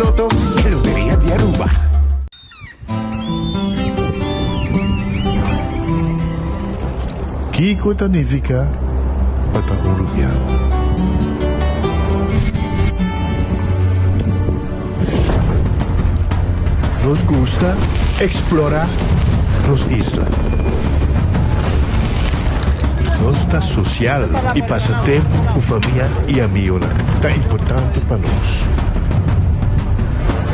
Loto e Lotteria di Aruba. Kiko Tanifica Patahurubiano. Nos gusta explorar nos islas. Nossa social e passatempo com família e amigos tá importante para nós.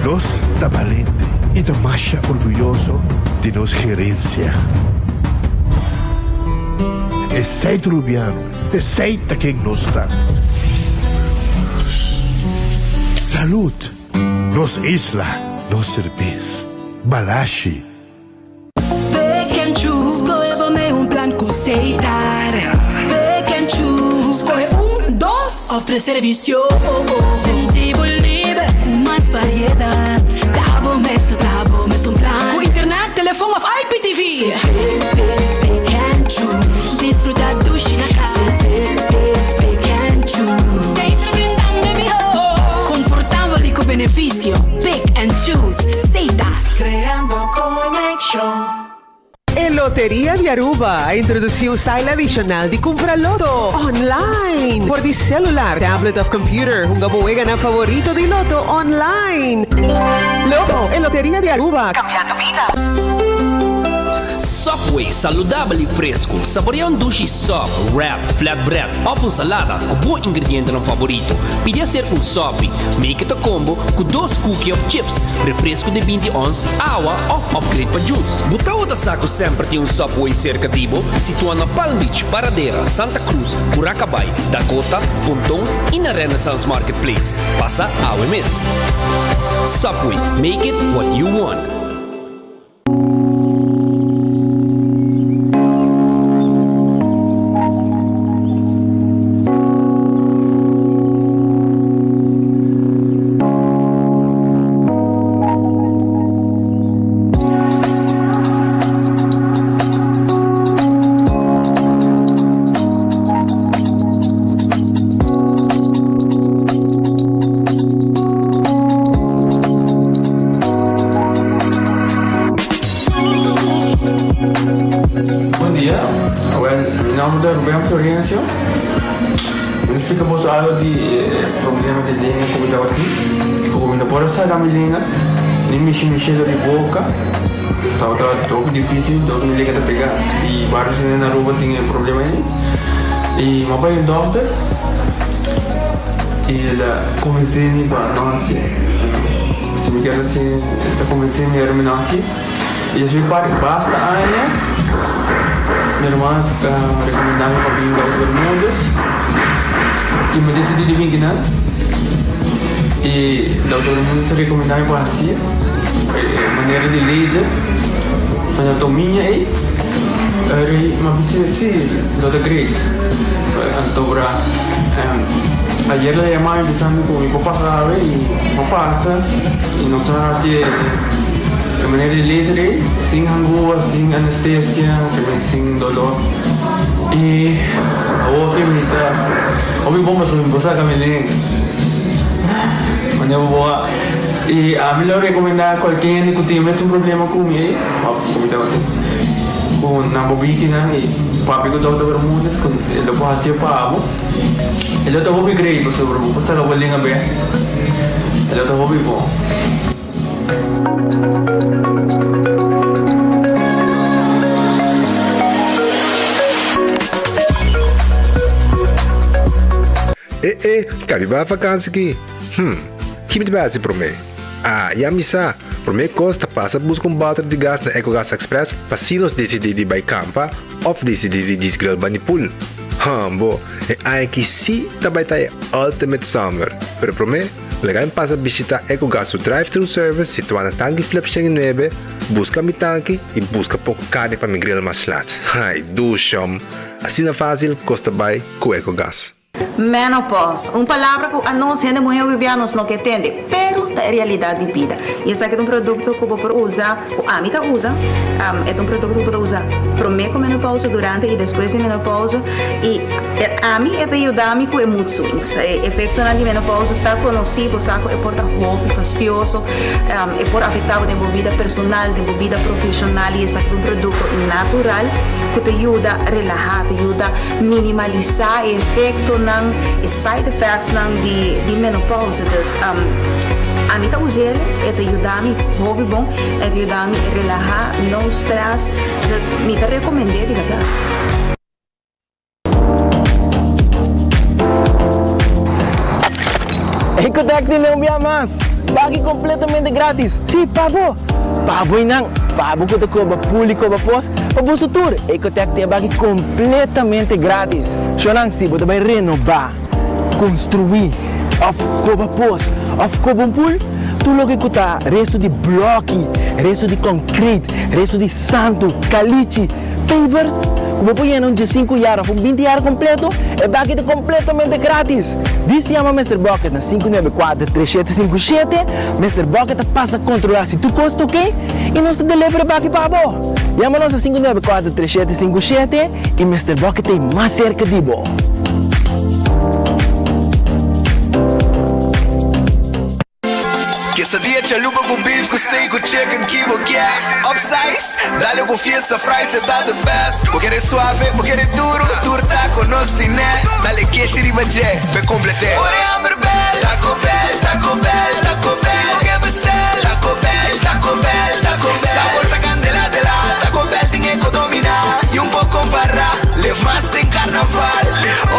Nós tá valente e tá mais orgulhoso de nossa gerência. É seito rubiano, é seita quem nós tá. Saúde, nos isla, nos cerveja, balashi. Pick and choose, escolhe um plano com aceitar. Pick and choose, escolhe dos ou três serviços. Sentivo livre com mais variedade. Tá bom, mesmo plano. Com internet, telefone ou IPTV. Pick and choose, desfrutar do China casa. Pick and choose, sem brindar de mijo. Confortável e com benefício. Pick and choose, aceitar. Creando conexão. En Lotería de Aruba introdució un style adicional de comprar loto online por di celular, tablet of computer. Un gabuega na favorito de loto online. Loto en Lotería de Aruba. Cambiando vida. Subway, saudável e fresco. Saboreia sushi soft, wrap, flatbread ou salada com bom ingrediente no favorito. Pide a ser Subway. Make it a combo com 2 cookies of chips, refresco de 20 ons, água ou upgrade para juice. Butaw da saco sempre tem Subway cerca de Ibo, situado na Palm Beach, Paradera, Santa Cruz, Curacabai, Dakota, Pontong e na Renaissance Marketplace. Passa a OMS. Subway, make it what you want. Florencio, me explicamos algo de problema de língua como estava aqui. Como não pode sair da minha língua, nem mexer de boca. Estava todo difícil, todo me liga a pegar. E vários na rua tinham problema aí. E meu pai é doutor. E ele convenceu-me para nós. Se me quer assim, ele convenceu-me a terminar aqui. E eu fui para basta aí. Minha irmã recomendava para vir para os Bermudas e me decidi de vir aqui, e o Dr. Bermudas recomendava para assim, maneira de laser, anatomia e uma visita sim, Dr. Great, dobra. Ayer le llamaba empezando con mi papá sabe y no pasa y no sabe así de maneira de laser, sem angústia, sem anestesia, sem dolor. E a outra me tá, ouvi bom, mas não posso caminhar. Mas eu vou. E a melhor recomendar qualquer que tem mesmo problema com ele, com na bobina e papi com todo o mundo, com ele pode ser pago. Ele tá bom great, mas sobre o passar o bolinha bem. Ele tá bom. Cabe para vacança aqui. Que me base para mim? Já me sa. Para mim costa passa buscar balde de gás na EcoGas Express para se nós decidir de ir campa ou decidir de desgrill banipul. Bo, aqui sim também tá Ultimate Summer. Pero para mim, legal passa visitar EcoGas o drive-thru service situado na tanque flip 9, busca mi tanque e busca pouco carne para me grill mais lat. Ai, ducham. Assim é fácil, costa bem com EcoGas. Menopause, palavra que a nós, gente mulher vivianos, não entende, pero é realidade de vida. E esse aqui é um produto que eu vou usar, a mim usa, é um produto que eu vou usar primeiro com menopausa, durante e depois de menopausa. E a mim é de ajudar-me com muito. O efeito na menopausa está conhecido, sabe? É por roupa fastidioso, é por afetar a vida personal, a vida profissional. E esse aqui é um produto natural que te ajuda a relaxar, te ajuda a minimalizar o efeito, os side effects de menopausa. A mim usar é te ajudar a mim, hobby bom, é te ajudar a mim a relaxar, não stress. Então, me recomendei, de verdade. Ecotec não me amas. Pague completamente grátis. Sim, pabo. Pabo não. Pabo que te cobra público, cobra pós. Pabo sutur. Ecotec te pague completamente grátis. Xonang si, você vai renovar, construir, cobra pós, cobra pool. Tu logo que tá resto de bloco, resto de concreto, resto de santo, caliche, pavers. Como põe em de 5 anos, por 20 anos completo, é pague completamente grátis. Diz chama Mr. Bucket na 594-3757. Mr. Bucket passa a controlar se tu custa ok e nós te delivery back para você. Chama-nos a 594-3757 e Mr. Bucket tem mais cerca de você. Quesadilla, chalupa com beef, com steak, com chicken, kibo, gas. Upsize, dale com fiesta, fries, tá the best. Vou querer suave, vou querer duro, turta com nós tiné. Dale queixa e bajé, be completé. Ore hambre bell, Taco Bell, Taco Bell, Taco Bell. O que bestel, Taco Bell, Taco Bell, Taco Bell. Sabor ta candela de la, Taco Bell tem que dominar. E pouco para, live mais tem carnaval.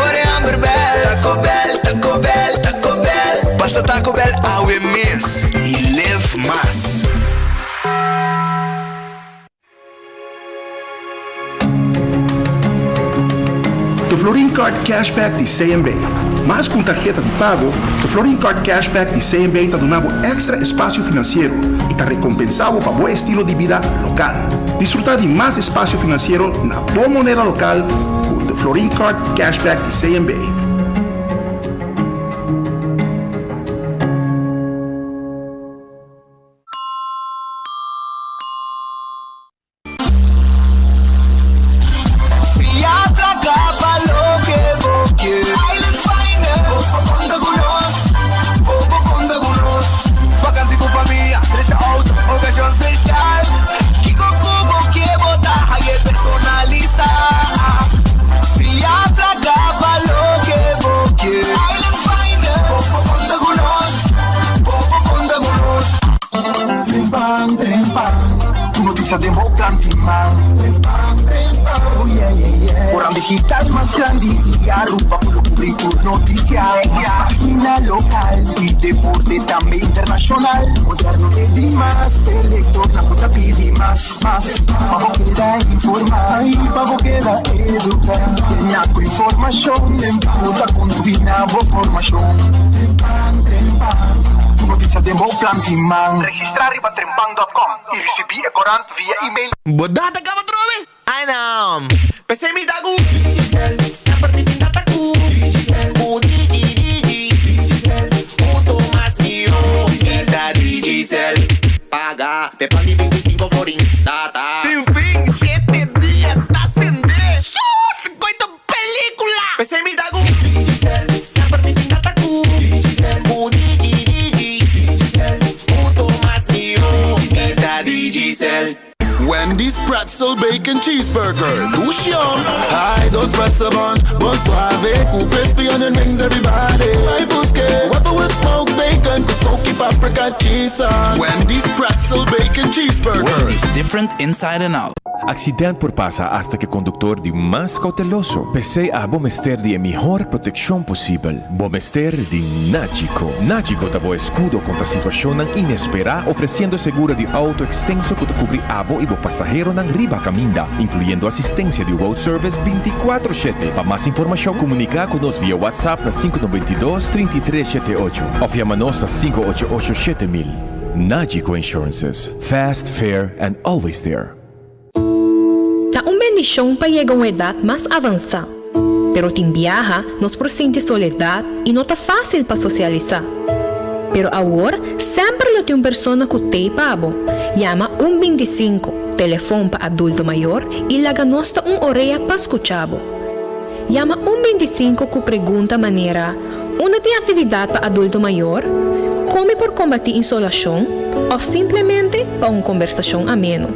Ore hambre bell, Taco Bell, Taco Bell, Taco Bell. Passa Taco Bell ao mês e live mais. The Florin Card Cashback de CMB. Mais com tarjeta de pago, The Florin Card Cashback de CMB está dando extra espaço financeiro e está recompensado para bom estilo de vida local. Disfrutar de mais espaço financeiro na boa moneda local com The Florin Card Cashback de CMB. Orang digital más grande y arrupa por lo público noticias. Página local y deporte también internacional. Moderno de más, elector, la puta pide más. Pago queda informar y pago queda educar. Tenía tu información, en puta con tu binavo formación. Tu noticia de Moplan Timman. Registrar riba trempang.com y recibí corant via email. Bodata ka ba trove? Ay naam. Pese mi tagu. Digicel, seperti tinta taku. Digicel, Digicel, muito mais mio. Kita Digicel, paga, pepang di 25 foring data. Sin fin, 7 días, tá acender. 50 película. Pese mi tagu. Digicel, seperti tinta taku. Digicel, Digicel, muito mais mio. Kita Digicel. Wendy's Pretzel Bacon Cheeseburger. Lucian. Hi, those pretzel buns, bun suave. Cool crispy onion rings, everybody. My busque. Whopper with smoked bacon, with smoky paprika cheese sauce. Wendy's Pretzel Bacon Cheeseburger. Wendy's different inside and out. Accidente por pasa hasta que conductor de más cauteloso. Pese a Bomester de mejor protección posible. Bomester de Nagico. Nagico dabo escudo contra situación inesperada, ofreciendo seguro de auto extenso que te cubre abo y bo pasajero nan riba caminda, incluyendo asistencia de road service 24/7. Para más información, comunica con nos vía WhatsApp na 592-3378 o llamanos a 588-7000. Nagico Insurances. Fast, fair, and always there. Tá bendición para llegar a una edad más avanzada, pero te viaja nos presente soledad y no está fácil para socializar. Pero ahora, sempre lo tem persona que tem pabo. Llama 125, telefone para adulto maior e laga nosta orelha para escuchabo. Llama 125 que pergunta maneira, una tem atividade para adulto maior, come por combater insolação ou simplesmente para uma conversação ameno.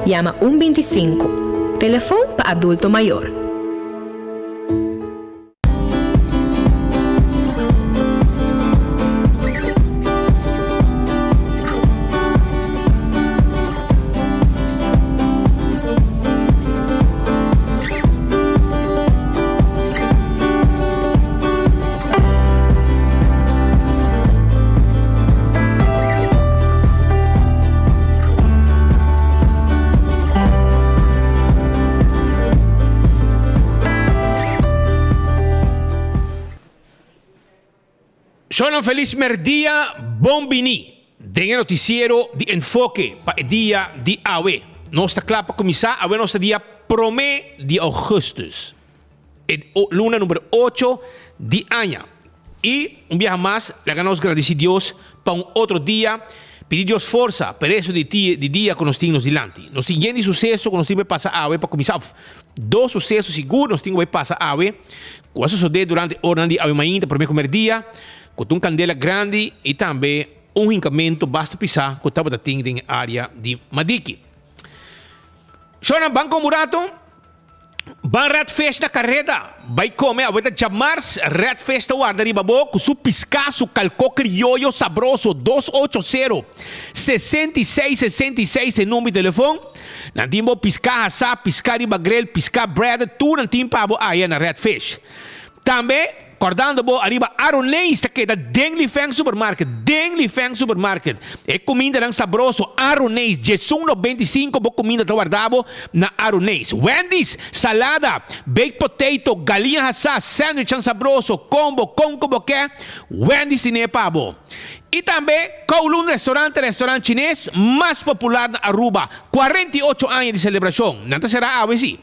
Llama 125, telefone para adulto maior. Sono feliz merdia, bombini. Dengue noticiero di enfoque para el día de hoy. Nuestra clapa comienza a nuestro día promé de augustus. Luna número 8 de año. Y un día más, le ganamos agradecer a Dios para un otro día. Pedir Dios fuerza para eso de día con los tignos delante. Nos tienen de suceso con los tignos pasa a para comenzar. Dos sucesos seguros nos tienen pasa a Cuando sucede durante hora de hoy mañana, primeiro dia. Com uma candela grande e também hincamento basta pisar com o tabatinho em área de Madiki. Shona Banco Murato, ban Red Fest na carreta, vai comer a volta chamar Red Fest guarda de babo com su piscar su calco criollo sabroso 280-6666 em número de telefone. Nantimbo piscar asa, piscar de bagrel, piscar bread, tu nantimbo abo aí na Red Fest. Também acordando bo arriba Aronês que da Dengli Fang Supermarket. É comida nang sabroso Aronês. $1.25 bo comida to guardabo na Aronês. Wendy's salada, baked potato, galinha assada, sandwich ang sabroso, combo que Wendy's tiene pabo. E também Kowloon restaurante chinês mais popular na Aruba. 48 anos de celebração. Não será ave sim.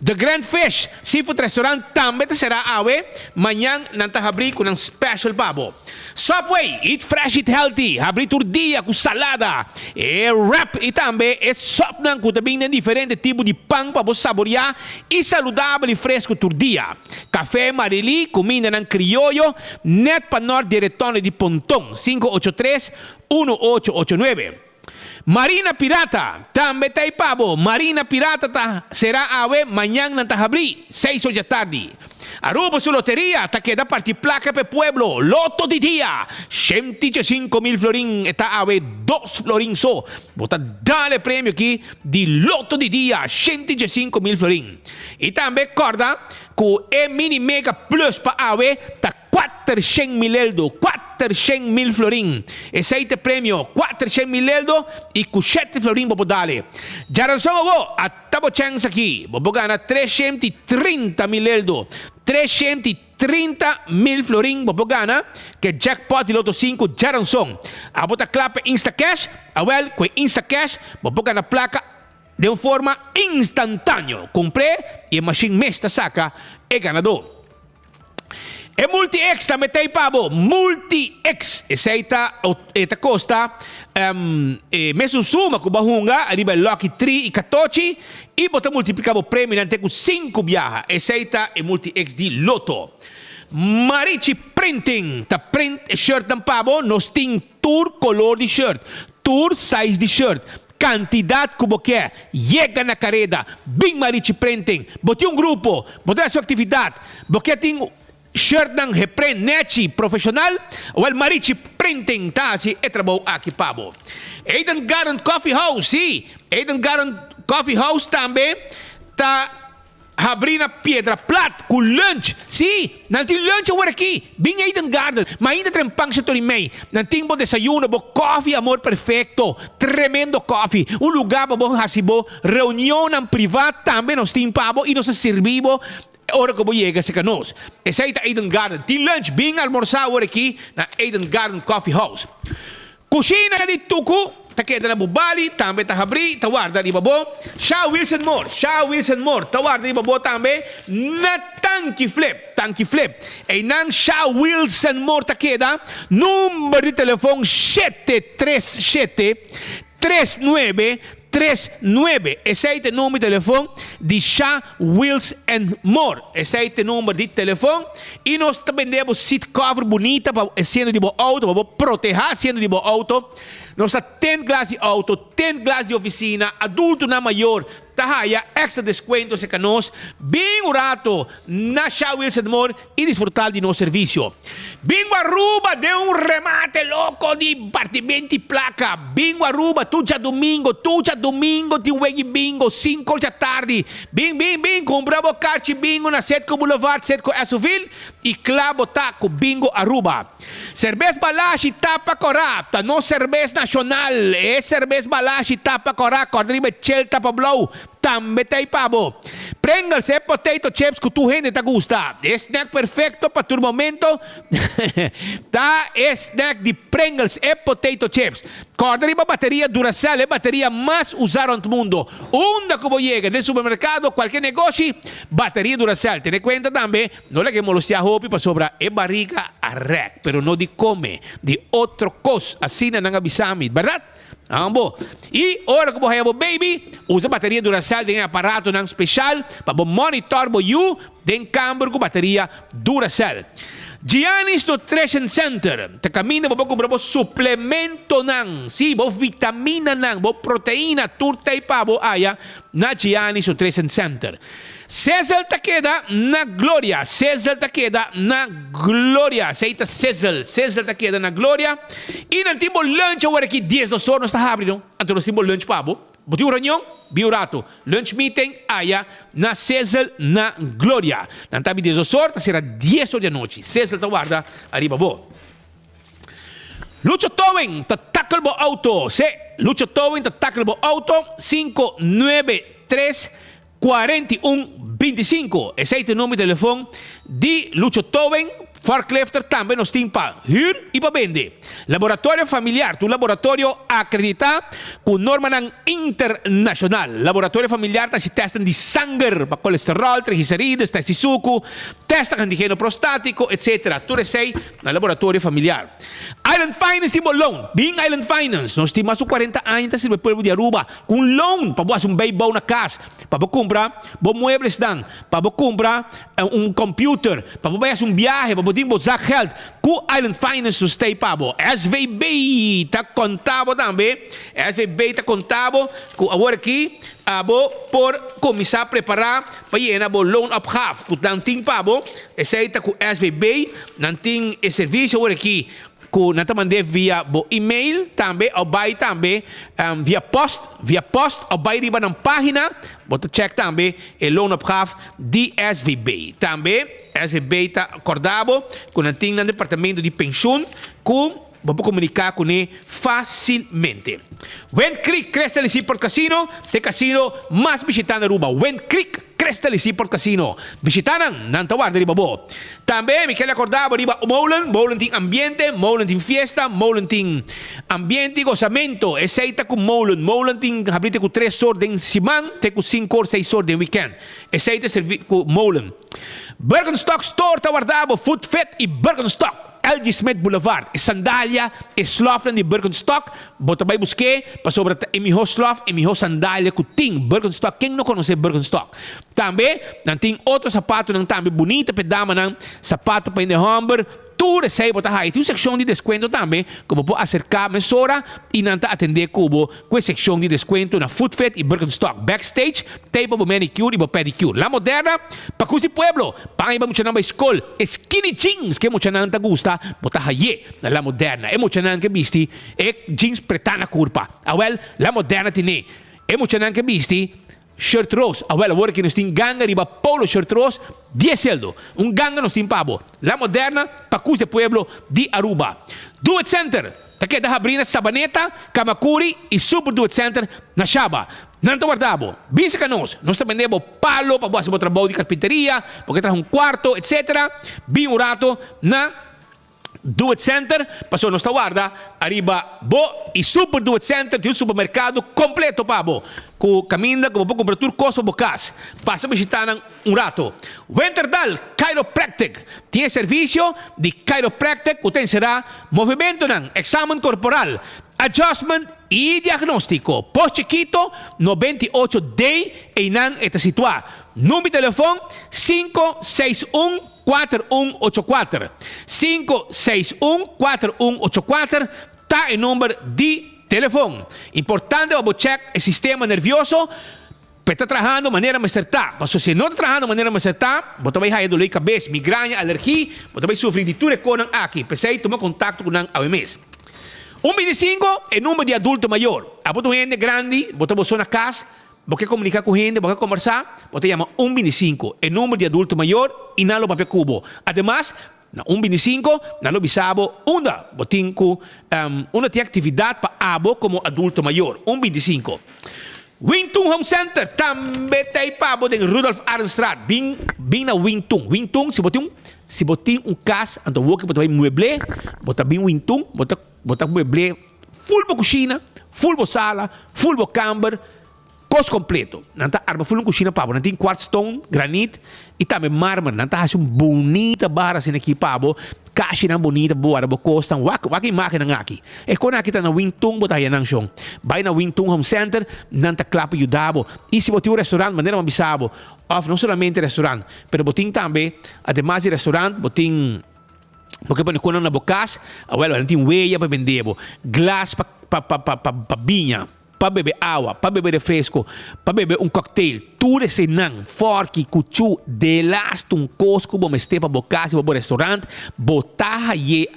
The Grand Fish Seafood Restaurant também será ave. Amanhã não abrir com um special pabo. Subway, eat fresh, eat healthy. Abrir tur dia com salada. E wrap e também é sop nang com também diferente tipo de pão para você saborear e saudável e fresco tur dia. Café Marili, comida nang criollo, net para nord diretone de Pontong. 583-1889. Marina Pirata, também tem pabo. Marina Pirata será ave amanhã na abrir 6 da tarde. Aruba su loteria, ta queda parti placa per pueblo. Loto di dia, 105.000 florin. Eta ave 2 florin so. Bota dale premio aqui di loto di dia, 105.000 florin. E também corda com e mini mega plus pa ave ta 400.000 eldo, 400.000 florin. Esse premio 400.000 eldo e com 7 florin bobo dale. Já só vou a tabo chance aqui. Bobo gana 330.000 eldo. 330.000 florin bobo gana que jackpot di Loto 5 já não são. A bota clapa Instacash, a well com Instacash bobo gana placa de uma forma instantânea. Comprei e a machine mesta saca é ganador. E Multi-X também tem pabo. Multi-X. Essa costa mesmo suma com bahunga a nível Lucky 3 e 14 e bota multiplicado o prêmio nante com 5 viaja. Essa é Multi-X de Loto. Marichi Printing. Ta print shirt ng pabo. Nos ting tour color de shirt. Tour size de shirt. Quantidade como quer, chega na carreta, bem Marichi Printing, bote grupo, bote a sua atividade, porque tem shirt ng reprint nechi profissional, o Marichi Printing, si é trabalho aqui pabo. Eden Garden Coffee House, sim, Eden Garden Coffee House também, abrir na Piedra Plata com lunch. Sim, não tem lunch agora aqui. Bem Eden Garden. Mas ainda tem pão sa mei. Não tem bom desayuno, bom coffee, amor perfeito. Tremendo coffee. Um lugar para bom hasibo. Reunião privada também nós tem pabo e nós servimos. Ora que chega se canos. Esse aí é Eden Garden. Tem lunch, bem almoçar agora aqui na Eden Garden Coffee House. Cozinha de tuco. Takeda na bubali, tambe tahabri, tawarda di babo. Shaw Wilson Moore, tawarda di babo tambe na Tanki Flip. E nang Shaw Wilson Moore takeda, numero di telefono 737-3939. Esse é o número de telefone de Shaw Wilson Moore. Esse é o número de telefone. E nós também temos seat cover bonita para sendo de boa auto, para proteger sendo de boa auto. Nós temos 10 glass de auto, 10 glass de oficina, adulto na maior. Tahaya extra descuento se canos bem urato na Shaw Wilson Moore e desfrutar de nosso serviço. Bingo Aruba deu remate louco de partimento e placa. Bingo Aruba, tu já domingo, de wegi bingo, 5 da tarde. Bing, comprava kart bingo na Setco Boulevard, Setco Esuville e clavo taco Bingo Aruba. Cerveza Balashi Tapa Corá, tá no cerveza nacional, é cerveza Balashi Tapa Corá, corriba Chel Tapa Blow. Tambe tayo pabo. Pringles e potato chips que tu gente te gusta. Snack perfecto para tu momento. Ta snack de Pringles e potato chips. Corda riba bateria Duracell, é bateria mais usada no mundo. Onde como chega del supermercado, qualquer negócio, bateria Duracell. Tiene cuenta também, não é que molestia hopi para sobra e barriga a rec, pero no de come, de outro cos, assim na avisami, verdade? Ambo. E ora que você baby, usa bateria Duracell tem aparato nang special para monitor bo you den câmbio com bateria Duracell. Giannis Nutrition Center. Te camina bo comprar bo suplemento nang, si bo vitamina nang, bo proteína turta e pabo aya na Giannis Nutrition Center. César Takeda na Glória. Seita César Takeda na Glória. E não temos lunch agora aqui 10 horas nós está abrindo. Então nós temos lunch pabo. Botiu reunião, biurato. Lunch meeting aya na César na Glória. Não está 10 horas, será 10 horas da noite. César tá guarda arriba bo. Lucho Towing, tackle bo auto. Lucho Towing, tackle bo auto 593 4125. Esse é o número de telefone de Lucho Towing. Forklifter também nos tem para huur e para vender. Laboratório familiar, tu laboratório acredita com norma internacional. Laboratório familiar está se testam de sangue para colesterol, triglicérides, testa de suco, testa antígeno prostático, etc. Tu recei na laboratório familiar. Island Finance tipo loan. Bing Island Finance. Nós temos 40 anos no povo de Aruba com loan para fazer baby na casa, para comprar muebles dan, para comprar computer, para fazer viagem, para poder usar geld com Island Finance to stay pabo. SVB está contado também. SVB está contado com agora aqui por começar a preparar para ir bo loan opgave. Com nanting pabo, esse está com SVB, nanting e serviço agora aqui. Com nata mandar via e-mail também, ou vai também via post, ou vai riba na página, bota check também e loan opgave de SVB. Também SVB está acordado com o departamento de pensão com vamos comunicar com ele facilmente. When Creek Crystal Seaport Casino, te casino mais visitado na Aruba. When Creek Crystal Seaport Casino. Visitanan, não tawar de babo. Também me quero acordar riba Molen tem ambiente, Molen tem fiesta, Molen tem ambiente e gozamento. Esse com Molen tem abrite com 3 horas de semana, tem com 5 ou 6 horas de weekend. Esse servir com Molen. Birkenstock Store tawardabo, Food Fit e Birkenstock. LG Smith Boulevard. Sandália e slof de Birkenstock. Bota vai buscar para sobre emiho slof, emiho sandália com ting Birkenstock. Quem não conhece Birkenstock? Também não tem outro sapato não também bonita pedama não sapato para ir Humber. Tu recebe botar aí. Tem uma secção de desconto também, como pode acercar mesura e não atender cubo com a secção de desconto na Food Fit e Birkenstock. Backstage, tem para manicure e para pedicure. La Moderna, para cusi pueblo, para ir para mucha namba escola, skinny jeans que mucha nanta gusta, botar aí na La Moderna. É mucha nanta que visti, é jeans pretana curpa. Awel, La Moderna tiene. É mucha nanta que visti, shirt rose. Agora que nós temos ganga riba polo shirt rose, 10 celdo. Ganga nós temos pabo. La Moderna, Pacus de Pueblo de Aruba. Do It Center. Take da abrindo Sabaneta, Kamakuri e Super Do It Center na Shaba. Não te guardavo. Vise que nós também temos palo para fazer trabalho de carpinteria, porque traz quarto, etc. Bem urato na Do It Center, passou nossa guarda, arriba bo e Super Do It Center, tem um supermercado completo pabo, com caminha, com pouco cobertura, costa bocas, passa a visitar um rato. Winterdal Chiropractic, tem serviço de chiropractic, que tem será movimento ng exame corporal, adjustment e diagnóstico. Post-Chiquito, 98 day e nang esta situa. Número de telefone 561-4184. 561-4184 tá em número de telefone. Importante é check o sistema nervioso. Está trabalhando de maneira mais certa. Mas se não está trabalhando de maneira mais certa, você vai ter dor de cabeça, migraña, alergia, você vai sofrer de tudo com aqui. Pensei, toma contato com a OMS. 125 é número de adulto maior. A botar gente grande, botar você na casa, você comunicar com gente, você conversar, você chama 125 é número de adulto maior e não o papel cubo. Además, na 125, não lo bisabo, uma tem atividade para abo como adulto maior. 125. Wingtung Home Center também tem pabo em Rudolf Arnstraat. Bem na Wingtung. Wingtung, se você tem casa, então você vai mueble, você bem Wingtung, você mueble full bo cozinha, full bo sala, full bo camber, cos completo. Nanta arma full cozinha pabo, nanta tem quartz stone, granite e também mármore. Nanta has bonita barra sin aqui pabo. Caixa na bonita boa, bo costa, waki máquina aqui. E quando aqui tá na Wingtung, bota aí nang chong. Vai na Wingtung Home Center, nanta clapa yudabo. E se botar um restaurante, maneira mabisabo, of não somente restaurante, pero botin também, además de restaurante, botin porque quando na bocas, well, tem weia para vender, glass para vinha, para beber água, para beber refresco, para beber cocktail, tudo esse não, forque, cuchu, de last cosco, bom este para bocas, para restaurante, botar aí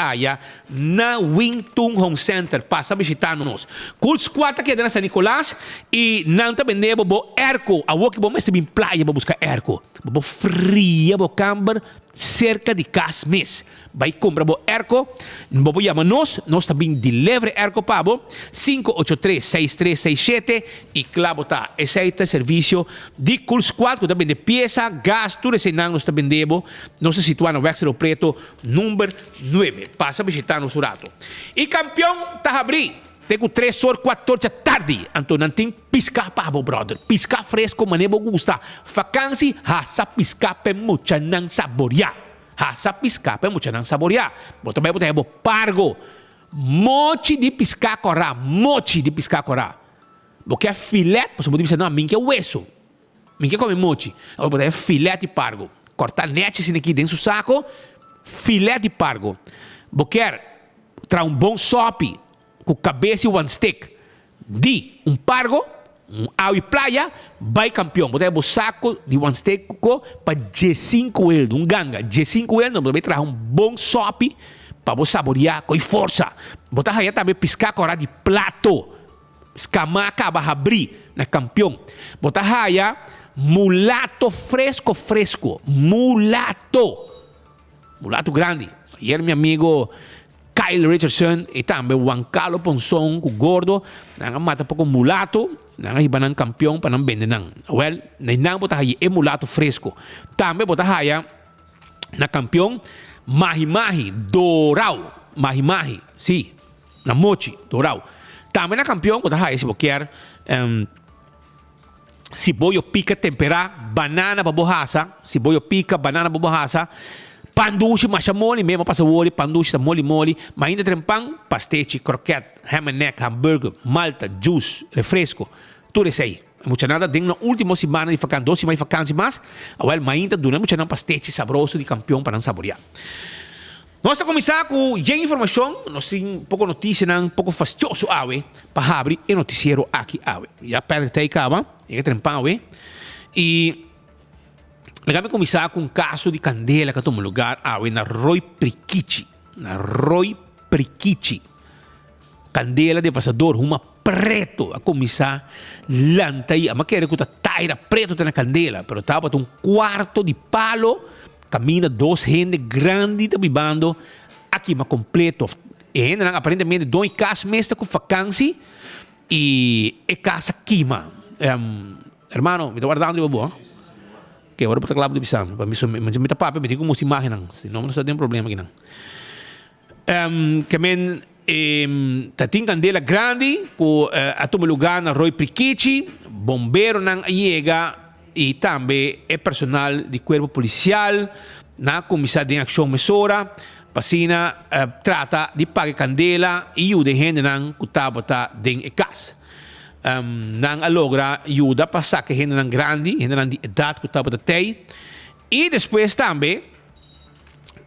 na Wingtung Home Center, passa a visitar-nos. Cool Squad aqui na San Nicolás e não tá vendendo bo erco, a walk bom este bem praia para buscar erco, bo fria, bo camber, cerca de cas mês. Vai comprar bo erco, bo chama nós também delivery erco pabo 583-6367 e claro tá, esse é o serviço de Cool Squad, que também de peça, gás, tudo esse não nós também debo, nós se situamos no Wexero Preto, número 9. Passa a visitar nosso rato. E campeão tá abrir. Tenho 3 horas, 4 horas da tarde. Então não tem piscar pabo, brother. Piscar fresco, maneiro gusta. Vacancy, hasa piscar pe mucha nang saborear. Hasa piscar pe mucha nang saborear. Boto bem, boto pargo. Mochi de piscar corá. Mochi de piscar corá. Porque é filete, você pode dizer, não, minha que é hueso. Minha que come mochi. Eu boto filete de pargo. Cortar net assim aqui dentro do saco. Filete de pargo. Porque traz bom sope. Com cabeça e one stick de pargo, água e praia, vai campeão. Botar o saco de one stick para G5 ele, ganga. G5 ele, vai trazer bom sope para você saborear com força. Botar aí também piscar com de plato. Escamaca vai abrir na campeão. Botar aí mulato fresco. Mulato grande. E era meu amigo Kyle Richardson e também o Juan Carlos Ponson, o gordo, nang mata pouco mulato, nang iba ng campeão para não vender nang. Well, nang bota aí é mulato fresco. Também bota aí na campeão mahi dorau, mahi, sim, na mochi dorau. Também na campeão bota aí se você quer cebolla pica temperada, banana babohasa, cebolla pica, banana babohasa. Panduche, machamole, mesmo passa o olho, panduche, mole, mas ainda tem pão, pastete, croquete, ham and neck, hambúrguer, malta, juice, refresco, tudo isso aí. Muita nada, dentro na última semana de vacança, 2 semanas de vacança mais, mas ainda durante muita nada pastete saboroso de campeão para não saborear. Nós vamos começar com a informação, nós temos um pouco notícia, um pouco fastioso, para abrir o noticiero aqui. Já perde até acaba, já tem pão, e vamos começar com um caso de candela que toma lugar na Roy Prikichi. Candela de passador, uma preto a começar lanta aí. Mas quer que tá taira preto na candela, pero estava um quarto de palo, camina 2 gente grande tá bibando aqui, mas completo. E ainda aparentemente 2 casas mesmo com vacância e casa queima. Hermano, me estou guardando de boa. Que agora para claro de bisam, para mim me tá papo, me digo como se imagem, senão não só tem problema aqui não. que men tating candela grande ku ato lugar na Roy Prikichi, bombero ng Ayega e também é personal de corpo policial na comissão de ação mesora pasina trata de pagar candela e ajuda gente nang kutabota den ekas nang alogra ajuda passar que gente nang grande gente nang de idade kutabota tei e depois também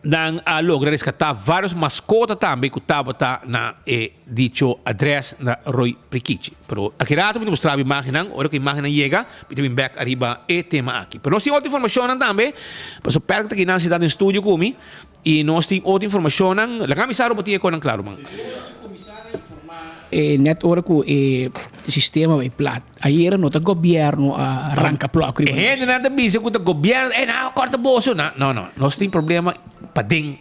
nang alogra resgatar vários mascotas também kutabota na dicho address na Roy Prikichi. Pero aqui rato me mostrar a imagem ora que a imagem chega me back arriba tema aqui. Pero nós temos outra informação também, para perto que aqui na cidade em estúdio comigo e nós temos outra informação lá comissário botinha com claro man. Net ora que o sistema vai plat. Ayer no o governo arranca bloco. É nada bisa com o governo, não corta bolso, não, nós temos problema pading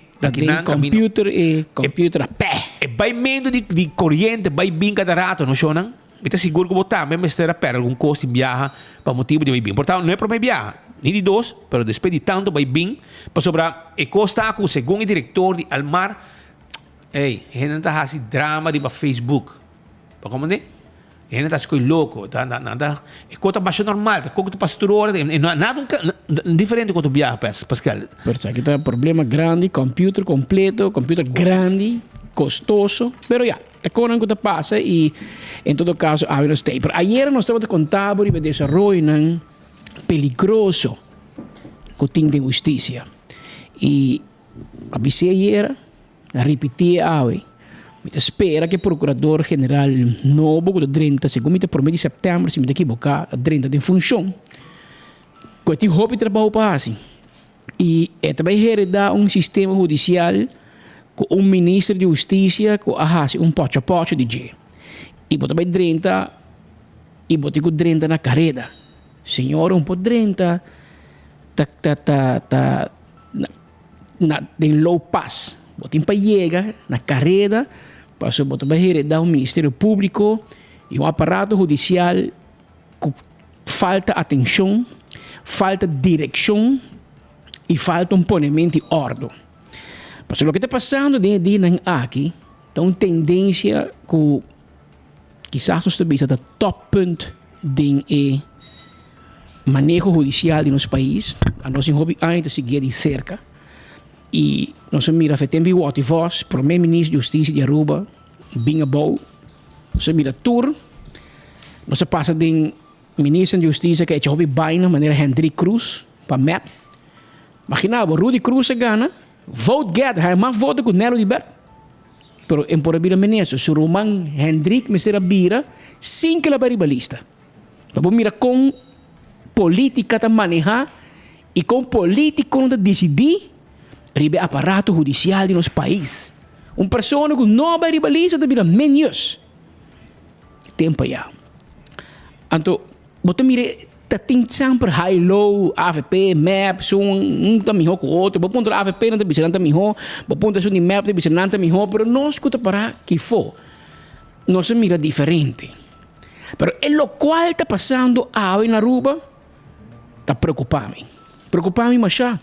computer computer a pé. Vai medo de corrente, vai bem cada rato, não chonang? Está seguro que botar, mesmo se terá per algum custo em viagem para motivo de vai bem. Portanto, não é para me viajar, nem de dois, mas depois de tanto vai bem para sobrar e costa com segundo o diretor de Almar, gente está fazendo drama de Facebook. Para como né? Ele está ficando louco, nada. E quanto baixa normal, quanto pastor, nada diferente quanto viaja, Pascal. Porque aqui está problema grande, computer completo, computer grande, custoso, pero já, é coisa que passa e em todo caso há um stay. Pero ayer nós estávamos contando sobre o desenvolvimento peligroso que tem de justiça e a BC ayer repetia hoje. Me espera que o procurador-geral novo, do 30, segundo me por mês de setembro, se me equivocar, 30 de função, que tem roupa e trabalho para assim. E também heredar um sistema judicial com ministro de justiça que arrasa pote a pote de dia. E também 30, e botar 30 na carreta. Senhor, po 30, tem low pass. Botem para chegar na carreta, passou para heredar um Ministério Público e um aparato judicial com falta atenção, falta direção e falta ponimento de ordem. Mas o que está passando de aqui, tem uma tendência que quizás nós estamos no top ponto de manejo judicial de nosso país. A nossa hobby ainda seguir de cerca. E nós mira a tempo o voz, primeiro-ministro de Justiça de Aruba, bem bom. Nós mira tour, nós passa de ministro de Justiça que é hobby baina, maneira Hendrik Cruz, para map. Imaginava, Rudy Cruz se gana, vote gather, hij mais voto que Nelo Liber. Pero em por abrir ministro, se Roman Hendrik me será bira, 5 la baribalista. Então mira com política ta manejar e com político não decidir ribe aparato judicial de nosso país. Pessoa que não vai ribaliza de vira menos. Tempo já. Então, você mira, tem sempre high-low, AVP, MAP, tá melhor com o outro. Você ponto AVP não tá bichando melhor, você ponto de MAP tá bichando melhor, mas não escuta para que for. Não se mira diferente. Mas é o qual está passando aí na Aruba, está preocupando-me. Preocupando-me, mas já.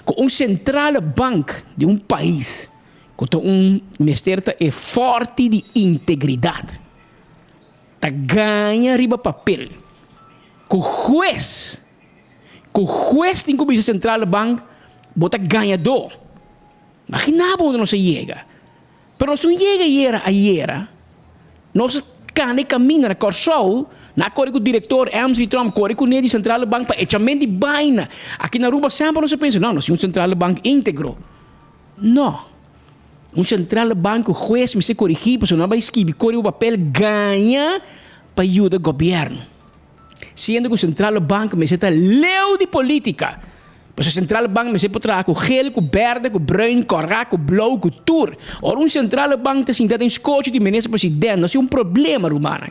Com central banco de país, com ministério é forte de integridade, tá ganha riba papel, com juiz tem como central banco, bota ganhador. Imaginava onde nós chega, mas nós não chega nós caminha na Corsol. Na corre com o diretor MC Trump, corre com o Central Bank para echamento de baina. Aqui na Aruba sempre não se pensa, não, nós temos um Central Bank íntegro. Não. Um Central Bank, o juiz me se corrigir, porque não vai escrever, corre o papel, ganha para ajudar o governo. Sendo que o Central Bank me se está leu de política. Porque o Central Bank me se pode trazer com gel, com verde, com bruin, com rosa, com blauw, com tour. Ora, um Central Bank está sentado em escote de ministro-presidente, não é um problema, Romana.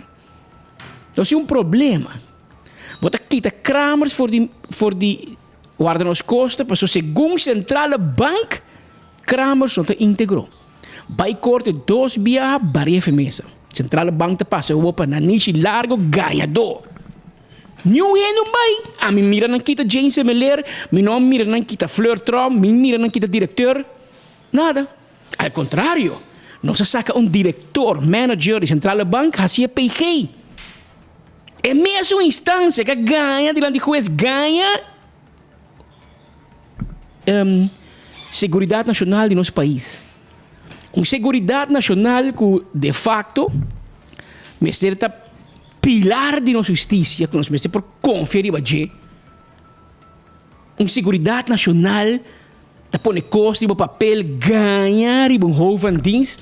Não é problema. Bota quita Kramers voor die guarda nos costa, mas segundo Central Bank, Kramers não te integrou. Vai corte 2 via barreira mesa. Central Bank te passa o para niche largo ganhador. New não vai. A mim mira não quita James Miller, me não mira não quita Fleur Trom, me mira não quita diretor. Nada. Al contrário, nós saca diretor, manager de Central Bank, assim é PG. É mesmo uma instância que ganha, diante do juiz, ganha segurança nacional de nosso país. Uma segurança nacional que, de facto, mestre está pilar de nossa justiça, que nós mestre por conferir a uma segurança nacional está põe costa de papel ganhar e um hoven dienst.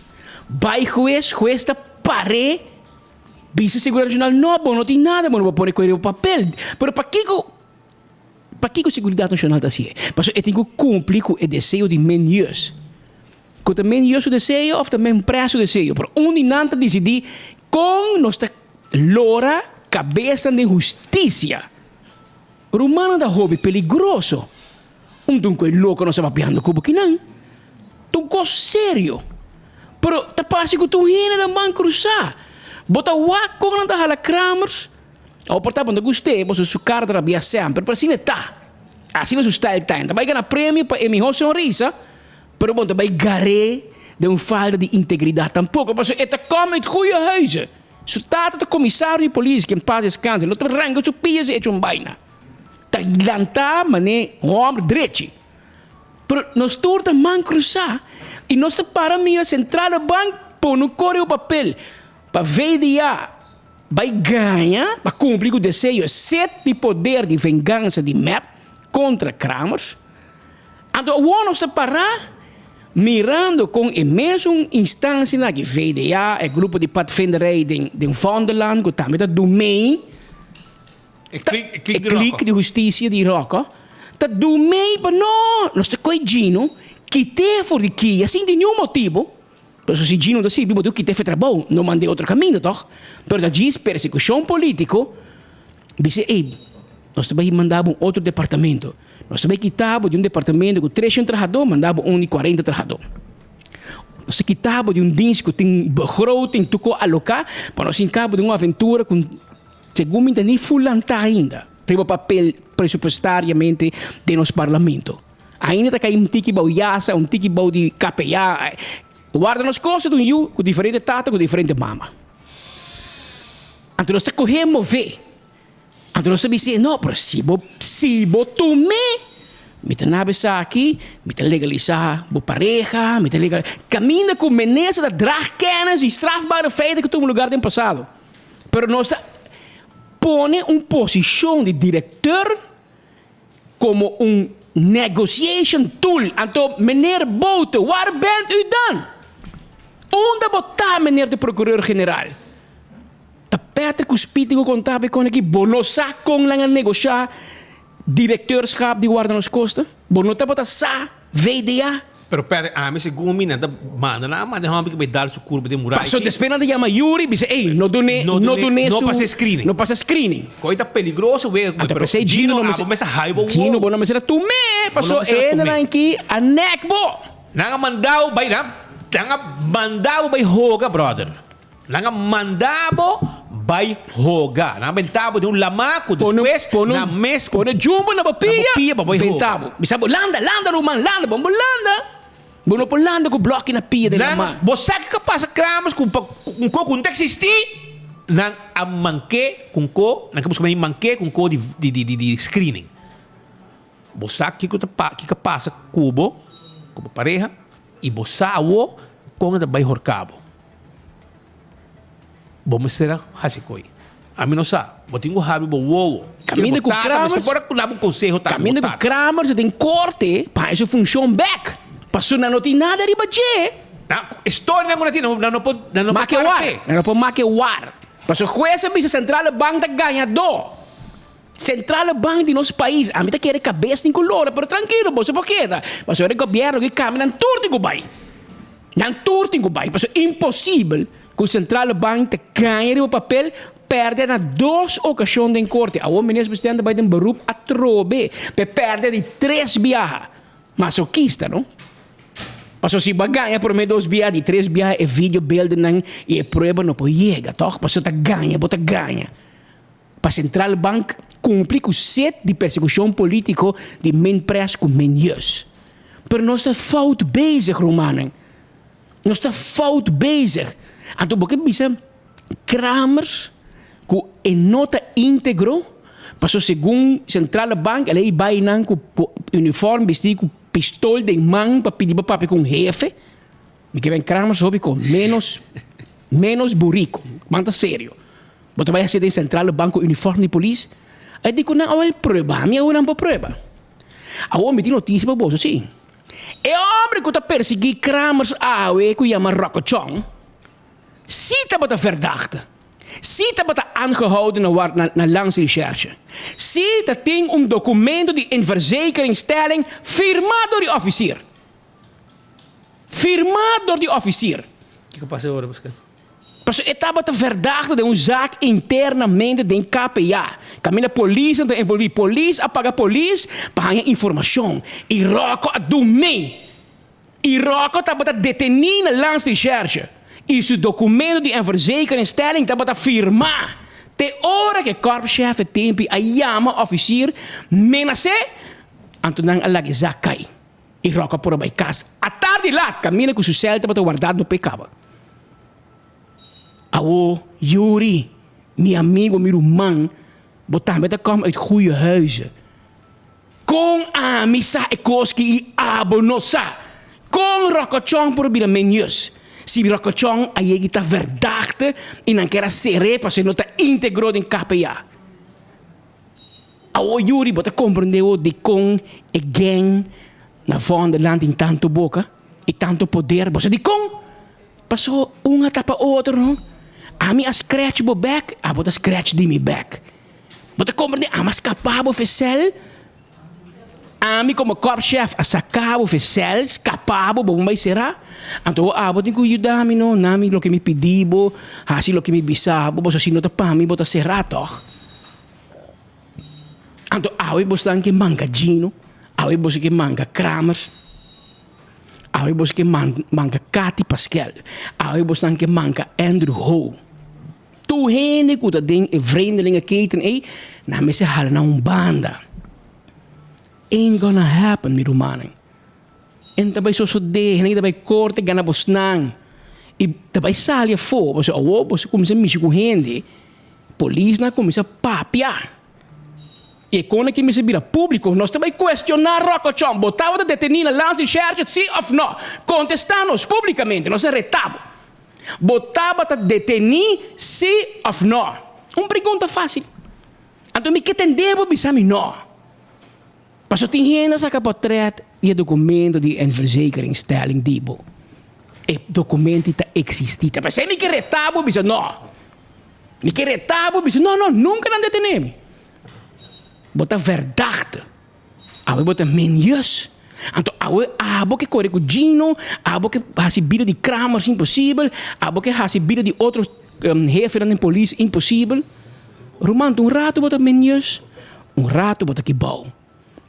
Vai juiz está pare. Bisa segurança nacional não tem nada, não vai pôr o papel. Mas para que a segurança nacional está assim? Porque eu tenho que cumprir com o desejo de menus. Com também o desejo, ou também preço o desejo. Mas onde não decidir com nossa lora cabeça de justiça. Romano da hobby peligroso. Coisa louco não se va piando como que não. Coisa sério. Pero te passa que tu hina da man cruzar. Bota wak com nada hala Kramers. Ou portanto, quando gostei, você su cara trabia sempre. Pero assim está. Assim não está o time. Vai ganhar prêmio para a minha sonrisa. Pero bom, vai garé de falta de integridade tampouco. Porque é como em goede huizen. Su tata de comissário de polícia que em paz descansa. Não te rango su pias e um baina. Ta ilanta mané homem direito. Pero nós turta man cruzar e nós te para mira central banco pôr no corre o papel para VDA vai ganhar para cumprir o desejo set de poder de vingança de MEP contra Kramers. Então nós te parar mirando com a mesma instância na que VDA é grupo de padvinderij de Vonderland que também do meio clique de justiça de Rocco. Tá do meio para nós te coidino que te for de que assim de nenhum motivo. Mas se Gino da Silva do que te fez trabalho, não mandei outro caminho, toch? Pero da diz persecução político, disse, ei, nós também mandava outro departamento. Nós também quitava de departamento com 300 trabalhadores, mandava de 40 trabalhadores. Nós quitava de dienst que tem begroting, tuco alocar, para nós encabo de uma aventura com, segundo me entendi, fulanta ainda. Primo papel presupuestariamente de nosso parlamento. Ainda está caindo tiki bau yasa, tiki bau de KPA. Guarda as coisas do you com diferente tata, com diferente mama. Então nós corremos ver. Então nós dizemos, não, mas se tu me te nabesa aqui, me te legalizar, bo pareja, me te legalizar. Caminha com menesa da dragkennis e strafbare feiten que tu no lugar tem passado. Pero nós põe uma posição de diretor como negotiation tool. Então, meneer Bouten, waar bent u dan? Onde botar, meneer de procureur-generaal? De Peter Cuspitico contábil kon ik bonosa kon lang negociar directeurschap die waarden ons kosten. Bonota botar sa VDA. Pero pera, me segundo mina da manda na manda hambi que vai dar su curva de murai. Passo de pena de chama Yuri, dice, ei, no passa screening. No passa screening. Coisa peligroso, ve, pero sei Gino não me sa haibo. Gino bona me será tu me, passou ainda na aqui a nekbo. Nanga mandau vai na, nanga mandau vai hoga, brother. Nanga mandabo vai hoga. Nanga bentabo de lamaco depois na mes com jumbo na papia, bentabo. Bisabo landa Roman, landa, bombo landa. Bono polando com bloco na pia de lama. Você que passa Kramers com contexto existir? Nang manque com nang busca bem manque com de screening. Você que passa cubo pareja e você o com da vai horcabo. Vamos ser assim coi. A mim não sabe. Botinho rabi bo wo. Caminho com Kramers. Você pode dar um conselho tá. Caminho com Kramers tem corte para isso funciona back. Passou na noti nada de bache. História não pode maquear. Não pode maquear. Passou juez a Central Bank ganhador. Central Bank de nosso país, a mim tá querendo cabeça em color, pero tranquilo, você por quê? Passou o governo que caminha em turno em Dubai. Em turno em Dubai, passou impossível que o Central Bank te ganhe o papel perde na 2 ocasiões em corte. A o ministro presidente vai ter um beroep a trobe, perde de 3 viagens. Masoquista, não? Passou se ganha por meio 2 viagens, de 3 viagens, é vídeo, beelden e a prova não pode chegar, toch? Passou tá ganha, bota ganha. Para Central Bank cumprir com o set de persecução política de men pres com menus. Pero nós estamos fout bezig, Romanen. Nós está fout bezig. Então, porque bisa Kramers com nota íntegro, passou segundo Centrale Bank, ele vai nan com uniforme vestido com pistola de mão para pedir para com jefe. Me que vem Kramers hobby com menos burrico, manta sério. Você vai ser em Centrale Bank com uniforme de polícia. Aí digo não, awal prova, minha não pode prova. Awal me tem notícia para você, sim. E homem que está perseguindo Kramers awe que chama Rokochong, se está bota verdachte. Se está bota aangehouden na langsrecherche. Se está tem documento de verzekeringsstelling firmado door de officier. Firmado door de officier. O que passou agora, Pascal? Mas etapa te verdachte de zaak internamente de KPA. Camina polícia te envolver polícia, apaga polícia, para ganhar informação. E Rocco a do me. E Rocco tá bota detenir na langsrecherche. E seu documento de verzekeringsstelling tá bota firmar. Te hora que korpschef tempi a chama officier menase, antonang alagi zakai. E Rocco por bij casa. A tarde lá, camina com seu cel tá bota guardado no pecado. Awo, Yuri, mijn amigo, mijn roman, botar met de kom uit goede huizen. Kong amisa ekoski i abonosa. Kong Rokochong probira menus. Si Rokochong ayegi ta verdachte in ankera sere pa se nota integro in KPA. Awo Yuri bota comprendeu de Kong e gang na van de land in tanto boca e tanto poder. Bosa di Kong passou uma tapa outra, não? Ami a scratch bo back, a bota scratch di mi back. Bota compreende, mas capabo fecel. Ami como korpschef a sacabo fecel, capabo bo mai será. Anto abo tin cuidar mi no, nami lo que me pedibo, hasi lo que me bisabo, bo sino ta pami bota será toch. Anto awi bo stan que manca Gino, awi bo que manca Kramers. Awi bo que manca Kati Pascal, awi bo stan que manca Andrew Ho. Tu hene ku dat ding in vreemdelingen keten na me se halen na banda. Ain't gonna happen mi rumaning. En tabay so de, hene tabay korte gana bosnang. I tabay salya fo, bo se awo bo se kumisa misi ku hende. Polis na kumisa papia. E quando que me se vira público, nós também questionar Rokochong, botava de detenir na langsrecherche, sim ou não? Contestamos publicamente, nós retamos. Botava de detenir, sim ou não? Uma pergunta fácil. Então, me que entendeu, bisami não. Mas tem gente que portret e documento de verzekeringsstelling dibo. E documento que existe. Mas se me que retabo, bisami não. Me que retabo, bisami não, nunca não detenemos. Bota verdachte. Awe bota menus. Então, abo que corre com Gino, abo que hasi bida de Kramers impossível, abo que hasi bida de outro jefe da polícia impossível. Romano, rato bota menus, rato bota que bom.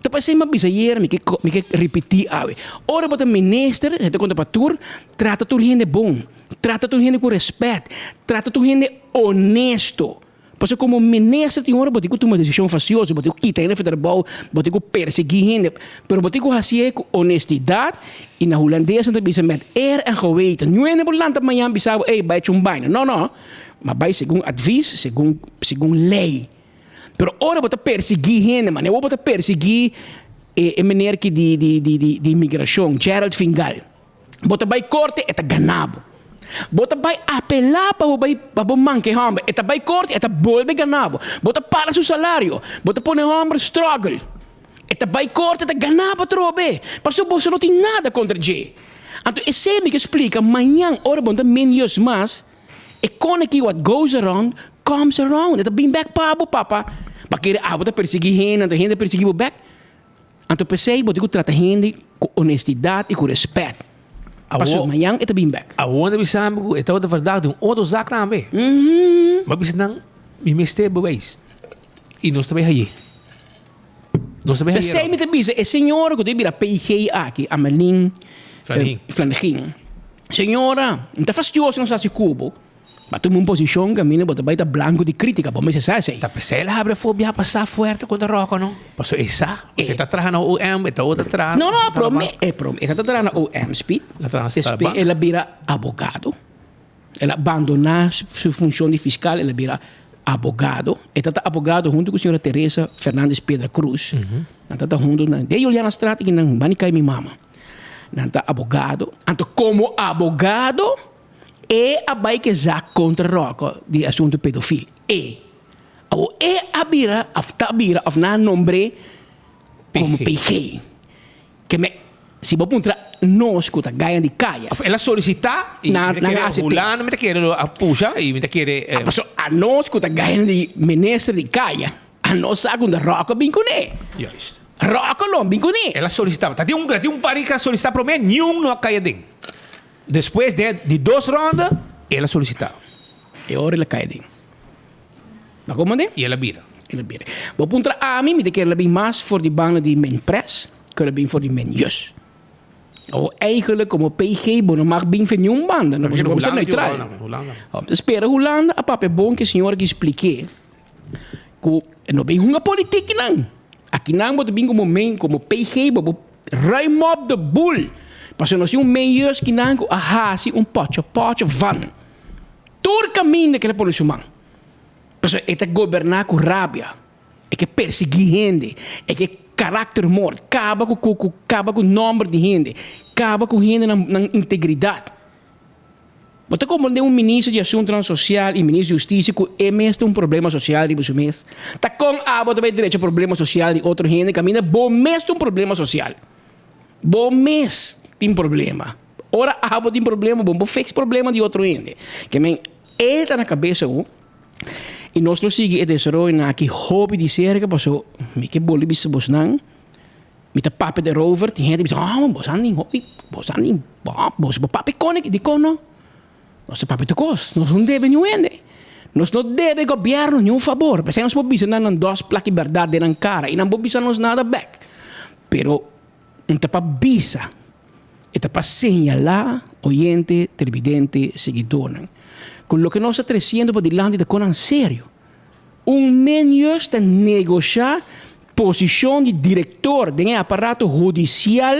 Depois você me bisa hier, me que repetir awe. Ora bota minister, você conta para tur, trata tu gente bom, trata tu gente com respeito, trata tu gente honesto. Porque como ministro tem hora botico uma decisão faciosa, botico quita ainda federal, botico perseguir gente, pero botico hasie com honestidade e na holandesa também se met en geweten. Nu in het land amanhã bisabo, bij zo'n bijna. No, maar bij segundo advies, segundo lei. Pero ora bota perseguir gente, man. Eu bota perseguir meneer que de imigração, Gerald Fingal. Bota bij korte eta ganabo. Bota vai apelar para o manque homem. Eta vai corte, eta volve ganabo. Bota para seu salário. Bota põe homem struggle. Eta vai corte, eta ganabo trobe. Passou você não tem nada contra G. Então, esse me explica, amanhã, ora bom, menos mas, e con aqui what goes around, comes around. Eta bem back papa. Porque bota perseguir gente perseguir back. Então, pensei, bota trata gente com honestidade e com respeito. Passou amanhã e bem back. Aonde bisa mo ito da verdade um outro zaak namin. Mabisa nang mimiste bewijs. E nós também aí. Pensei me te bisa e senhora que debira PG aqui, Amelin Flanegin. Senhora, não tá fastidioso não sabe cubo. Mas tu uma posição que a minha bota baita blanco de crítica, bom, mas você sabe, Tá pensando, ela abre fobia passar forte quando roca, não? Passou essa. Você tá atrás na UM, está outra atrás. não, ela está atrás na OM Speed. Ela vira abogado. Ela abandona sua função de fiscal, ela vira abogado. Ela está abogado junto com a senhora Teresa Fernandes Pedra Cruz. Ela está junto, de Juliana Strata, que não vai cair minha mama. Ela está abogado. Então, como abogado, a vai que já contra roca de assunto pedofil. A vira, a na nombre como PG. Que me, se vou mostrar nós que tá ganhando de caia. Ela solicita e na ACP. Fulano me quer puxa e me quer a nós que tá ganhando de ministro de caia. A nós sabe onde roca bem com ele. Roca não bem com ele. Ela solicitava. Tem um pari que solicitava para mim, nenhum não caia dentro. Depois de 2 rondas, ela solicitava. E agora ela cai dentro. Mas como é? E ela vira. Vou apontar a mim, me quer ela bem mais voor die banen die men press, que ela bem voor die men jus. Ou eigenlijk, como PG, não mag bem voor nenhum banda, não vamos ser neutral. Espera, Holanda, a papo é bom que a senhora que explique que não bem uma política, não. Aqui não pode bem como men, como PG, ruim op de boel. Mas nós temos meios que não há pote van. Todo caminho daquela polícia humana. Mas é que governar com rábia, é que perseguir gente, é que caráter morto, acaba com o número de gente, acaba com gente na integridade. Mas como um ministro de Assuntos Social e ministro de Justiça que é mesmo problema social de você mesmo. Tá com também direito a problema social de outra gente, caminha bom mesmo problema social. Bom mesmo tem problema. Ora, tem problema, bom fix problema de outro gente. Que está na cabeça e nós não seguimos esse roi na que hobby de ser que passou me que boli bis bosnan me tá papo de rover tem gente diz bosan hobby bosan bos papo cone de cono nós papo de cos nós não deve nenhum ende nós não deve governo nenhum favor porque nós podemos não dos plaque verdade na cara e não podemos nada back pero não tá para bisa está para señalar oyente televidente seguidor con lo que nós estamos trazendo para diante de conan sério. Menino está negociar posição de diretor de aparato judicial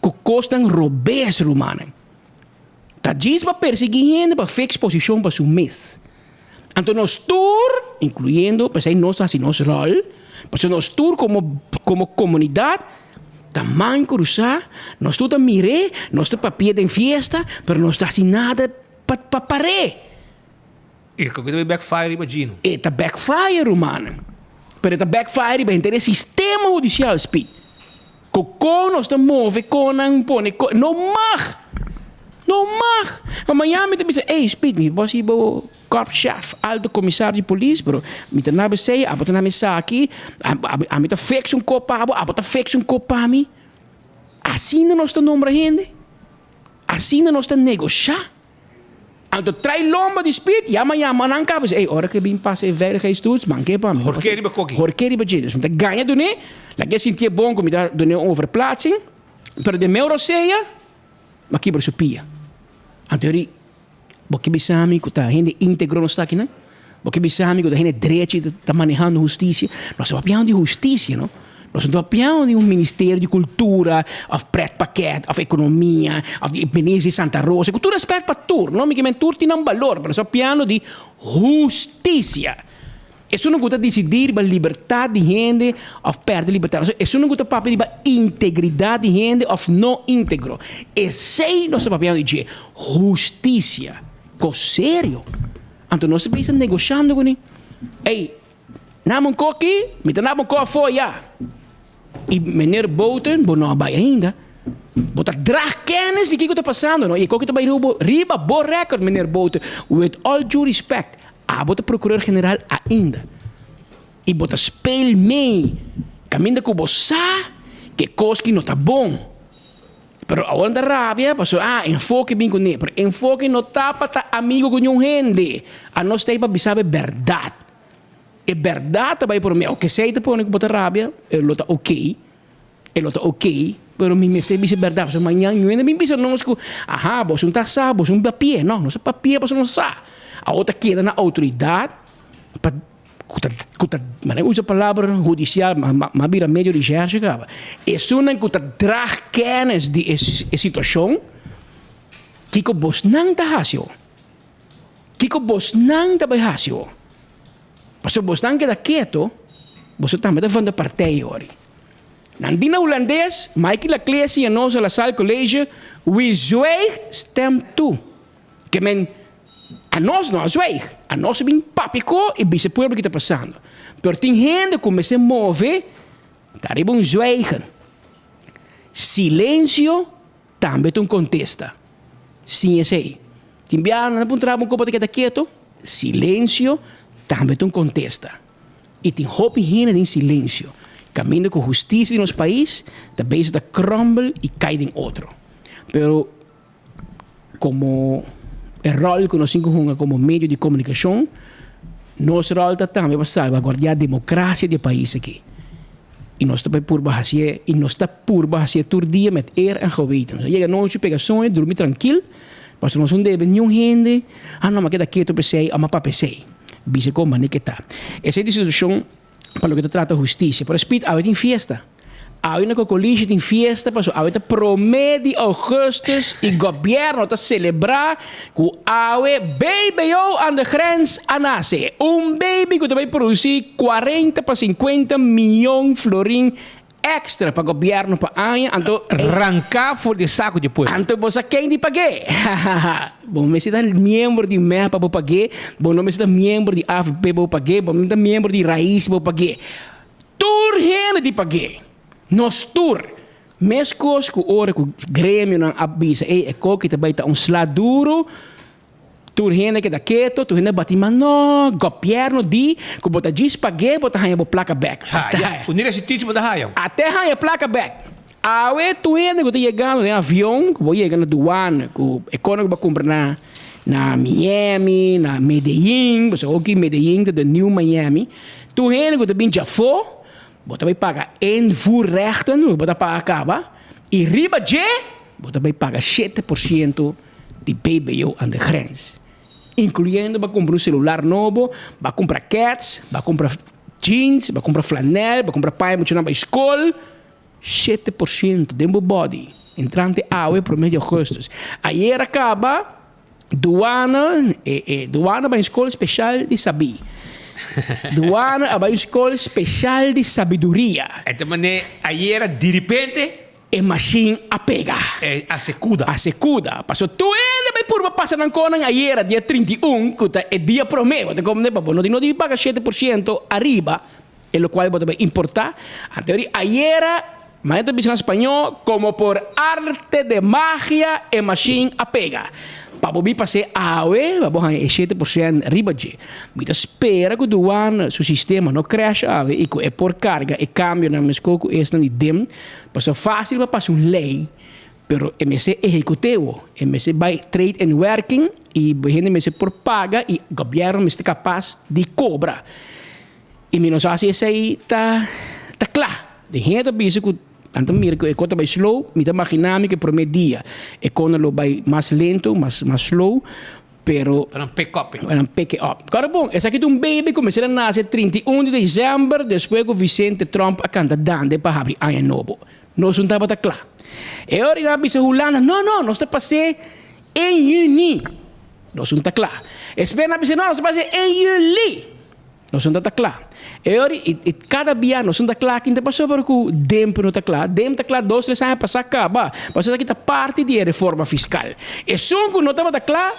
que custam robês romano. Está diz para perseguir gente para fix posição para seu mês. Então nós tour, incluindo, para ser nós assim nosso rol, para nós tour como comunidade, também cruzar, nós tour mire, nós tour papel de fiesta, mas nós está assim nada para parar. E que vai backfire, imagino. Está backfire, mano. Pero está backfire para entender sistema judicial, speed. Como nós estamos movendo, não mag. Amanhã me diz, speed, me vou ir o corpo-chefe, alto comissário de polícia, bro. Me tá na BC, a botar na mesa aqui, a me tá fix copa, a botar fix copa a mim. Assim nós estamos nombrando, assim nós estamos negociando. Então, trai lomba de speed, e amanhã, não cabe. Hora que vim passar veiligheidstoets, manque para mim. Horquerie bejedes. Want ik ganha doen, la que sentia bom como da doen overplaatsing, pero de meu roceia, mas que bersupia. Anteori, porque bisami que tá gente íntegro no está aqui, né? Porque bisami que tá gente direito tá manejando justiça. Nós estamos de justiça, não? Nós estamos falando de Ministério de Cultura, of pretpakket, of Economia, of de Ministério de Santa Rosa. Cultura respeito para tudo, não? Porque tudo tem valor, mas nós estamos falando de justiça. Isso não gusta decidir para liberdade de gente, of perder liberdade. Isso não gusta para integridade de gente, of não íntegro. Esse nós estamos falando de justiça. Com sério. Então nós estamos negociando com ele. Namun koki, met namun ko voor ja. E meneer Bouten, não vai ainda. Bota drag kennis die kiko tá passando, não? E koki tá vai riba bo record, meneer Bouten. With all due respect, bota procurador-geral ainda. E bota speel mee. Caminda com você, que koski não tá bom. Pero a onda rabia, passou, enfoque bem com ele. Pero enfoque não tá para tá amigo com nenhum gente. A nós tem para saber verdade. É verdade também por mim. O que sei depois que botar rábia, ele está ok. Pero mi mese bisa verdade, so manhã eu ainda me bisa não esco, vos não tá sa, vos não papier, não se papier vos não sa. A outra queda na autoridade, mas usa a palavra judicial, mas vira meio de gerge, cara. Isso não que drag kennis de situação, que vos não tá hasio. Kiko bos nang tabay hasyo. Paso bos nang kita quieto, bos também da van da partij ori. Nandina holandês, Michael Laclesi en ons La Salle College, wie zwijgt, stemt toe. Que men, a nós não zwijgt. A nós bin papico e bise pueblo que está passando. Pero tem gente que se move, daar um zwijgen. Silêncio, também tu contesta. Sim, esse aí. Timbiano, não puntrava um copo de quieto, silêncio, também tu contesta. E tem hope gente em silêncio. Caminhando com justiça em nosso país, também está crumble e cai em outro. Pero, como o rol que nós temos como meio de comunicação, nosso rol também para salvaguardar a democracia do país aqui. E nós estamos por baixo, e nós estamos por baixo todo dia met en geweten. Chega noite, pega sonho, dorme tranquilo. Mas nós não devemos nenhum gente, não, mas queda quieto pensei, mas para pensei. Bise como nem que tá. Essa é a situação para o que trata a justiça. Por respeito, há tem festa. Há na colégio tem festa, para há tem promete augustus e governo está celebrar que há BBO aan de grens a nascer. Baby que vai produzir 40 para 50 milhões florim extra para o governo para ano, então arrancar for de saco depois. Então você quem de pagar? Bom, mas está membro de MER para pagar, bom, não está membro de AFP para pagar, bom, não está membro de Raiz para pagar. Tur gente de pagar. Nós tur. Mes coisas que ora que o Grêmio não avisa, é que também está slá duro. Tu gente que está quieto, tu gente bate mano, governo di, que bota diz paguei, bota hanha bo placa back. Unir esse título da hanha. Até hanha placa back. Awe tu gente que está chegando em avião, que vou chegar na aduana, que o econômico vai comprar na Miami, na Medellín, você aqui Medellín, de New Miami. Tu gente que está bem já for, bota vai pagar invoerrechten, bota para acabar. E riba de, bota vai pagar 7% de BBO aan de grens. Incluindo, vai comprar celular novo, vai comprar cats, vai comprar jeans, vai comprar flanel, vai comprar pai muito na escola. 7% de meu body. Entrante água por mês de agosto. Aí acaba, doana vai escola especial de saber. Doana vai escola especial de sabedoria. Então, aí era de repente... E machine a pegar. A secuda. A secuda. Passou tu ainda vai por passar na conan aí era dia 31, que é dia prometido. Você como não deve pagar 7% arriba, e o qual você vai importar. A teoria aí era, mas também em espanhol, como por arte de magia e machine a pegar. Para você passar awe, vamos a 7% arriba de. Mas espera que o doan, seu sistema não cresça awe, e que é por carga e cambio na mescoco este de dem, passou fácil para passar uma lei, pero MC executivo, MC by trade and working e gente MC por paga e o governo está capaz de cobrar. E menos assim isso aí tá claro. De gente pensa que tanto mira que a conta vai slow, me dá imaginar que por meio dia a conta vai mais lento, mais slow, pero era um pick-up. Era um pick-up. Agora bom, esse aqui é um baby que começou a nascer 31 de dezembro, depois que o Vicente Trump a canta dande para abrir ano novo. Nós não estava claro. E agora na bisa Holanda, não, nós está passando em junho. Nós não está claro. Espera na bisa, não, nós está passando em julho. Nós não está claro. E cada dia nós não está claro que não passou porque o DEMP não está claro. DEMP está claro 2-3 anos para acabar. Mas isso aqui está parte da reforma fiscal. E só que não estava claro,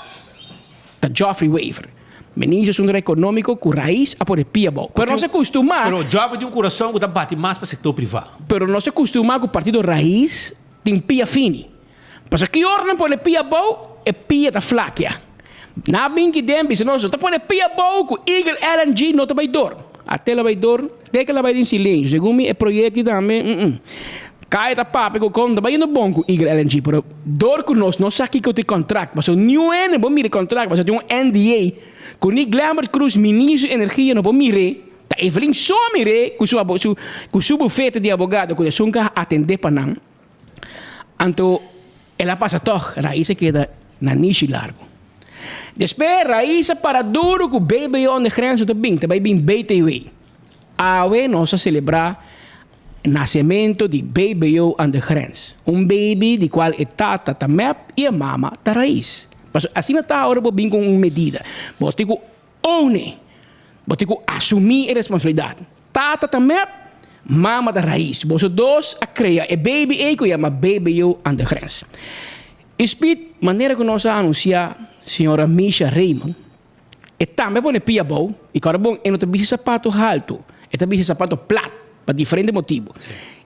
está Geoffrey Waver. Ministro econômico com raiz a por pia bom. Pero não se acostuma. Pero Geoffrey tem coração que bate mais para o setor privado. Pero não se acostuma com o partido raiz tem pia fini. Mas aqui orna por pia bom e pia da flaquia. Na bem que DEMP se nós está por pia bom com Eagle LNG não está vai dor. Até ela vai dor, até que ela vai em silêncio. Segundo é projeto também. Cai da papo que conta, vai indo bom com Eagle LNG, pero dor com nós, não sabe que eu tenho contrato, mas eu não é bom mire contrato, mas eu tenho um NDA. Com o Glamour Cruz, ministro de energia, não vou mire, tá Evelyn só mire com seu bufete de advogado, que eu nunca atender para não. Anto, ela passa toch, raiz queda na niche largo. Depois, raiz para duro que o baby on de grens do bem, também bem BTW. Awe nós celebrar nascimento de baby on de grens. Baby de qual é tata ta map e a mama ta raiz. Mas assim não está agora bem com uma medida. Você tem que own, você tem que assumir a responsabilidade. Tata ta map, mama ta raiz. Você dois a criar e baby e que chama baby on de grens. Speed, maneira que nós anunciar senhora Misha Raymond, e também põe pia bom, e cara bom, e não tem sapato alto, e tem sapato plat, para diferente motivo.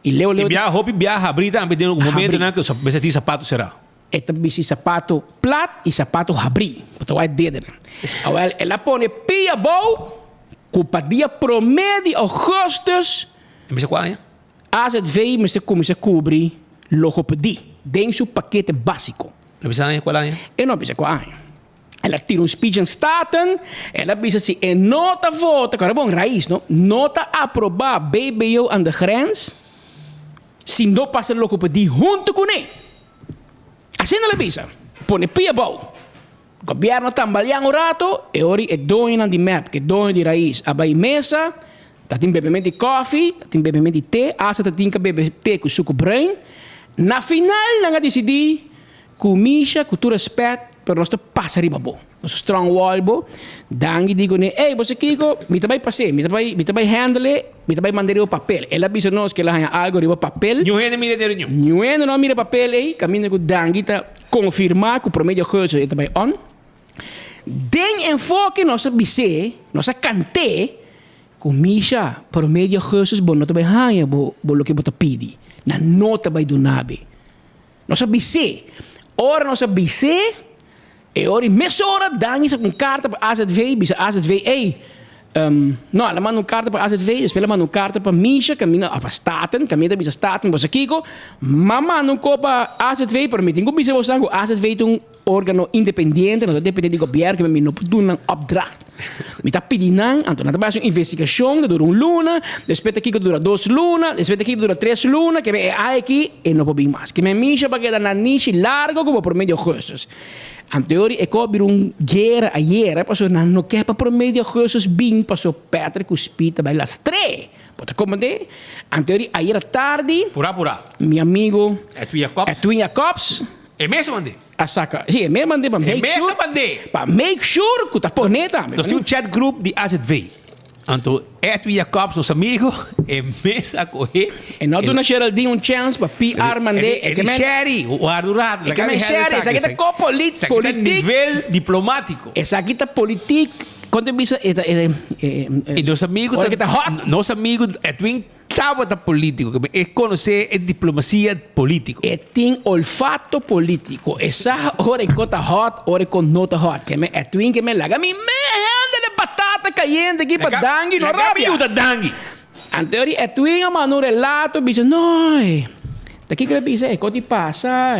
E leu e viaja abrir também tem um momento né que você tem sapato será. E tem sapato plat e sapato abrir, porque vai dedo. Agora ela põe pia bom, com dia promédio augustus. E me qual é? As het vee me começa a cobrir logopedie, dentro do paquete básico. Não precisa qual é? E não precisa qual é. Ela tira speech em staten, ela diz assim, e nota vota, cara bom, raiz, não? Nota aprovar BBO aan de grens, se não passa logopedie junto com ele. Assim ela diz, põe pia bom. Governo também um rato, e ora é dono de map, que dono de raiz. Abai mesa, tem bebimento de coffee, tem bebimento de té, asa tem que beber té com suco brain. Na final, nanga decidi, com misha, com tu respeito, pero nós passa riba bom. Nós strong wall bo, dangi digo ne, ei, você kiko, me também passei, me também handle, me também mandei o papel. Ela disse nós que ela tem algo riba papel. Não mira dele não. Não mira papel aí, caminho com dangi tá confirmar que o promedio coisa é também on. Den enfoque nossa bise, nossa cante, com misha, promedio coisas bom, não também hanya bo lo que bota pidi. Na nota vai do nabe. Nossa bise, ora nossa bise, e ora meia hora dan is een kaart para AZV, bisa AZV, no, ela manda carta para AZV, ela manda carta para Misha, caminha para Staten, caminha bisa Staten, você kiko, mama não copa AZV, permitem que bisa você AZV é órgão independente, não depende do governo, que me não pode dar opdracht. Me tá pedindo, então na base investigação, dura luna, depois aqui que dura 2 lunas, depois aqui que dura 3 lunas, que é aqui e não pode mais. Que me Misha para que dar na niche largo como por meio de coisas. Em teoria, é que guerra ayer, passou não quer para por meio de coisas bem, passou Patrick Uspita vai las 3. Pode compreender? Em teoria, ayer à tarde, pura. Meu amigo Edwin Jacobs. É mesmo mandei. A saca. Sim, é mesmo mandei para make sure. Para make sure que tá por neta. Nós temos um chat group de AZV. Então, Edwin Jacobs, nosso amigo, é mesmo a correr. E nós damos a Geraldine chance para PR mandei. É que Sherry, o Ardurado. É que me Sherry, essa aqui tá político. Nível diplomático. Essa aqui tá político. Quando bisa e nosso amigo Edwin estava da político, é conhecer a diplomacia política. E tem olfato político. Essa hora que tá hot, hora que não tá hot. Que me Edwin que me laga me handle batata caliente aqui para dangue, não rabia. Dangue. Anterior Edwin a mano relato, bisa noi. Daqui que ele diz, quando passa,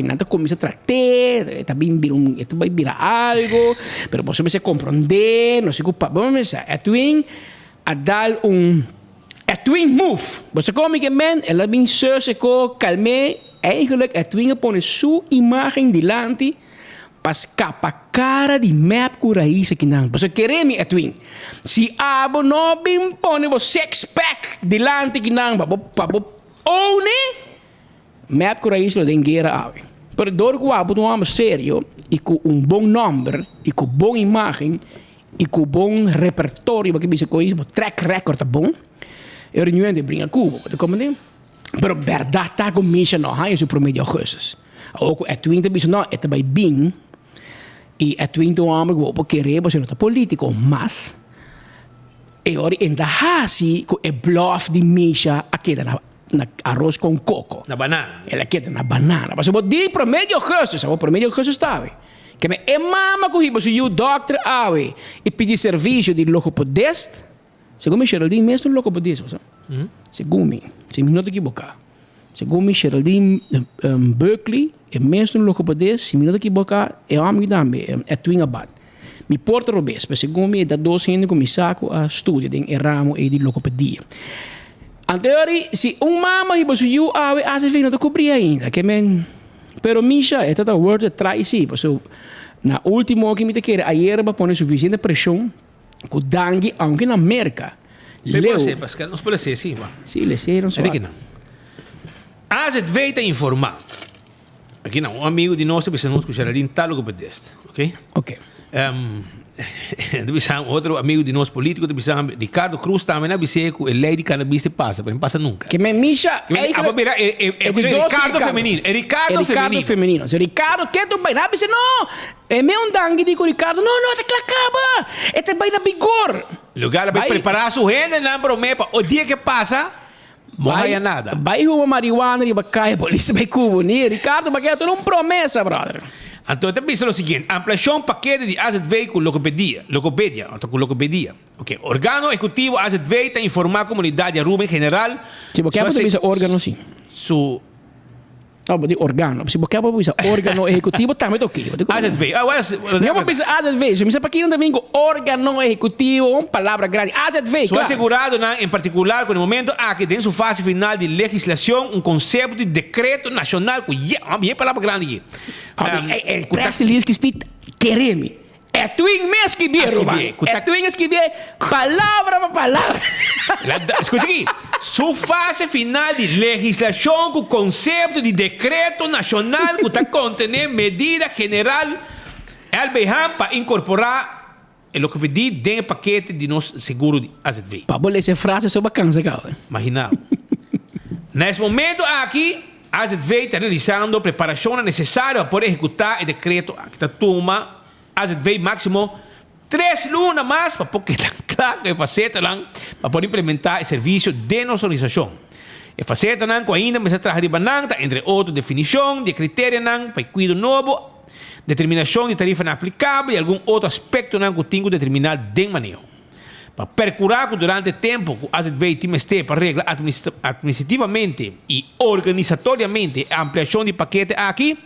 nada começa a tratar, também vira algo, mas você precisa compreender, não se culpa. Vamos ver, Edwin a dar Edwin move. Você come que man, ela vem se calme, eigenlijk Edwin põe sua imagem delante, para escapar a cara de map com raiz aqui não. Você queremos Edwin, se abo não bem põe o six pack delante aqui não, ou ne map com raiz lo dengueira ave. Pero dor que abo não é sério e com bom nome e com boa imagem e com bom repertório porque bisa coisa, track record bom. Eu não de brincar Cuba, você compreende? Pero verdade tá com misha não há isso promedio coisas. Ou é twin de bisa não é também bem e é twin do homem que vou querer você não tá político, mas e ora ainda assim com é bluff de misha aqui na arroz com coco. Na banana. Ela queda na banana. Mas eu vou dizer promedio coisas, eu vou promedio coisas está. Que me é mama que você o doctor awe e pedir serviço de logopedista. Segundo me Geraldine mesmo logopedista, sabe? Segundo me, se me não te equivocar. Segundo me Geraldine Berkeley é mesmo logopedista, se me não te equivocar, é homem também, é twin abad. Me porta robes, mas segundo me é da 2 anos que me saco a estudar em ramo e de logopedia. Anteriori, se mama iba suyu awe ase vem não cobrir ainda, que men. Pero Misha, é toda word trai sim, so na último que me te quer, ayer va poner suficiente pressão com dangue, aunque na América. Leu. Pascal, não pode ser, sim, va. Sim, le seram só. Aqui não. Azeveita informar. Aqui não, amigo de nós, que nós com Geraldine Talo que pedeste, ok? Ok. Outro amigo de nós político, Ricardo Cruz também na biseco, ele de cannabis te passa, mas não passa nunca. Que me Misha, é Ricardo feminino, é Ricardo feminino. Se Ricardo que tu vai na bise não, é meu dangue digo Ricardo, não, até que acaba. Este vai na vigor. Lugar vai preparar sua renda, não prometo, o dia que passa não vai nada. Vai uma marihuana e vai cair, polícia vai cubo, ni Ricardo vai ter uma promessa, brother. Então, te pensa o seguinte, ampliação paquete de AZV com logopedia, ok, órgano executivo AZV está informar a comunidade Aruba em geral. Se você quer pensar órgano sim. Não, vou dizer órgano. Se você quer pensar órgano executivo também tá ok. AZV. Não vou pensar AZV. Se você para também com órgano executivo, uma palavra grande. AZV. Sou assegurado, em particular, com o momento que tem sua fase final de legislação, conceito de decreto nacional, que é palavra grande. Preste lhes que espita quereme. É twin mês que vier, é twin mês que vier, palavra por palavra. Escute aqui. Sua fase final de legislação com conceito de decreto nacional que está contendo medida general Albejan para incorporar o que pedi dentro do paquete de nosso seguro de AZV. Para bolar essa frase, só bacana, cara. Imagina. Nesse momento aqui, a AZV está realizando a preparação necessária para poder executar o decreto que está toma AZV máximo 3 lunas mais para poder claro que faceta lá para poder implementar o serviço de nossa organização. E faceta lá com ainda mais atrás de banana entre outras definição de critérios lá para cuidar novo, determinação de tarifa aplicável e algum outro aspecto lá que tem que determinar de maneira. Para percurar que durante o tempo que a AZV tem este para reglar administrativamente e organizatoriamente a ampliação de paquete aqui,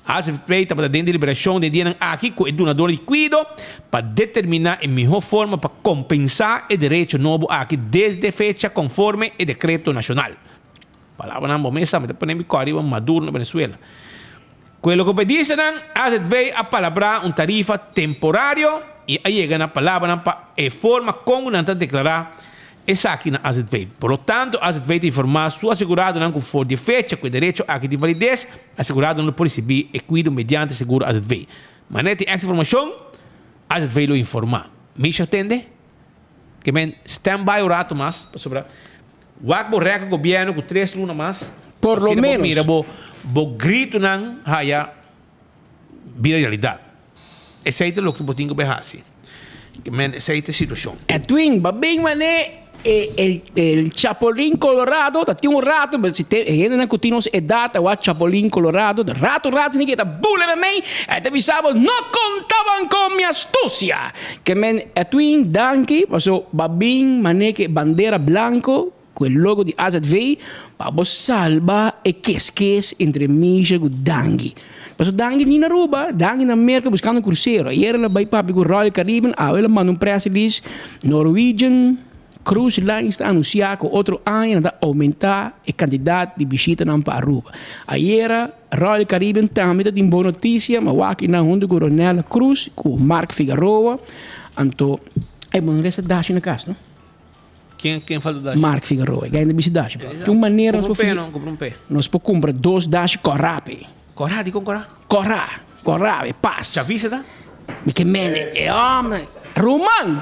a AZV está para dentro de liberação de dinheiro aqui com o donador líquido para determinar a melhor forma para compensar o direito novo aqui desde a fecha conforme o decreto nacional. Palavra na bomesa, mas depois me corre Maduro na Venezuela. Quello que pediste a AZV a palabra tarifa temporário e aí chega a palavra para a forma como não declarar essa aqui na AZV. Por lo tanto, a AZV tem informar sua assegurado com for de fecha com o direito a que de validez, assegurado não pode receber e cuido mediante seguro AZV. Mas não tem essa informação, a AZV lo informa. Me entende? Que men stand-by o rato mais para sobrar. Wak borreca governo com 3 lunas mais. Por lo menos. Mira, bo grito não haya vida realidade. Esse é o que eu tenho que ver assim. Essa é a situação. É twin, bem mané, el Chapulín Colorado, tinha rato, mas se ainda não continuamos a data, o Chapulín Colorado, rato, ninguém tá bule bem, até avisava, não contavam com minha astúcia. Que men, é twin, danke, passou babin, mané, que bandeira branco, com o logo de AZV, para salvar e que entre Misha e Dangue. Mas Dangue nem na Aruba, Dangue na América buscando um cruzeiro. Ayer ela vai para o Royal Caribbean, ela mandou press release, Norwegian Cruise Line está anunciando que outro ano vai aumentar a quantidade de visitas para Aruba. Ayer Royal Caribbean também tem boa notícia, mas aqui na onde o Coronel Cruz, com Mark Figueroa, então, vamos nessa dash na casa, não? Quem fala do dash? Mark Figueroa, que ainda bisa dash. De uma maneira, nós podemos comprar 2 dash corrape. Corá, digo corá? Corá, paz. Já viste, tá? Que mene, homem. Roman!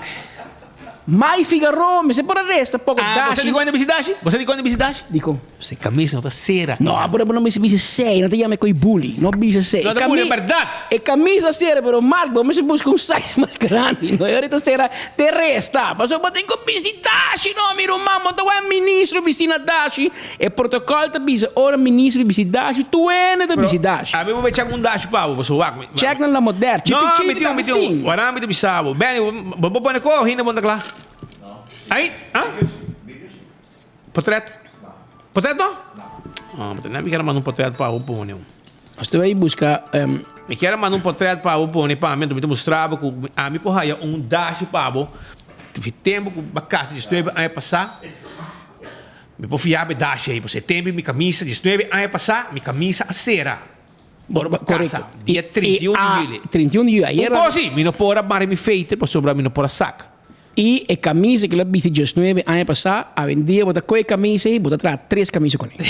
Mai Figueroa, me se por resta pouco dash. Você digo ainda bisidash? Você digo ainda bisidash? Digo. Você camisa não tá cera. Não, agora não me se bisa sei, não te llame coi bully, não bisa sei. Não, é verdade. É camisa cera, pero Marco, me se busca size mais grande, não é ahorita cera te resta. Mas eu tenho bisidash, não, meu irmão, então é ministro bisina dash. É protocolo da bisa, ora ministro bisidash, tu é da bisidash. A mim vou check um dash para você o água. Check na moderna, não, meteu. Agora me bisabo. Bem, vou pôr na cor, ainda bom lá. Aí? Portreto? Não. Portreto não? Não. Não me quero mandar um portreto para o pônei. Você vai buscar... Me quero mandar um portreto para o pônei, para mim, me mostrava que a mim porra dash para o tempo que a casa de estúdio vai passar. Me può fiare da shape, settembre mi camisa 19 anni passati, mi camisa a sera. Corretto. Dia 31 di luglio. 31 di luglio. Un po' sì, mi non può rabbare mi feite, poi sopra mi non può sac. E camisa che la viste 19 anni passati, a vendere, bota coi camise, bota tra 3 camicie con lei.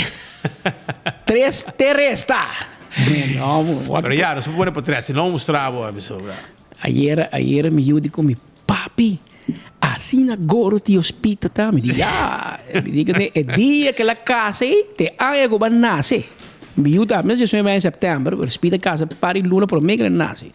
3 te resta. No, però ja, non si può poter, se non mostravo a sopra. Ieri mi aiuti con mi papi. Assim agora ti ospita, mi dice, mi dice che è dia che la casa te hai a nasce. Mi aiuta, mese sono in settembre, per ospita casa pari luna per me che nasce.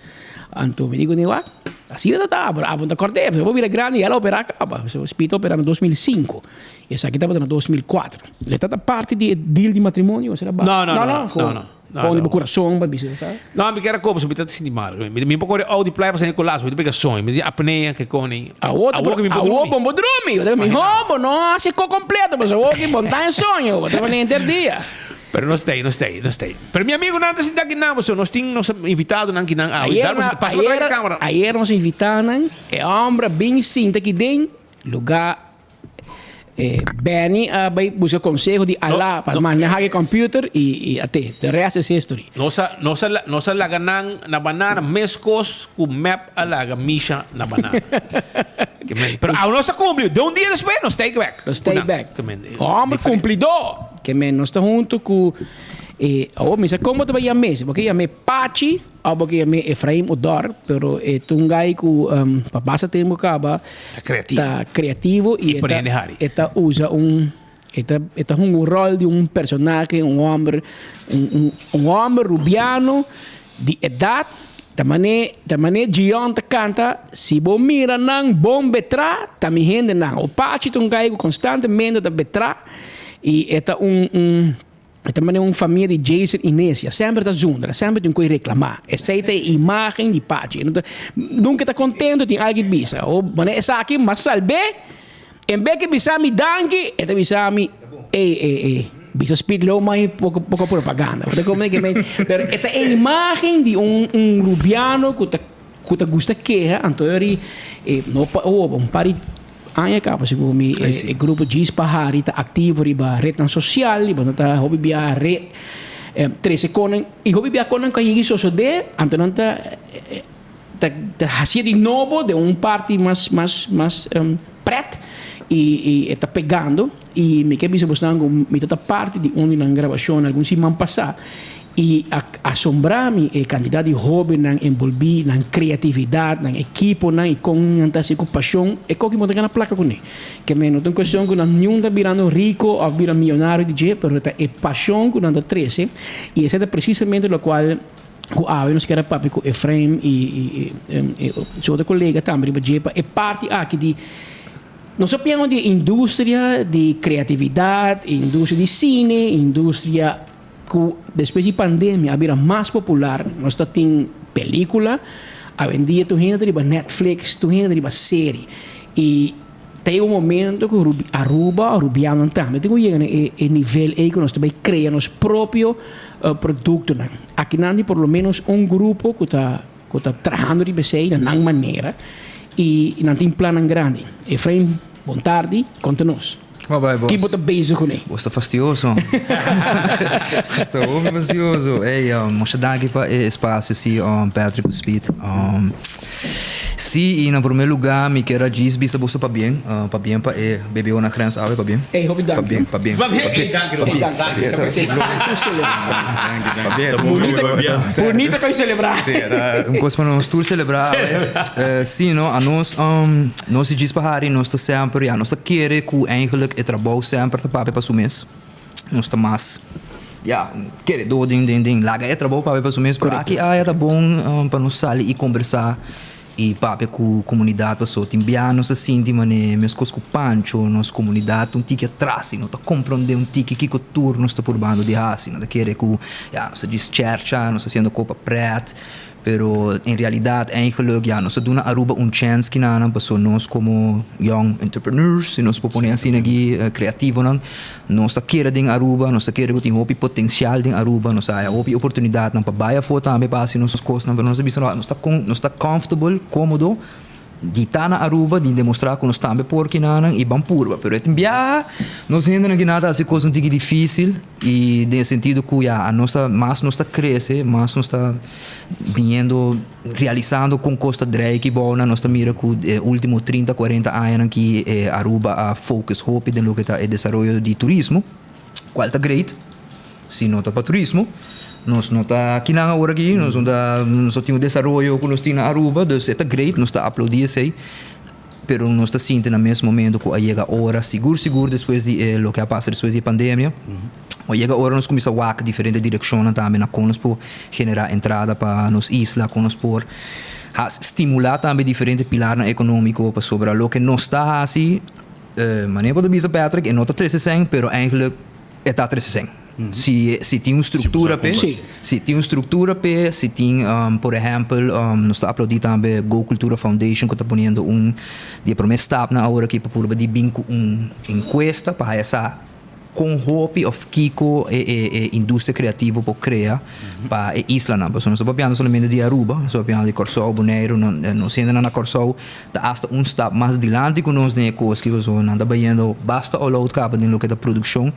Anto mi dico, what? Assim da tavola, a punta corte, se vuoi grandi, ela opera acaba, se ospita opera nel 2005 e sa che stava nel 2004. È stata parte di deal di matrimonio o se la No. Con il coração, mas bicho, sabe? No, mi era come subito si di mare. Mi può correre di play per Nicolas, mi perché sogno, mi apnea che con i. A outra mi bodrumi, mi homo, no, se co completo, mas o que montar sonho, vou ter nem interdia. Pero não stay. Per mio amigo nada sin daqui não, nós tínhamos invitado nanki nan. Ayer nos invitaram, é homem bem sinta que tem lugar Benny vai buscar conselho de Allah para manejar o computer e até the rest is history. Nossa laganan na banana mescos com map a laga misha na banana. Pero a nossa cumpriu, de dia depois nós stay back. O homem cumplidor, que nós está junto com me sa como te vai a mesa, porque a me Pachi, ou porque a me Efraim Odor, pero tungai ku papasa tempo acaba creativo e eta usa eta un rol de un personaje, un homem rubiano de idade, da maneira Gion te canta, se bom mira nang bom betra, também rende nang. O Pachi tungai constantemente da betra e eta também é uma família de Jason e Inésia. Sempre está junto, sempre tem que reclamar. Essa é a imagem de Pachi. Nunca está contente, tem alguém que bisa. Mas essa aqui, mas salve, em vez que bisa me danke, é bisa me bisa speed low, mas pouco propaganda. Mas essa é a imagem de um rubiano que gosta de queja, então um pari Anya acaba se como o grupo Gis Pahari está ativo riba rede social, riba tá hobby bia re 13 konen e hobby bia konen kan ir so de então tá hacia de novo de parte mais preto e está pegando e me que bisa buscando me tá parte de onde na gravação algum semana passar e assombrar-me é quantidade de hobby não envolver na criatividade na equipe não e com essa paixão é como que montar na placa com ele que me não tem questão que não está virando rico ou virando milionário de mas é paixão que não está 13 e esse é precisamente o qual o nos quer papi com Efraim e seu outro colega também é parte aqui de nós sabemos de indústria de criatividade indústria de cine indústria depois da pandemia a mais popular nós temos película a vendia tu gente riba Netflix tu gente riba série e tem momento que Aruba rubiano também tem que chegar no nível aí que nós também criamos nosso próprio produto aqui não tem por lo menos grupo que está trabalhando riba sei de uma maneira e não tem plano grande Efraim, boa tarde, conta-nos Chi bota bezig con Você está fastidioso. Estou muito fastidioso. Mocha daqui para espaço sim, Patrick Speed. Sim, e no primeiro lugar, me quero dizer bisa bolsa para bem para beber uma criança ave para bem. Para bem. Bonita para celebrar. Coisa para nós todos celebrar. Sim, não, a nós se diz para Harry, nós está sempre, nós está querer que eigenlijk het trabalho sempre te papi para o mês. Nós está mais querer do ding laga é trabalho para o mês, porque aqui tá bom para nós sair e conversar. E papi com comunidade passou timbianos assim de maneira meus cos com pancho nossa comunidade tique atrás não tá compreender tique que turno nós tá por bando de assim não tá querer que nós diz chercha nós sendo copa pret pero em realidade eigenlijk nós dona Aruba chance que não passou nós como young entrepreneurs se nós propõe assim aqui criativo nós tá querer em Aruba nós tá querer tem hopi potencial em Aruba nós há hopi oportunidade para baia foto também para assim nossas coisas nós tá comfortable cômodo di tana Aruba di demonstrar que nós também porqui nanan e bampurba, pero etem bia nós ainda não nada assim coisa um tique difícil e de sentido que a nossa mais nós está cresce, mais nós está vindo realizando com costa Drake bona, nós está mira que último 30-40 anos que Aruba a focus hope de lo que está o desenvolvimento de turismo, qual está great, se nota para turismo. Nós não está aqui na hora aqui, nós só temos desenvolvimento que nós temos na Aruba, então é great, nós está aplaudir isso aí, pero nós está sentindo no mesmo momento que chega a hora, seguro depois de lo que passa depois da pandemia, chega a hora nós começamos a walk diferente direção também na conos por generar entrada para nos isla, conos por estimular também diferente pilar econômico para sobre lo que nós está assim, maneira de bisa Patrick, não está 360, pero eigenlijk está 360. Se tem uma estrutura se tem uma estrutura se tem por exemplo nós está aplaudindo também Go Cultura Foundation que está ponendo de primeiro step na hora que para por de binco encuesta para essa com hope of Kiko indústria criativa para criar para isla não, nós estamos falando somente de Aruba, nós estamos falando de Corsol, Bonaire, nós ainda na Corsol está hasta step mais adiante com nós nem coisa que nós não está vendo basta all out capa de lo que da produção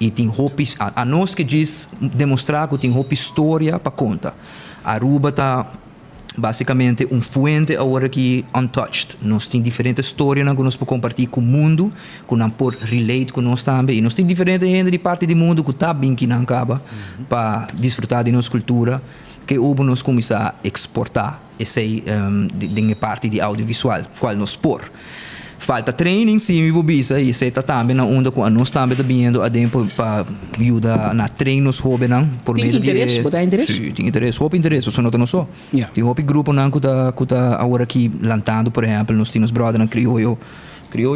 e tem hope a nós que diz demonstrar que tem hope história para conta. Aruba está basicamente fuente agora que untouched. Nós tem diferentes histórias que nós podemos compartilhar com o mundo, que nós podemos relate com nós também. E nós tem diferente gente de parte do mundo que está bem que não acaba para desfrutar de nossa cultura, que hoje nós começar a exportar essa de parte de audiovisual, qual nós pôr. Falta training, sim, me bobisa e você está também na onda com a nós também está vindo a tempo para ajudar na treinos hobby não por meio de interesse? Sim, tem interesse, hobby interesse, você não só. Tem hobby grupo não que tá agora aqui lantando, por exemplo, nós temos brother na Criollo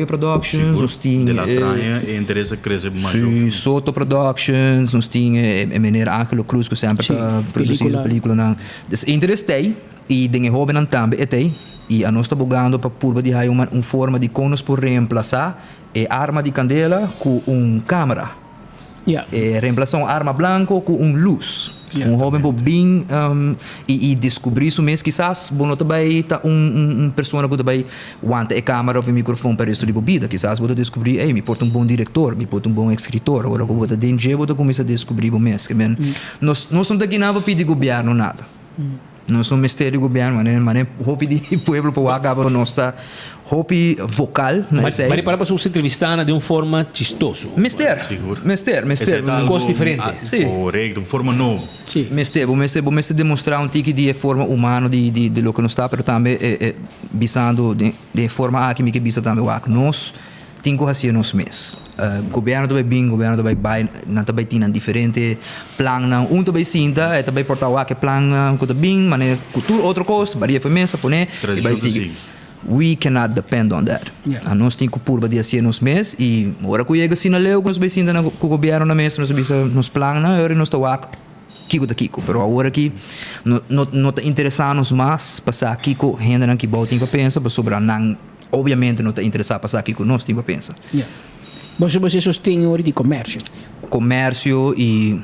Productions, nós temos de las Ranha e interesse cresce mais. Sim, Soto Productions, nós temos Menera Ángelo Cruz que sempre está produzindo película não. Esse interesse tem e tem hobby não também tem. E a nós está bugando para purba de uma forma de conos por reemplaçar arma de candela com câmera. Reemplaçar uma arma branca com luz. Jovem por bem e descobrir isso mesmo. Quizás bom também tá pessoa que também aguenta a câmera ou o microfone para isso de bebida. Quizás vou descobrir, me porta bom diretor, me porta bom escritor. Agora vou dentro vou começar a descobrir o mesmo. Nós não estamos aqui para pedir governo nada. Não somos mistério do governo, mas é hope de povo para acabar nossa hope vocal. Mas para você entrevistar de uma forma chistoso. Mister. Coisa diferente. Correto, de forma nova. Sim. Mister demonstrar tique de forma humana de lo que nós está, mas também visando de forma que me que bisa também o nós temos que fazer nós mesmos. Governo também bem, governo também vai, não também tem diferente plano, não também sinta, também portar o que plano, que também, mas cultura outra coisa, varia para mesa, pone, e vai seguir. We cannot depend on that. A nós temos que purba de assim nós mesmos e agora que chega assim na leu, nós vai sinta com o governo na mesa, nós bisa nos plano, agora nós está o Kiko, pero agora que não está interessando mais passar Kiko, ainda não que bom tem para pensar, sobre não obviamente não está interessado passar aqui com nós, tem para pensar. Você sostém hora de comércio? Comércio e,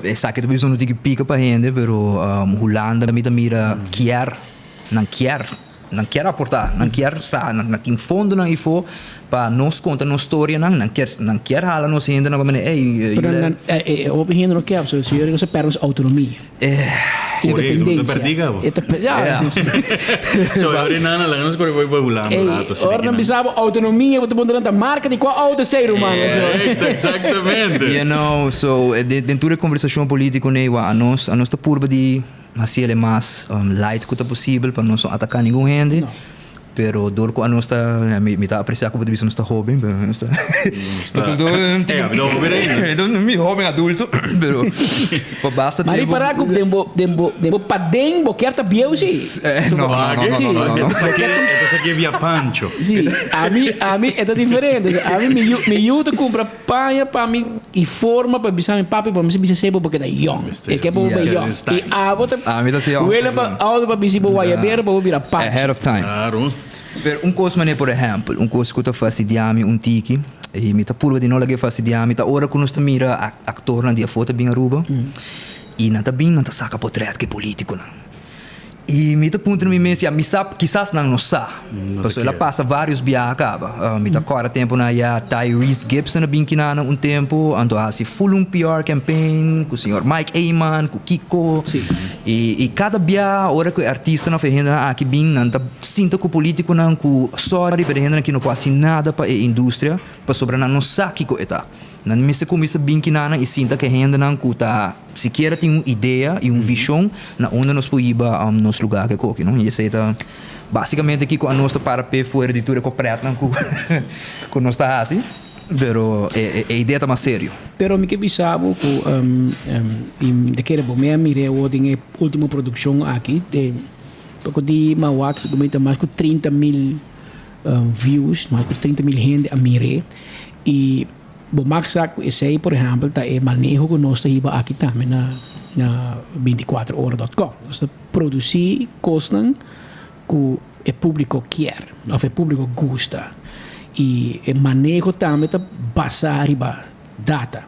essa que talvez não tem que pica para gente, pero Holanda também mira não quer aportar, não quer tem fundo não for para nós contar nossa história não quer halar nós ainda não maneira o opinião não quer, se senhor você perde autonomia. Independência. So agora nada lá nós corre vai Holanda. Ora não precisava autonomia, você pode dar marca de qual auto ser humano. Exatamente. You know, so dentro da conversação política né, a nós está purba de assim ele mais light que possível para não atacar ninguém gente. Pero dor ko ano está me tá apreciar como divisão está jovem, pero não está. Mi jovem adulto, pero basta tempo. Mas para com tempo para dentro quer tá bem sim. Não. Essa aqui é via Pancho. Sim, a mim é diferente. A mim me ajuda compra panha para mim e forma para bisar papi para me se sebo porque tá young. É que é bom young. E a bota. A mim tá assim. O ele para bisar para guaiabeira para virar pancho. Ahead of time. Pero coisa mané, por exemplo, coisa que está fastidiando tiki, e me está pura de não lagar fastidiando, tá hora que nós está mira actor na dia foto bem Aruba, e não está bem, não está saca portrait que político não. E me tá punto me mesmo, me sabe, quizás não sabe. Porque ela passa vários viagens acaba. Me tá agora tempo na ya Tyrese Gibson na binkinana tempo, ando assim full PR campaign com o senhor Mike Ayman, com Kiko. E cada viagem, hora que o artista não fez aqui bem, não tá sinta com o político não com sorry, pero que não quase nada para a indústria, para sobre não sabe que coisa. Não me se começa bem que nada e sinta que ainda não cuta sequer tem uma ideia e uma visão na onde nós podemos ir nos lugares que coque, não? E isso é basicamente aqui com a nossa parapé foi a editora completa com nós tá assim, pero a ideia está mais sério. Pero me que bisabo que daquele momento mirei o tem última produção aqui de pouco de Mauac que comenta mais com 30,000 views, mais com 30,000 gente a mirei e bom, esse aí, por exemplo, tá é manejo que nós temos aqui também na 24horas.com. Nós produzimos coisas que o público quer, ou o público gosta. E o manejo também tá baseado em data.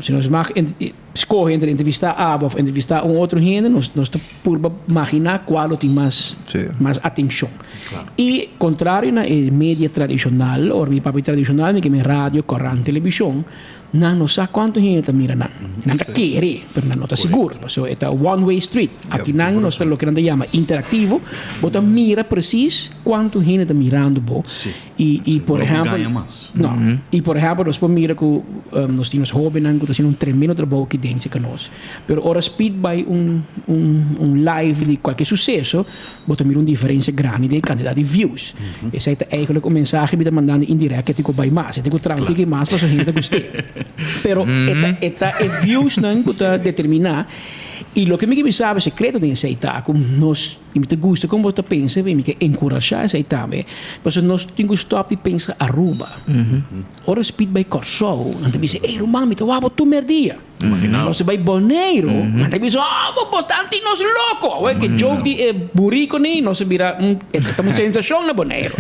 Se nós escolhe entre entrevistar a ou entrevistar outro gente, nós por imaginar qual tem mais atenção. Claro. E contrário na mídia tradicional, ou mi papel tradicional, que é rádio, corrente, televisão, não sabe quanto gente mira não quer, mas não está seguro. So, é one way street. Aqui não nós temos o que a gente chama interativo, você mira preciso quanto gente está mirando bo. E por exemplo, e por exemplo nós podemos mirar que nós temos jovens que estão fazendo tremendo trabalho que dentro que nós. Pero ora speed by live de qualquer sucesso, você mira uma diferença grande de quantidade de views. Esse é eigenlijk o mensagem que me está mandando indireto que vai mais, que trago que mais para a gente gostar. Pero esta views não está determinar e o que me sabe secreto de aceitar como nós me gusta como você pensa me que encorajar aceitar mas nós temos que stop de pensar Aruba ora speed by Corso então diz ei Romano me tava tu merdia nós vai Bonaire então diz bastante nós louco que joke de burrico nem nós vira estamos sensação na Bonaire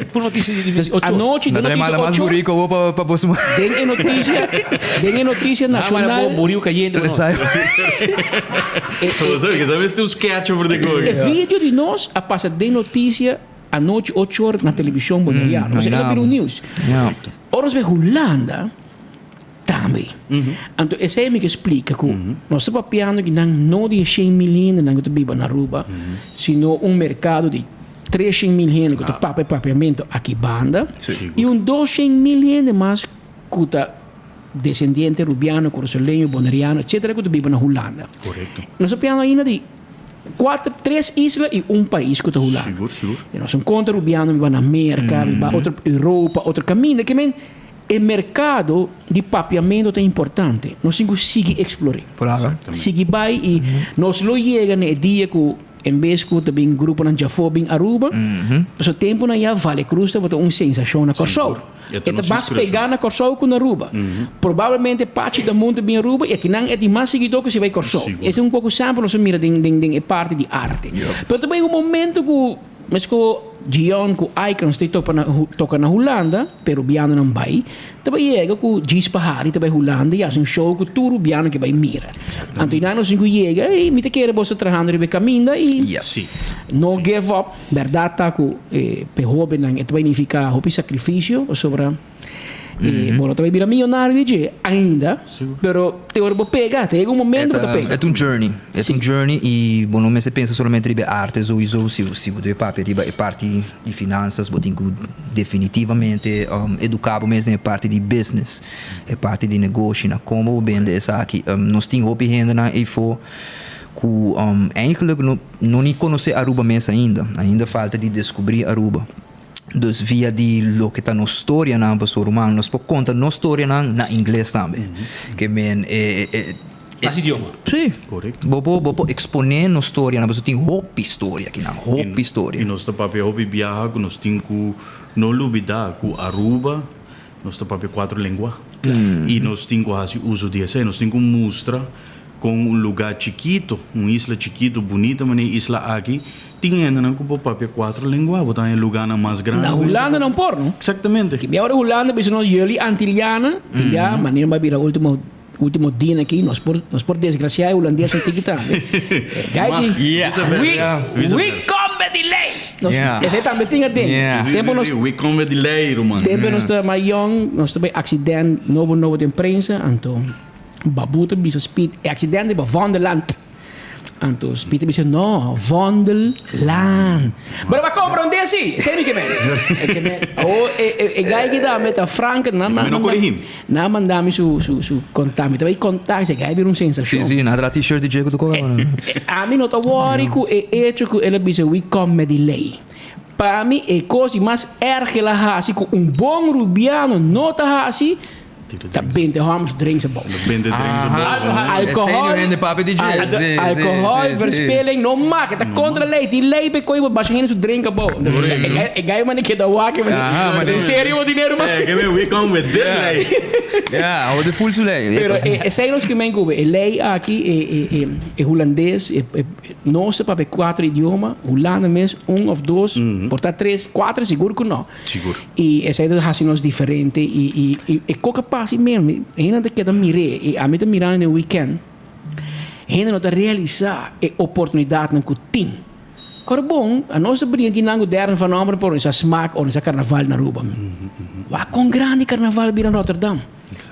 foi notícia a noite não tem mais burrico para você tem notícia nacional burrico caindo Sabes tem uns sketch over the go. É vídeo de nós a passar de notícia à noite 8 horas na televisão boliviana. Nós é o news. Ora vê Holanda também. Então esse é me que explica que nós estamos papiando que não de 100 milhões não que vive na Aruba, sino mercado de 300 milhões que está papiamento aqui banda e 200 milhões mais que descendiente rubiano, corsoleño, boneriano, etc., que vive na Holanda. Correto. Nós estamos ainda de 3 islas e um país que está Holanda. Seguro. E nós encontramos rubiano, vive na América, vive na Europa, outro caminho. Que o mercado de papiamento é importante. Nós temos que seguir explorando. Seguir vai e nós não chegamos no dia que em vez que também grupo na Jafobin Aruba, o tempo na ia Vale Cruz tem uma sensação na Corso. Eta vas pegar na Corso com Aruba. Provavelmente parte do mundo bem Aruba e aqui não é de mais seguidor que se vai Corso. Esse é um pouco sempre nós mira de parte de arte. Mas também um momento que mas que Gion com Icons toca na Holanda, peruviano não vai. Também chega com Gis Pahari também Holanda e faz show com todo rubiano que vai mira. Então nós chega e me te quer você trabalhando de caminho e não give up. Verdade tá com jovem não é também fica hobby sacrifício sobre bom, também vira milionário DJ ainda, pero te orbo pega, tem momento que pega. É um journey, um journey e bom, não se pensa somente em artes ou isso, se você papel é parte de finanças, você tem que definitivamente educar mesmo é parte de business, é parte de negócio, na como vende essa aqui, nós temos hope ainda na info que eigenlijk não conhece Aruba mesmo ainda falta de descobrir Aruba. Dus via di lo que está na história na pessoa humana, nós podemos contar na história na inglês também. Que men esse idioma. Sim, correto. Bobo exponer na história, na pessoa tem roupa história aqui na roupa história. E nós tá papel roupa viaja, nós tem que não olvidar que Aruba nós tá papel 4 línguas. E nós tem que fazer uso disso, nós tem que mostrar com lugar chiquito, isla chiquito, bonita, mas isla aqui tinha ainda não com papel 4 línguas, botar em lugar mais grande. Na Holanda não por, não? Exatamente. Que agora Holanda, porque nós jeli antiliana, já maneira vai virar último último dia aqui, nós por desgraciar holandês não tem que estar. We come with delay. Esse também tem tempo nós we come with delay, mano. Tempo nós está mais young, nós está bem acidente, novo de imprensa, então babuta bisa speed acidente ba Vonderland. Então speed bisa no Vonderland. Berapa compram desse? Sei que men. Gai que dá meta franca na mandar-me su contar, me vai contar se gai vir sensação. Sim, nada t-shirt de Diego do Corona. A mim não tá worry ku hecho ku ele bisa we come delay. Para mim é coisa mais erge lá assim com bom rubiano nota assim. Também temos drinks a bom. Alcohol. Alcohol, verspilling, não maak. Tá contra a lei. Die lei pe coi baixa gente drink a bom. É gai mano que dá wak. Mas sério o dinheiro mano. É, we come with this lei. Ja, de full lei. Pero sei nos que men go. A lei aqui é holandês, nosso para 4 idiomas, holandês 1 of 2, portar 3, 4 seguro que não. Seguro. E essa é dos nos diferente e coca passa mesmo. Ainda que da mire e a mim tá mirando no weekend. Ainda não tá realizar a oportunidade no cutim. Cor bom, a nossa brinca aqui nango deren fenômeno por essa smaak ou essa carnaval na Aruba. Wa com grande carnaval vir em Rotterdam.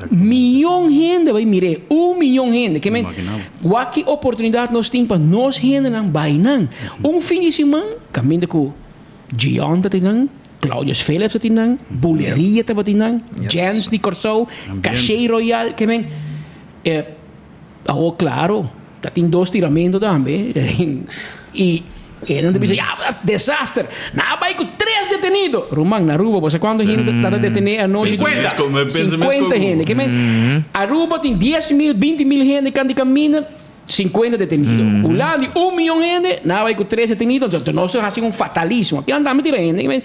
Milhão gente vai mirar, 1 milhão gente. Que men, que oportunidade nós temos para nós gente não bainan. Fim de semana, caminho com Gion tá tendo, Claudius Phillips tá tendo, Bulleria tá tendo, Jens de Corso, Cachê Royal, que men, claro, tá tendo 2 tiramentos também. E não te dice, desastre. Nada, vai com 3 detenidos. Rumang, na Aruba, você quando gente está detenido a noite? 50 gente. Aruba tem 10.000, 20.000 gente que caminha, 50 detenidos. Holanda, 1 milhão de gente, nada, vai com 3 detenidos. Então, nós somos fatalismo. Aqui andamos tirando gente.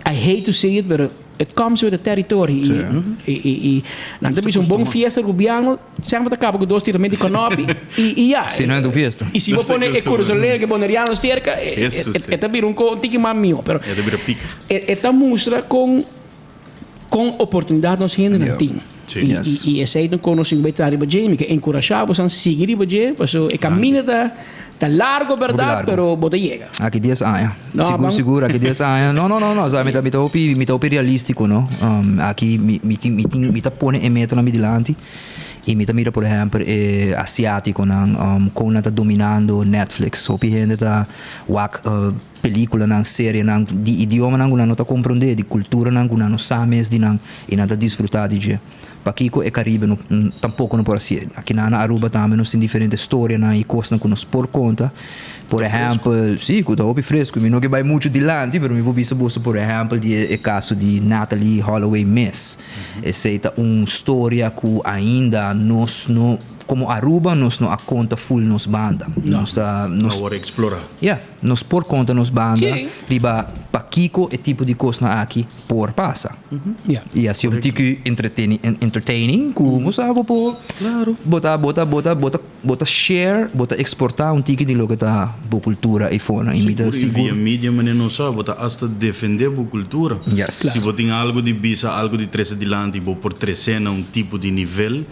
I hate to say it, but it comes with the territory. E não tem bom fiesta rubiano, sempre acaba com 2 tiramentos de canopi. Se não é do fiesta. E se você põe curiosolero que boneriano cerca, é também tique mais meu, pero esta mostra com oportunidade nós ainda não tem. E esse aí não conhecem bem a Jamie, que encorajamos a seguir a Jamie, porque o caminho está largo, verdade, pero bota chega. Aqui 10 anos. Seguro, aqui 10 anos. Não, sabe, me tá realístico, não? Aqui me tá põe em meta na midilante. E me tá mira, por exemplo, asiático, não? Como tá dominando Netflix. Hopi gente tá película, não, série, não, de idioma, não tá compreender, de cultura, não sabe, de não, e não tá desfrutar de. Paquico e Caribe tampouco não pode ser. Aqui na Aruba também nós temos diferentes histórias e coisas que nós por conta. Por exemplo, sim, que está fresco. Eu não vai muito de lá, mas eu vou ver por exemplo, o caso de Natalie Holloway Miss. Essa é uma história que ainda nós não, como Aruba, nós não a conta full nos banda. Nós agora explorar. Nós por conta nos banda, riba paquico e tipo de coisa aqui por passa. E assim um tipo entertaining, como sabe por bota share, bota exportar um tipo de logo da boa cultura e fora e mídia seguro. E mídia mas não sabe, bota hasta defender boa cultura. Se você tem algo de bisa, algo de três de lande, por trecena um tipo de nível.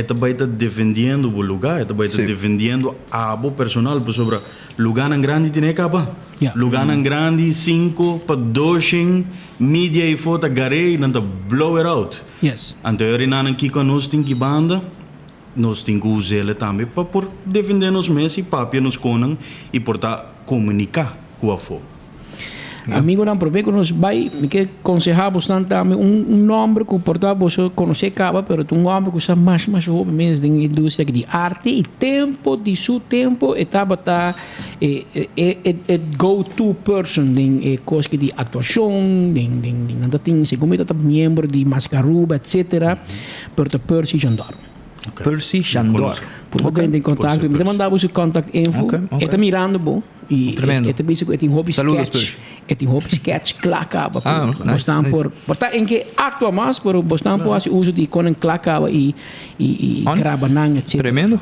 Também está defendendo o lugar, também está defendendo a boa personal sobre lugar grande tem que acabar. Lugar grande 5 para 2 mídia e foto garei não tá blow it out. Então eu não aqui com nós tem que banda nós tem que usar ele também para por defender nos meses e papia nos conan e portar comunicar com a fo. Amigo, não prometo que nós vai me aconselhamos também nome que portar você conhecer acaba, pero um nome que está mais jovem mesmo da indústria de arte e tempo de seu tempo estava go-to person em coisa de atuação, nada tem segundo está membro de Mascaruba, etc. Pero Percy Jandor. Percy Jandor. Por favor, entre em contato. Me mandava o contact info. Está mirando bom. E é bem que tem hobby sketch. Tem hobby sketch clacava. Bastante por portar em que atua mais por bastante por esse uso de quando clacava e crabanang etc. Tremendo.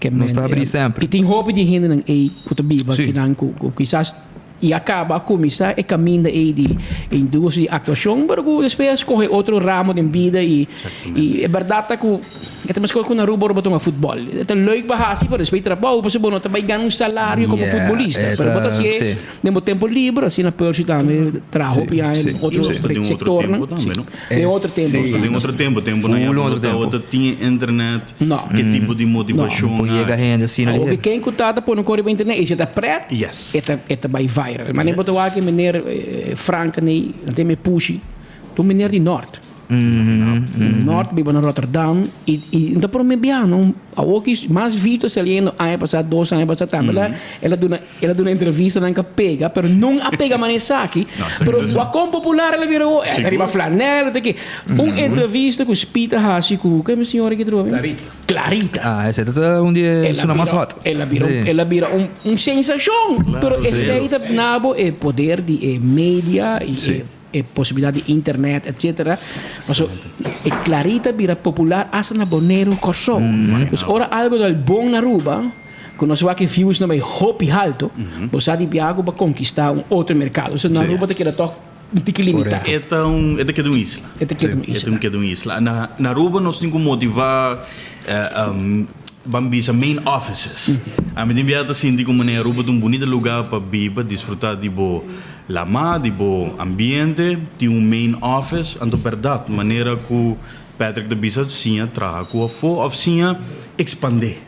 Que não está abrir sempre. E tem hobby de gente e que biba que não quizás E acaba a começar e caminha aí de indústria de atuação, mas depois escolhe outro ramo de vida e é verdade que é mais coisa que na Aruba a futebol. É leuk bahasi, mas depois trabalho, você não também ganha salário como futebolista. Mas você tem tempo livre, assim na Percy também trabalho em outro setor, né? Tem outro tempo. Tem outro tempo, na época tinha internet, que tipo de motivação. O quem cutada por não correr internet, isso está preto, é vai viral. Mas nem botou aqui meneer Franca nem tem me push, tu meneer de Norte. Norte, vivo na Rotterdam e então por me biano a Okis mais vito saliendo ano passado 2 anos passado também ela deu uma entrevista na pega pero não a pega manesaki pero o com popular ela virou arriba flanela que entrevista com Spita Hasi com que minha senhora que trouxe Clarita essa é um dia suna mais hot ela vira sensação pero esse nabo é poder de mídia e possibilidade de internet, etc. Mas Clarita vira popular hasta na Bonaire Corso. Mas ora algo del bom na Aruba, que nós vamos que views não vai hopi alto, você sabe piago para conquistar outro mercado. Então na Aruba te queda toch tique limitado. É que é uma isla. É que é uma isla. Na Aruba nós temos que motivar Bambisa main offices. A mim enviada assim de como na Aruba um bonito lugar para viver, desfrutar de lama, de ambiente, de main office, então verdade, maneira que Patrick de Bisa sim traga com a oficina expandir,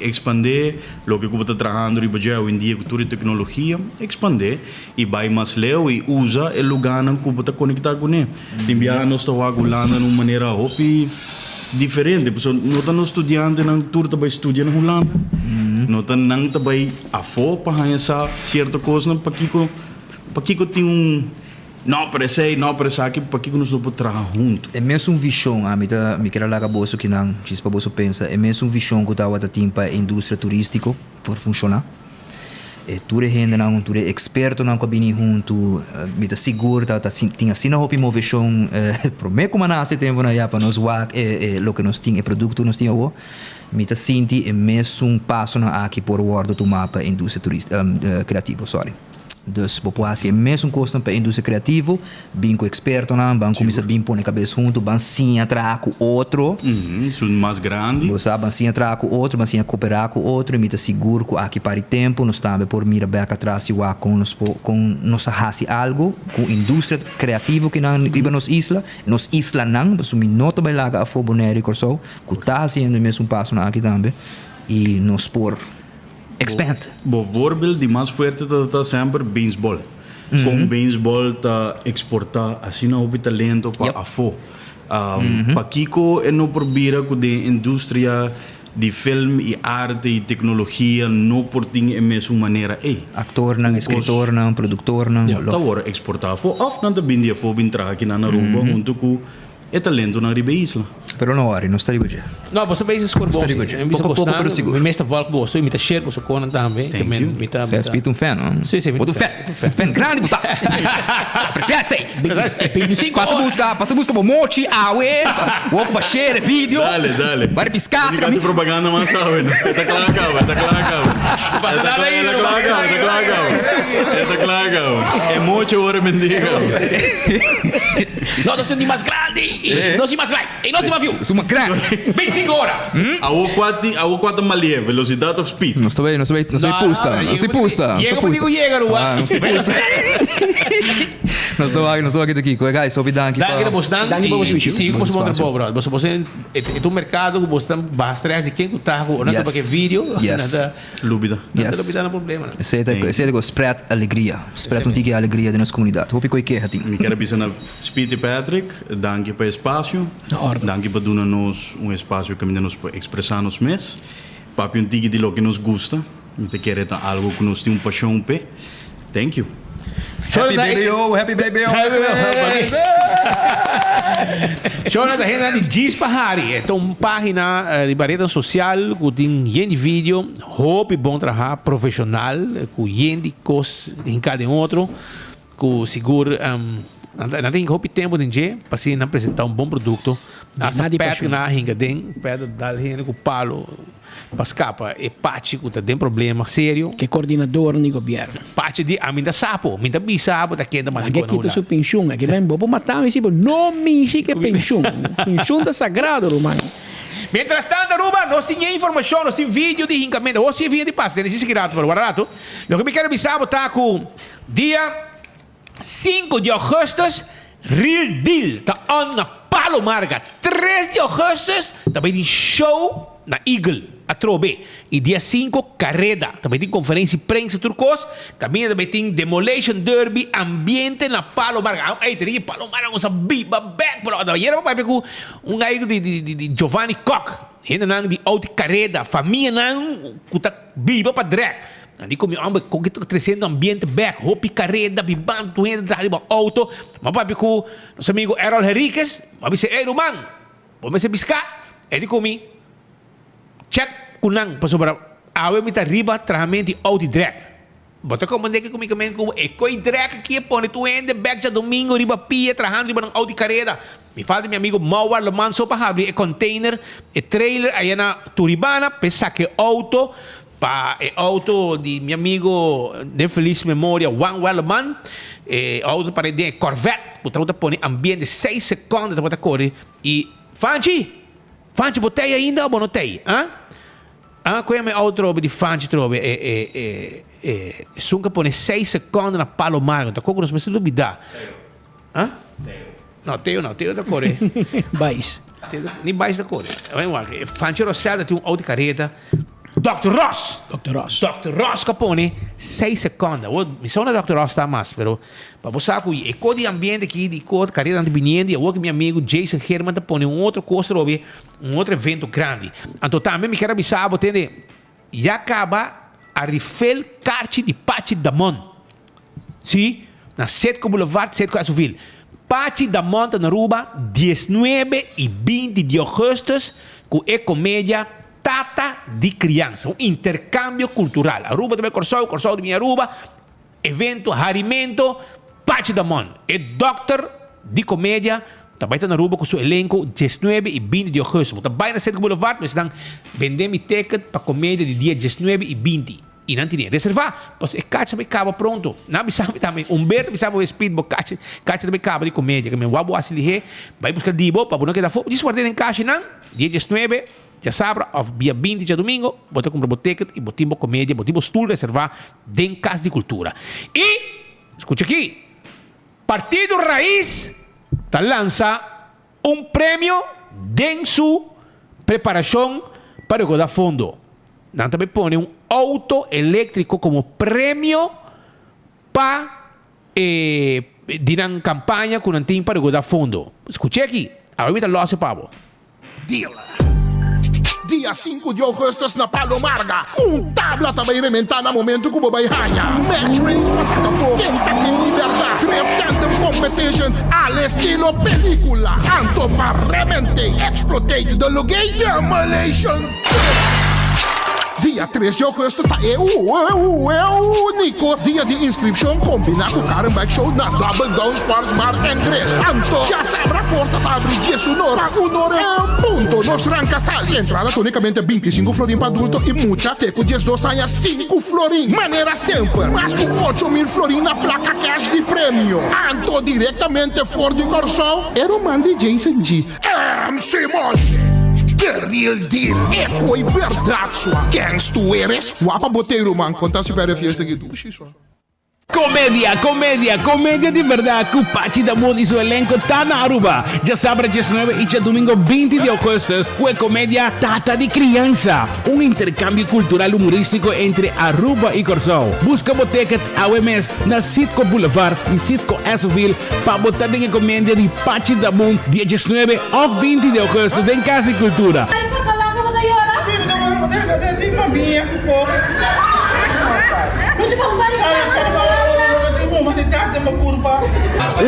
expandir, lo que está trabalhando e hoje em dia cultura e tecnologia, expandir e vai mais leu e usa o lugar que está conectado com ele. Enviar nós está agulando de uma maneira diferente, porque não estamos estudando na turma para estudar na Holanda. Não estamos também a fora para ganhar certa coisa, para que tem não parece que para que nós não podemos trabalhar juntos. É mesmo uma visão, me quero lá bolso que não, se para você pensa, é mesmo uma visão que está a tempo a indústria turística por funcionar. Tu é gente não, tu é experto não cabine junto, me tá seguro, tinha assim na roupa movição, para mim como nasce tempo na para nós lo que nós tinha produto nós tinha o, me tá senti é mesmo passo na aqui por word do mapa indústria turista criativo, sorry. Dus populatie é mesmo coisa para indústria criativa, bem com experto não, bem começa bem pôr na cabeça junto, bem sim atrás com outro, são mais grande, você sabe, bem sim atrás com outro, bem sim cooperar com outro, e me tá seguro que aqui para o tempo, nós também por mira back atrás e com nós hace algo com indústria criativa que não riba nos isla não, mas o minuto vai lá a for Bonaire Corso, que tá fazendo mesmo passo na aqui também, e nós por expand. Bijvoorbeeld, die mais forte está sempre baseball. Com baseball está exportar assim não o talento para a fo. Para Kiko é não probeira com a indústria de filme e arte e tecnologia não por ter a mesma maneira. Actor não, escritor não, produtor não. Tá agora exportar a fo. Of não também dia fo vir trabalhar aqui na Aruba junto com é talento na riba isla. Pero não hora, não está riba já. Não, você vai escolher bom. Pouco pero seguro. Me está volta você, me está cheio, você conan também. Você é espírito fan, não? Sim, um fan grande botar. Apreciar sei. 25. Passa busca por mochi, awe, walk para share vídeo. Dale. Vai piscar, se caminho propaganda mais sabe, né? Tá claro. Passa nada aí. Tá claro. É muito hora mendiga. Nós somos mais grande. Nós mais like. E nós mais view. Uma grande. 25 horas. A quatro malia, velocidade of speed. Não estou pusta. Chega como digo, chega, Rua. Não estou pusta. Nós estou aqui daqui. Guys, sobe danke. Danke para você. Danke para você. Sim, como você manda bro. Você é um mercado que você basta de quem está agora para que vídeo. Nada lúbida. Lúbida não problema. Esse é o spread alegria. Spread um alegria da nossa comunidade. Hope que é assim. Me quero dizer na Speed e Patrick, danke para o espaço. Danke por dar-nos espaço que nos expressar nos mês. Papi tigre de lo que nos gusta. Me te quer algo que nos tem paixão pe. Thank you. Happy baby. Chora da gente de Gis Pahari. É uma página de barreira social que tem vídeo, hope bom trabalho profissional, com gente coisas em cada outro, com seguro não tem hope tempo de dia para se apresentar bom produto. Essa pet na ringa den, pede dar gente com palo para escapar é Pachi que tem problema sério. Que coordenador do governo. Pachi de a minha sapo, minha bisapo tá quente mas que quita sua pensão, que vem bobo matar me tipo não me que pensão. Pensão tá sagrado, Romano. Mientras tanto, Aruba, nós temos informação, nós temos vídeo de rincamento, ou se vídeo de paz, tem esse girato para o guardato. O que me quero avisar está com dia 5 de agosto, Real Deal, está on na Palomarga. 3 de agosto, também tem show na Eagle, a Trobe. E dia 5, Carreda, também tem conferência de prensa turcos, também tem Demolition Derby, ambiente na Palomarga. Aí tem Palomarga com essa biba back, bro. Daí era para pegar um gajo de Giovanni Koch, ainda não de Auto Carreda, família não, que tá biba para drag. Andi com meu amigo com que crescendo ambiente back, hopi Carreda, bibando, tu ainda tá ali para auto. Mas para pegar nosso amigo Errol Henriquez, mas disse, Roman, vamos se piscar. Ele comi. Check kunang pa sobra awe mita riba trahamente auto drag. Bota como que comigo com e coi drag aqui pone tu ende back já domingo riba pia trahando riba ng auto carrera. Me falta meu amigo Mauar Loman so pa habli e container e trailer aí na Turibana pensa que auto pa e auto de meu amigo de feliz memória Juan Loman e auto para de Corvette. Puta pone ambiente 6 segundos da corre e Fanci botei ainda ou não tem? Come outro di Fanci trove sunca pone 6 secondi na Palomarga. Então como nós precisamos duvidar? Não, Teo da Coreia. Bais. Nem Bais da Coreia. Fanci Rosselda tem outra careta. Dr. Ross que pone 6 secondi. Mi sono Dr. Ross está mais, pero para você que o de ambiente aqui de cor carreira de viniendo e o que meu amigo Jason Herman tá pone outro costo robe outro evento grande. Então também me quero avisar, entende? Já acaba a Rifel Carchi de Pachi Damon. Sim, na Setco Boulevard, Setco Azuville. Pachi Damon na Aruba 19 e 20 de agosto com Ecomédia Tata de criança, intercâmbio cultural. Aruba também Corsol de minha Aruba, evento, harimento, Pachi Damon. É doctor de comédia, também está na Aruba com seu elenco, 19 e 20 de agosto. Também na Centro Boulevard, mas estão vendendo ticket para comédia de dia 19 e 20. E não tinha reservar, pois é caixa também acaba pronto. Não sabe também, Humberto sabe o speedboat, caixa também acaba de comédia, que me wabo asili vai buscar dibo, para não quedar fogo, desguardar em caixa não, dia 19, já sabe, dia 20 de domingo, bota comprar o ticket e botimos comédia, botimos stool reservar dentro Casa de Cultura. E, escute aqui, Partido Raiz tá lança prêmio dentro sua preparação para o da fundo. Não também põe auto elétrico como prêmio para a campanha com um para o da fundo. Escute aqui, a vida lo hace pavo. Dealer. Dia 5 de agosto na Palomarga. Tabla também rementar no momento que o bobai ranha. Match race passada fogo. Quem tem liberdade. Drift Anthem Competition al estilo película. Anto para remente. Exploitate the Lugay Demolition. Dia 3 de agosto tá é único dia de inscrição combinado com o Karen Bike Show na Double Down Sports Bar and Grill. Anto, já sabe a porta tá abrindo 10 horas, para 1 hora em ponto. Nos ranca sal. Entrada tonicamente 25 florim para adulto e mucha teco 12 anos 5 florim. Maneira sempre, mas com 8.000 florim na placa cash de prêmio. Anto, diretamente fora de Corsol, era o man de Jason G. MC Monte. The Real Deal. É coi verdade sua. Quem tu eres? Guapa boteiro, man. Conta se para a fiesta aqui. Comédia de verdade com Pachi Damon e seu elenco tá na Aruba. Já sábado 19 e já domingo 20 de agosto com a comédia Tata de Criança. Intercâmbio cultural humorístico entre Aruba e Corsol. Busca o ticket ao mês na Sitco Boulevard e Sitco Azuville para botar em comédia de Pachi Damon dia 19 ou 20 de agosto em Casa de Cultura.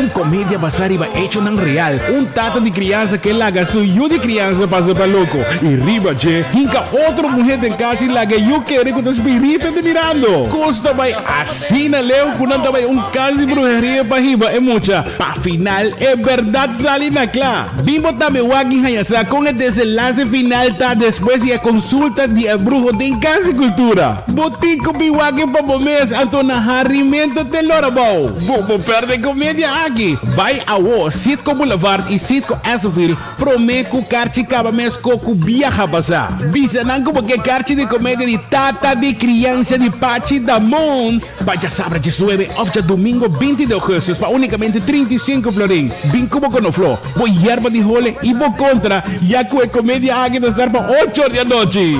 comédia basada iba hecho ng real. Un tata de criança que laga su yo de criança pasa pa loco. Y riba, che, hinca otro mujer de casa y laga yo quiere con tu espíritu de mirando. Costa bay así na leo kunanta bay un casi brujería pa hiba e mucha. Pa final, es verdad sale na cla. Bimbo también wagi hayasa con el desenlace final ta después y a consulta de el brujo de casi cultura. Botico biwagi pa bomes anto na harimento de lorabao. Bobo perde comédia aqui. Vai ao Sitco Boulevard e Sitco Azoville prometo carchi cabamesco cu viaja passar. Visa não como que carchi de comédia de tata de criança de Pachi da Mon. Vai já sábado 19 ou já domingo 20 de agosto para unicamente 35 florim. Vim como com o flor. Vou hierba de role e vou contra. Já que a comédia aqui da estar para 8 horas da noite.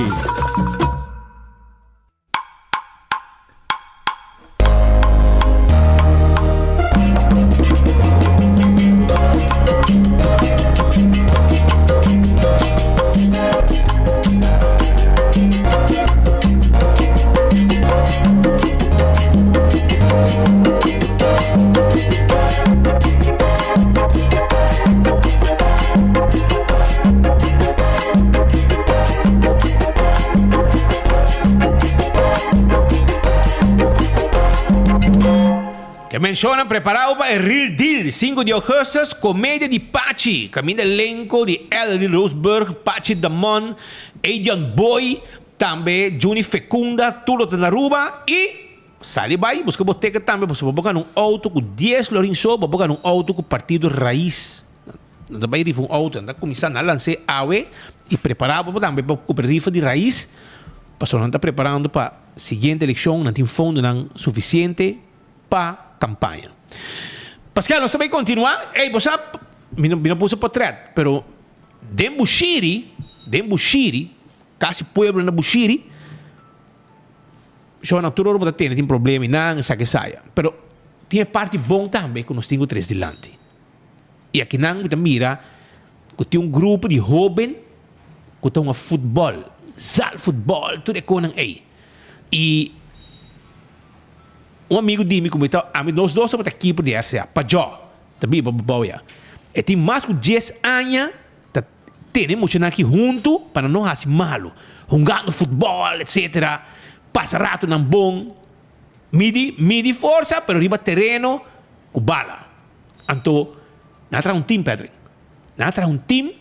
Mencionan preparado para el Real Deal 5 de agosto, comédia de Pachi, caminho elenco de Ellie Roseberg, Pachi Damon, Adrian Boy, também Juni Fecunda, tudo na Aruba e sali vai, busca boteca também, você vai buscar um auto com 10 Lorenzo, vai buscar um auto com partido raiz. Não vai rifa um auto, anda começando a lançar awe e preparado também para o rifa de raiz, para não estar preparando para a seguinte eleição, não tem fundo não suficiente para campanha. Pascal, nós também continuamos. Ei, você não puse portrait, pero den Bushiri, quase pueblo na Bushiri, já na tudo não tem problema, não, sabe que saia. Pero tem parte bom também que nós temos três delante. E aqui não mira que tem grupo de jovens que tem futebol, futebol, tudo é com aí. E amigo de mim comentou, nós dois somos aqui por RCA, Pajó, também baboia. E tem mais de 10 anos, temos aqui junto para não fazer malo, jogando futebol, etc. Passa rato não bom, midi força, pero riba terreno com bala. Então, não traz time, Pedro. Não traz time,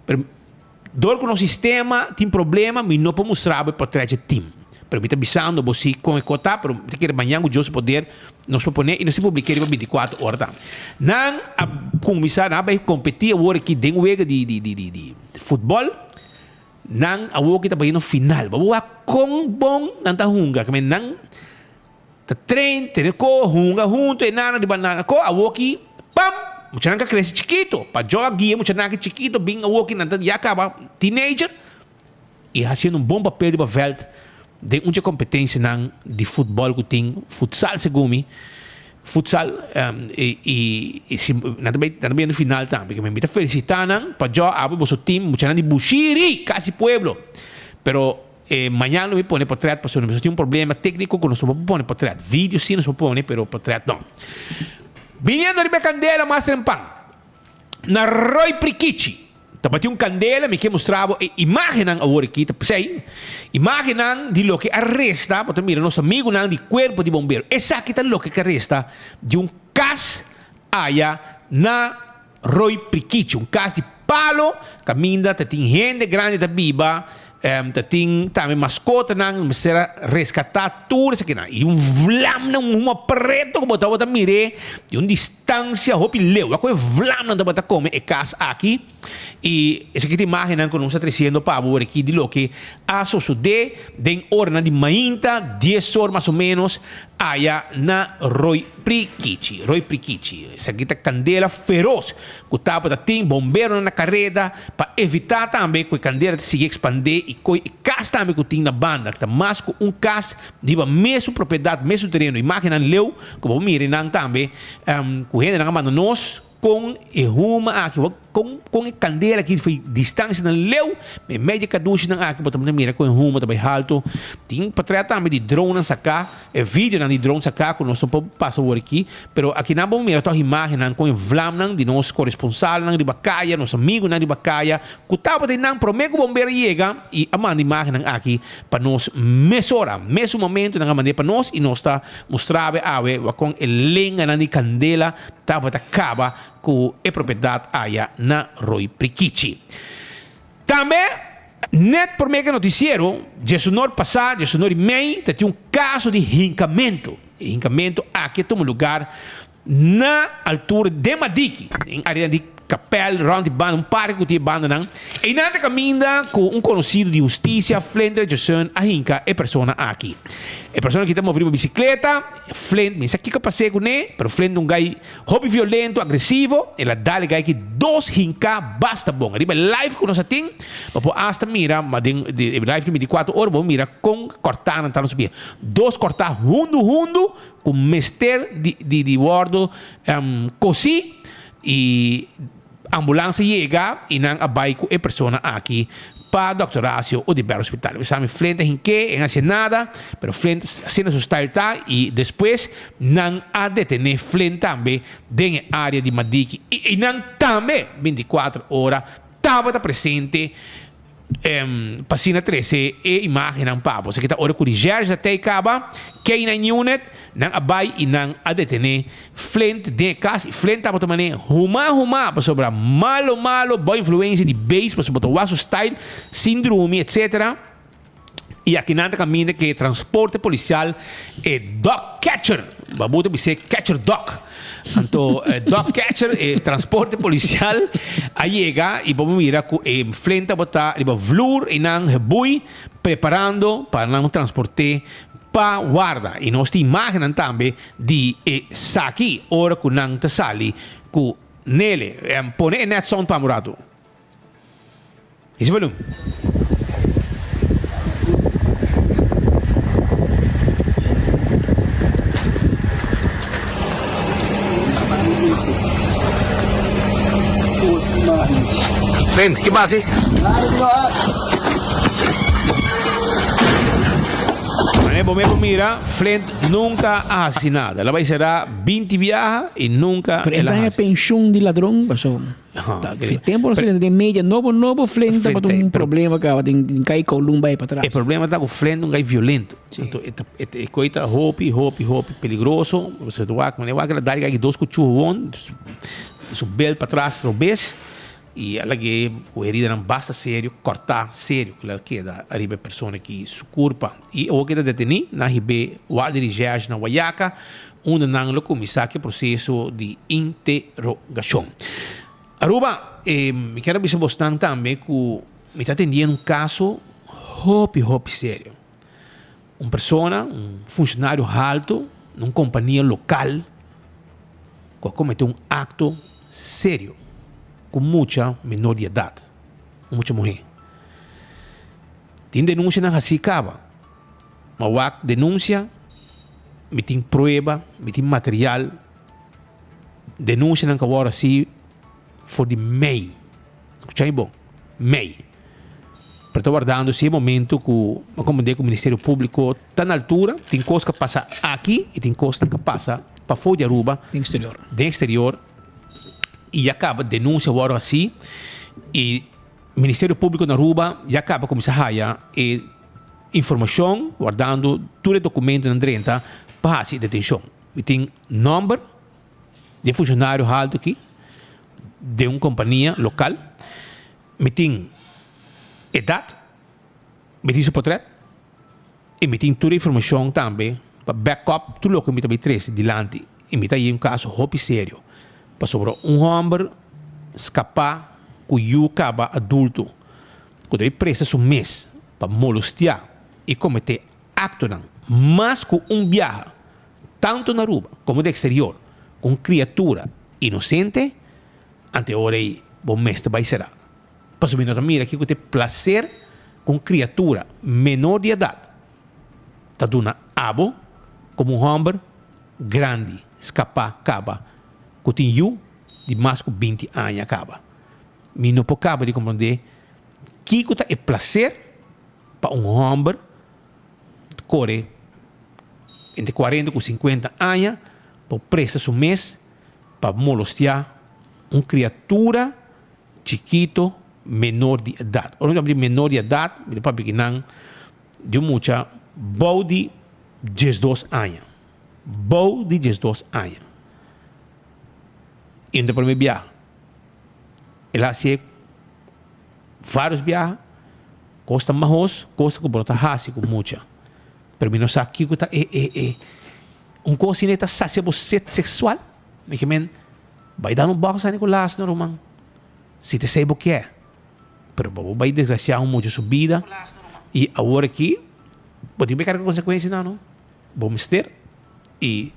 pero dor com o sistema, tem problema, mas não podemos mostrar para trazer time. Pero me está avisando você com a cota, pero te quer amanhã o Deus poder nos propor e nós publicar 24 horas. Não começar a competir agora aqui dentro de futebol, não agora que está no final. Vamos com bom não está hunga, que não está treino, ter co hunga junto e nada de banana co agora aqui pam, muita gente cresce chiquito, para jogar guia muita gente chiquito, bem agora que não já acaba teenager e fazendo bom papel de Welt. De muita competência de futebol que tem, futsal segundo futsal e também no final também, porque me está felicitando para eu abrir o seu time, muita gente de Bushiri, quase pueblo, pero amanhã não me põe portrait, porque nós temos problema técnico que nós não põe portrait, vídeo sim nós põe, pero portrait não. Vindo de Candela, mais em pan, na Roy Prikichi. Tapati candela, me que mostrava imaginan agora aqui, sei, imaginan de lo que arresta, porque mira, nosso amigo não de corpo de bombeiro, essa aqui tá lo que arresta de cas allá na Roy Prikichi, cas de palo, caminda, tem gente grande da biba, tem também mascota não, será resgatar tudo isso aqui não, e vlam não uma preto como estava a mirar de distância, hopi leu, a coisa vlam não estava a comer é casa aqui e essa aqui te imagina que nós estamos trazendo para agora aqui de lo que a suceder de hora de mainta 10 horas mais ou menos allá na Roy Prikichi. Essa aqui tá candela feroz que estava tem bombeiro na carreta para evitar também que a candela se expandir e que casa também que tem na banda que tá mais com casa de mesmo propriedade, mesmo terreno. Imagina leu como miram também que gente não manda nós com e ruma aqui com a candela que foi distância na leu, me média caduche na aqui, botam mira com rumo também alto. Tem para tratar também de drone sacar, é vídeo na de drone sacar com nós não passa por aqui, pero aqui na bom mira a imagem com o vlam de nosso corresponsal de Bacaia, nosso amigo de Bacaia, que tava de não promego bombeiro chega e a manda imagem aqui para nós mesora, mesmo momento na maneira para nós e nós está mostrava com a lenha na de candela tava da caba com a propriedade aí na Rui Priquici. Também, net por mega noticiero, Jesunor passado, Jesunor e-mail, tem caso de hincamento. Hincamento aqui tem lugar na altura de Madiki, em área de Capel, round banda, parque que tinha banda não. E nada caminha com conhecido de justiça, Flender, Jason, a hinca e persona aqui. A persona que está movendo bicicleta, Flend, me aqui que passei com ele, pero Flend gai hobby violento, agressivo, ela dá gai que 2 hinca basta bom. Arriba live com nós tem, mas hasta mira, mas de live de 24 horas, mira com cortar não tá no subir. 2 cortar hundo com mester de bordo, cosi e ambulância chega e não abai com a pessoa aqui para doctoração ou de belo hospital. Sabe, frente em que não hace nada, pero frente cena style tá e depois não a detener frente também dentro da área de Madiki e não também 24 horas estava presente Passina 13 e imagem não papo. Se kita ora com Gerge até acaba que na unit não abai e não a detener frente de casa e frente tava também huma para sobrar malo boa influência de base para sobrar o style síndrome etc. E aqui nada caminha que transporte policial é dog catcher. Babuto vai ser catcher dog. Então, dog catcher é transporte policial a chega e vamos mirar com frente a botar vloer e não rebui preparando para não transporte para guarda. E nós temos imagem também de saki ora que não te sali com nele. Põe net sound para murato. Esse volume. Friend, que base? Vamos mira, Flint nunca ha assinado. Ela vai ser 20 viajes e nunca. Pero ela é pensão de ladrão, passou. Tempo de média, novo Flint tem um problema que tem cair com o lumba aí para trás. O problema está com o Flint um gai violento. Então, é coisa hope, peligroso. Você doa, quando eu aquela dar gai 2 cuchurros, subir para trás, robês. E ela que a herida não basta sério, cortar sério, que ela queda a riba pessoa que se culpa. E o que está detenido, na riba guarda de Gerge na Guayaca, onde não lo começar que processo de interrogação. Aruba, me quero dizer bastante também que me está atendendo um caso hope sério. Uma pessoa, funcionário alto, numa companhia local, que cometeu um acto sério com muita menor de idade, muita mulher. Tem denúncia na Racicaba, mas a denúncia, me tem prova, me tem material, denúncia na Cabora assim, for de MEI. Escuchai bom? MEI. Para estar guardando esse momento que eu comandei com o Ministério Público está na altura, tem coisa que passa aqui e tem coisa que passa para fora de Aruba, de exterior. E acaba denúncia agora assim e Ministério Público na Aruba e acaba começar a raiar informação guardando todo o documento na drenta para a detenção. E tem número de funcionário alto aqui de uma companhia local, me tem idade, me tem seu portrait e me tem toda a informação também para backup tudo o que me também traz delante e me tem um caso hope sério. Para sobre homem escapar com o caba adulto que deve preso mês para molestar e cometer acto mas com viaje tanto na Aruba como no exterior com criatura inocente ante hora aí bom mestre vai ser para subir na mira que tem prazer com criatura menor de idade está dando abo como homem grande escapar caba que tem de mais de 20 anos acaba. Mi não pode de compreender que é prazer para homem corre entre 40 e 50 anos para presta seu mês para molestar criatura chiquito menor de idade. Ou não menor de idade, para pequenan de muita bom de 12 anos. Bom de 12 anos. E no primeiro viagem, ela se vários viagens, costa mais, costa que brota hasi com muita. Pero mim não sabe que coisa está sacia você sexual, mas que vai dar barro sa Nicolás no romang. Se te sabe o que é. Pero vai desgraciar muito sua vida. E agora aqui, pode ter consequências não. Vamos ter e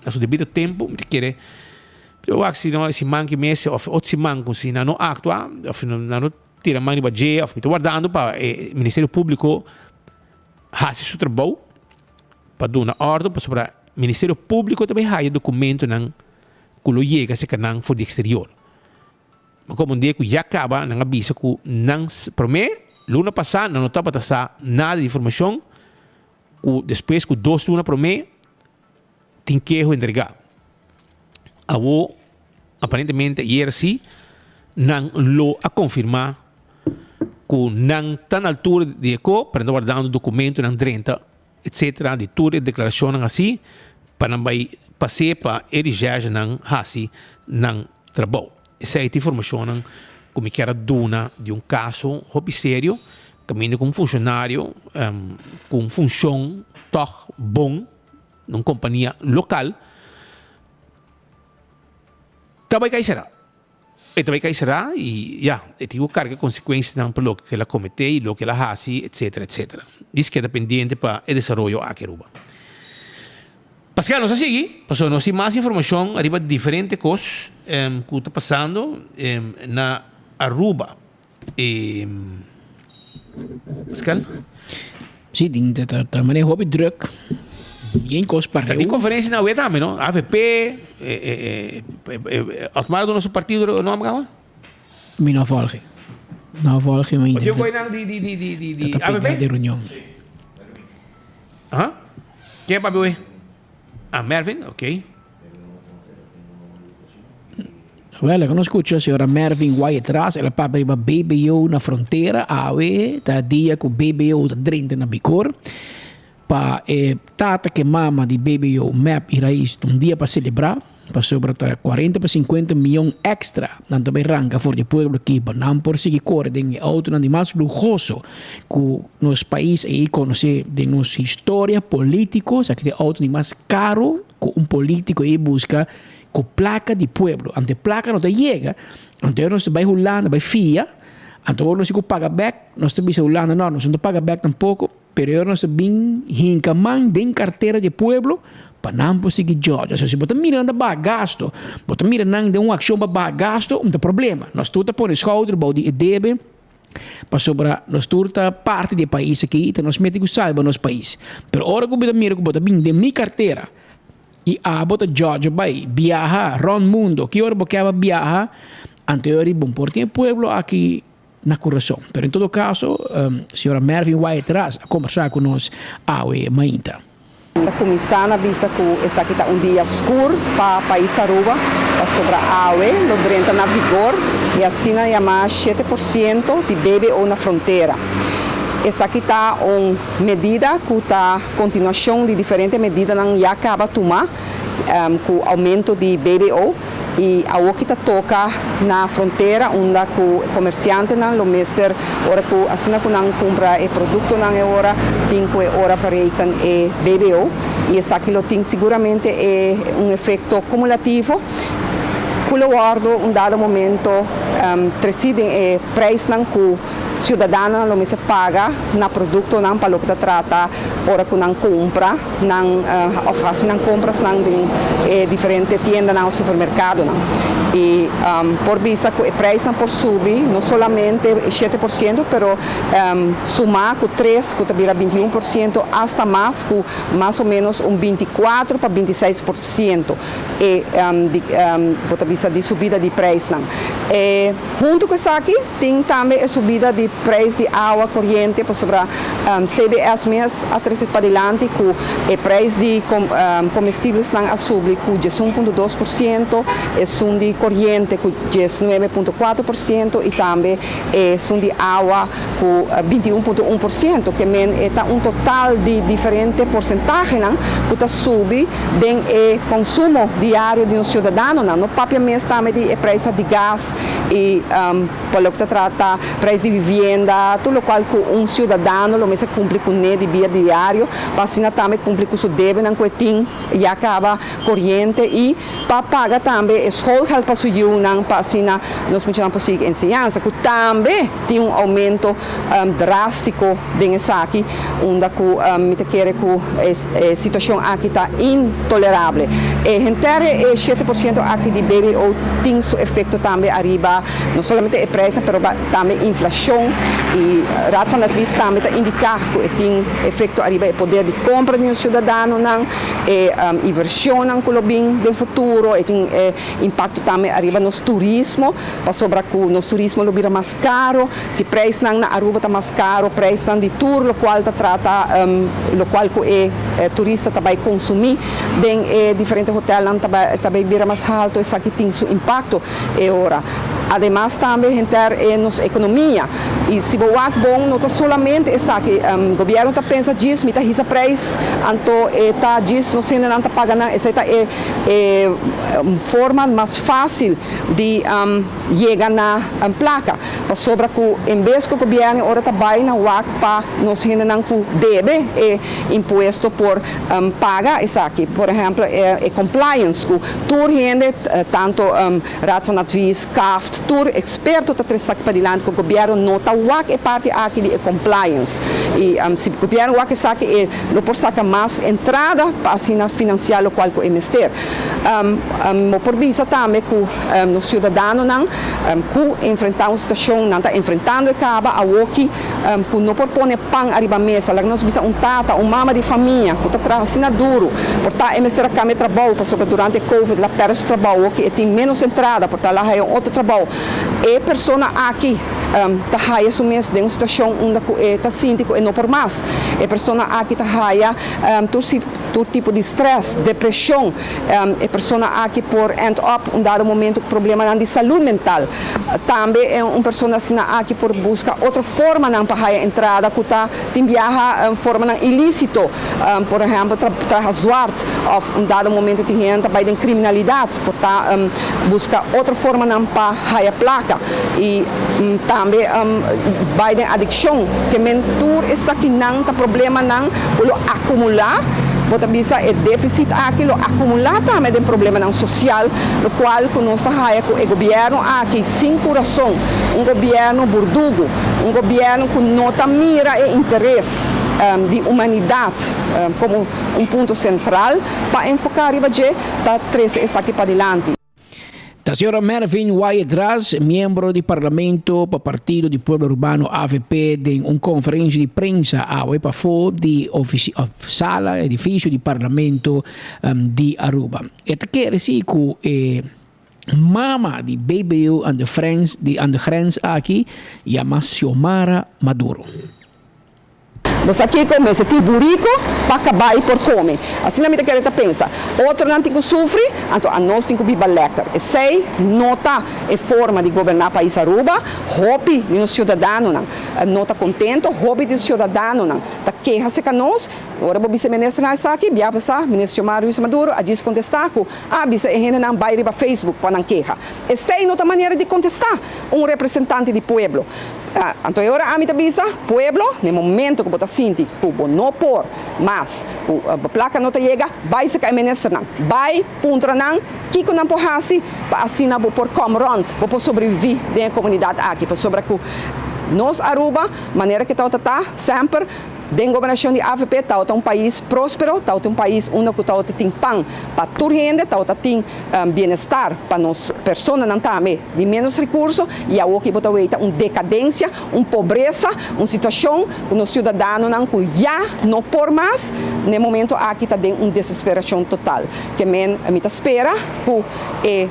a seu devido tempo, me quer eu acho que não se manque mês ou se manque se não actua, ou não tira mani baje, ou me guardando para o Ministério Público fazer seu trabalho para dar uma ordem para sobre o Ministério Público também há documento não que chega se canang for the exterior. Mas como dia que já acaba, não avisa que não promete, luna passada não estava passar nada de informação, que depois que 2 lunas promete, tem que entregar. Agora, aparentemente, ayer sim, não lo a confirmar que não está na altura de eco, para não guardar documento, não 30, etc., de tudo, declaração assim, para não vai passar para erigir não assim, não trabalho. Essa é a informação que me quero dar de caso hobby sério, caminho com funcionário, com função toch bom, numa companhia local, também cai será. E também cai será e tive carga consequências não pelo que ela cometeu e lo que ela faz, etc, etc. Diz que é dependente para o desenvolvimento aqui Aruba. Pascal, nós seguimos, passou nós mais informação arriba de diferentes coisas que está passando na Aruba. Pascal? Sim, também é hobby druk. Geen kost para die conferência na UE também, não? AVP, automaat do nosso partido, não é? Me não volge. Não volge, mas ainda. Eu vou na de AVP? De reunião. Hã? Quem é para ver? Ah, Mervin, ok. Well, quando escuto a senhora Mervin vai atrás, ela para ir para BBO na fronteira, AUE, tá dia que o BBO está dentro na bicor. Para tata que mama de BBO MAP e raiz dia para celebrar, para sobre 40 para 50 milhões extra, não também arranca for de povo aqui, para não por seguir corre de outro mais luxuoso que nos países aí conhecer de nossa história políticos, aqui é outro mais caro que político aí busca com placa de povo, ante placa não te chega, ante nós vai Holanda, vai FIA, ante nós não paga back, nós também se Holanda não paga back tampouco. Pero nós bem hincaman de carteira de pueblo para não conseguir Georgia. Se você mira na gasto, você mira na de uma ação para gasto, não tem problema. Nós tudo põe schouder, body debe, para sobre nós tudo parte do país aqui, então nós metemos salva nosso país. Pero ora que você mira que você bem de minha carteira e a bota Georgia vai viajar round mundo, que hora você vai viajar, anterior bom por tempo pueblo aqui na correção. Pero em todo caso, a senhora Mervin vai atrás a conversar com nós AUE Mainta. A comissão avisa que essa aqui está dia escuro para o país Aruba, sobre a AUE, lo entra na vigor e assim a chamar 7% de BBO na fronteira. Essa aqui está uma medida que está continuação de diferentes medidas que já acaba de tomar, com o aumento de BBO. E a o que toca na fronteira, onde o comerciante não lo mestre, ora que assim que não compra o produto não é hora, tem que hora fazer e BBO, e isso aqui lo tem seguramente é efeito cumulativo. Que lo guardo dado momento, decidem preço não que cidadano lo se paga na produto nan palo que trata ora com nan compra nan oferece nan compras nan diferente tienda nan supermercado nan e por visa que o preço por subir não solamente 7%, pero sumar com 3, que vira 21%, hasta mais com mais ou menos 24 para 26% e por visa de subida de preço. Junto com isso aqui tem também a subida de preço de água corrente por sobre CBS mês a 13 para adelante com o preço de comestíveis a subir com 1,2% e sum de corrente com 19,4% e também sum de água com 21,1%, que é um total de diferentes porcentagens que está subindo o consumo diário de um cidadão. No próprio mês também de preço de gás e pelo que trata preço de vivenda, tudo o qual um cidadão lo mês cumpre com de via diário, vacina também cumpre com o débito não que e acaba corrente e para pagar também escola para sua não para vacina nós mencionamos possível ensinança que também tem um aumento drástico dessa aqui onde me quer que a situação aqui está intolerável e inteiro 7% aqui de bebê ou tem seu efeito também arriba não somente a preço, mas também inflação e Raad van Advies também está indicar que tem efeito arriba o poder de compra de um cidadão não e inversão não colobin do futuro e tem impacto também arriba nos turismo para sobre que nos turismo lo vira mais caro se preço na Aruba está mais caro preço de tour lo qual está trata lo qual que turista também consumir bem diferente hotel não também vira mais alto isso aqui tem seu impacto e ora además também entrar nos economia e se boa bom não está solamente isso aqui governo está pensa disso me está risa preço então está disso não sei não está pagando essa é forma mais fácil de chegar na placa para sobre que em vez que o governo ora está bem na WAC para nós ainda não deve imposto por paga isso aqui por exemplo compliance que tour ainda tanto Raad van Advies CAFT tour experto está três aqui para diante que o governo não está WAC é parte aqui de compliance e se o governo WAC saque não por sacar mais entrada para assim financiar o qual que é mister por visa também que os cidadãos não que enfrentar uma situação não está enfrentando acaba a walkie que não propõe pão arriba mesa lá nós bisa tata mama de família que está trazendo duro por estar emissora cama trabalho para sobre durante a Covid lá perde o trabalho que tem menos entrada por estar lá é outro trabalho e pessoa aqui está aí o mês de uma situação onde está sentindo e não por mais e pessoa aqui está aí todo tipo de stress depressão e pessoa aqui por end up dado momento problema de saúde mental também é uma pessoa assim aqui por buscar outra forma não para a entrada que está tem viaja forma não ilícito por exemplo trabalhar zwart ou dado momento tem gente vai de criminalidade por estar buscar outra forma não para a placa e também vai de adicção que mentor essa que não tá problema não o acumular bota bisa é déficit aquilo acumular também tem problema não social o qual que nós está aí com o governo aqui sem coração governo burdugo governo que não tá mira e interesse de humanidade como ponto central para enfocar e vai tá três essa aqui para adiante. A senhora Mervyn Wyatt, membro do Parlamento para o Partido do Pueblo Urbano AVP, em uma conferência de prensa a Wepafo de sala, edifício do Parlamento de Aruba. E quer dizer que mama de BBU and the Friends aqui, chama Xiomara Maduro. Nós aqui começa a ter burico para acabar e por comer. Assim a gente quer pensa. Outro não tem que sofrer, então nós temos que viver legal. E sei, nota é forma de governar o país Aruba, hobby de um cidadão, não está contente, hobby de um cidadão, está queixa-se com nós. Agora vou vice ministro nós aqui, via passar, ministro Xiomara Maduro, a diz contestar que vice ainda não vai para Facebook para não queixa. E sei, outra maneira de contestar, representante do pueblo. Então agora a gente avisa, pueblo, no momento que você sente que não por, mas a placa não chega, vai se cair ministro não, vai puntra não, que não pode fazer para assim não por comrond, para sobreviver da comunidade aqui, para sobre que Nós, Aruba, maneira que está sempre, dentro da governação de AVP, está um país próspero, está um país onde tem pão para toda gente, tem bem-estar para nós, pessoas não também, de menos recursos, e a que está uma decadência, uma pobreza, uma situação que os cidadãos não já não por mais, no momento aqui está dentro uma desesperação total, que me espera que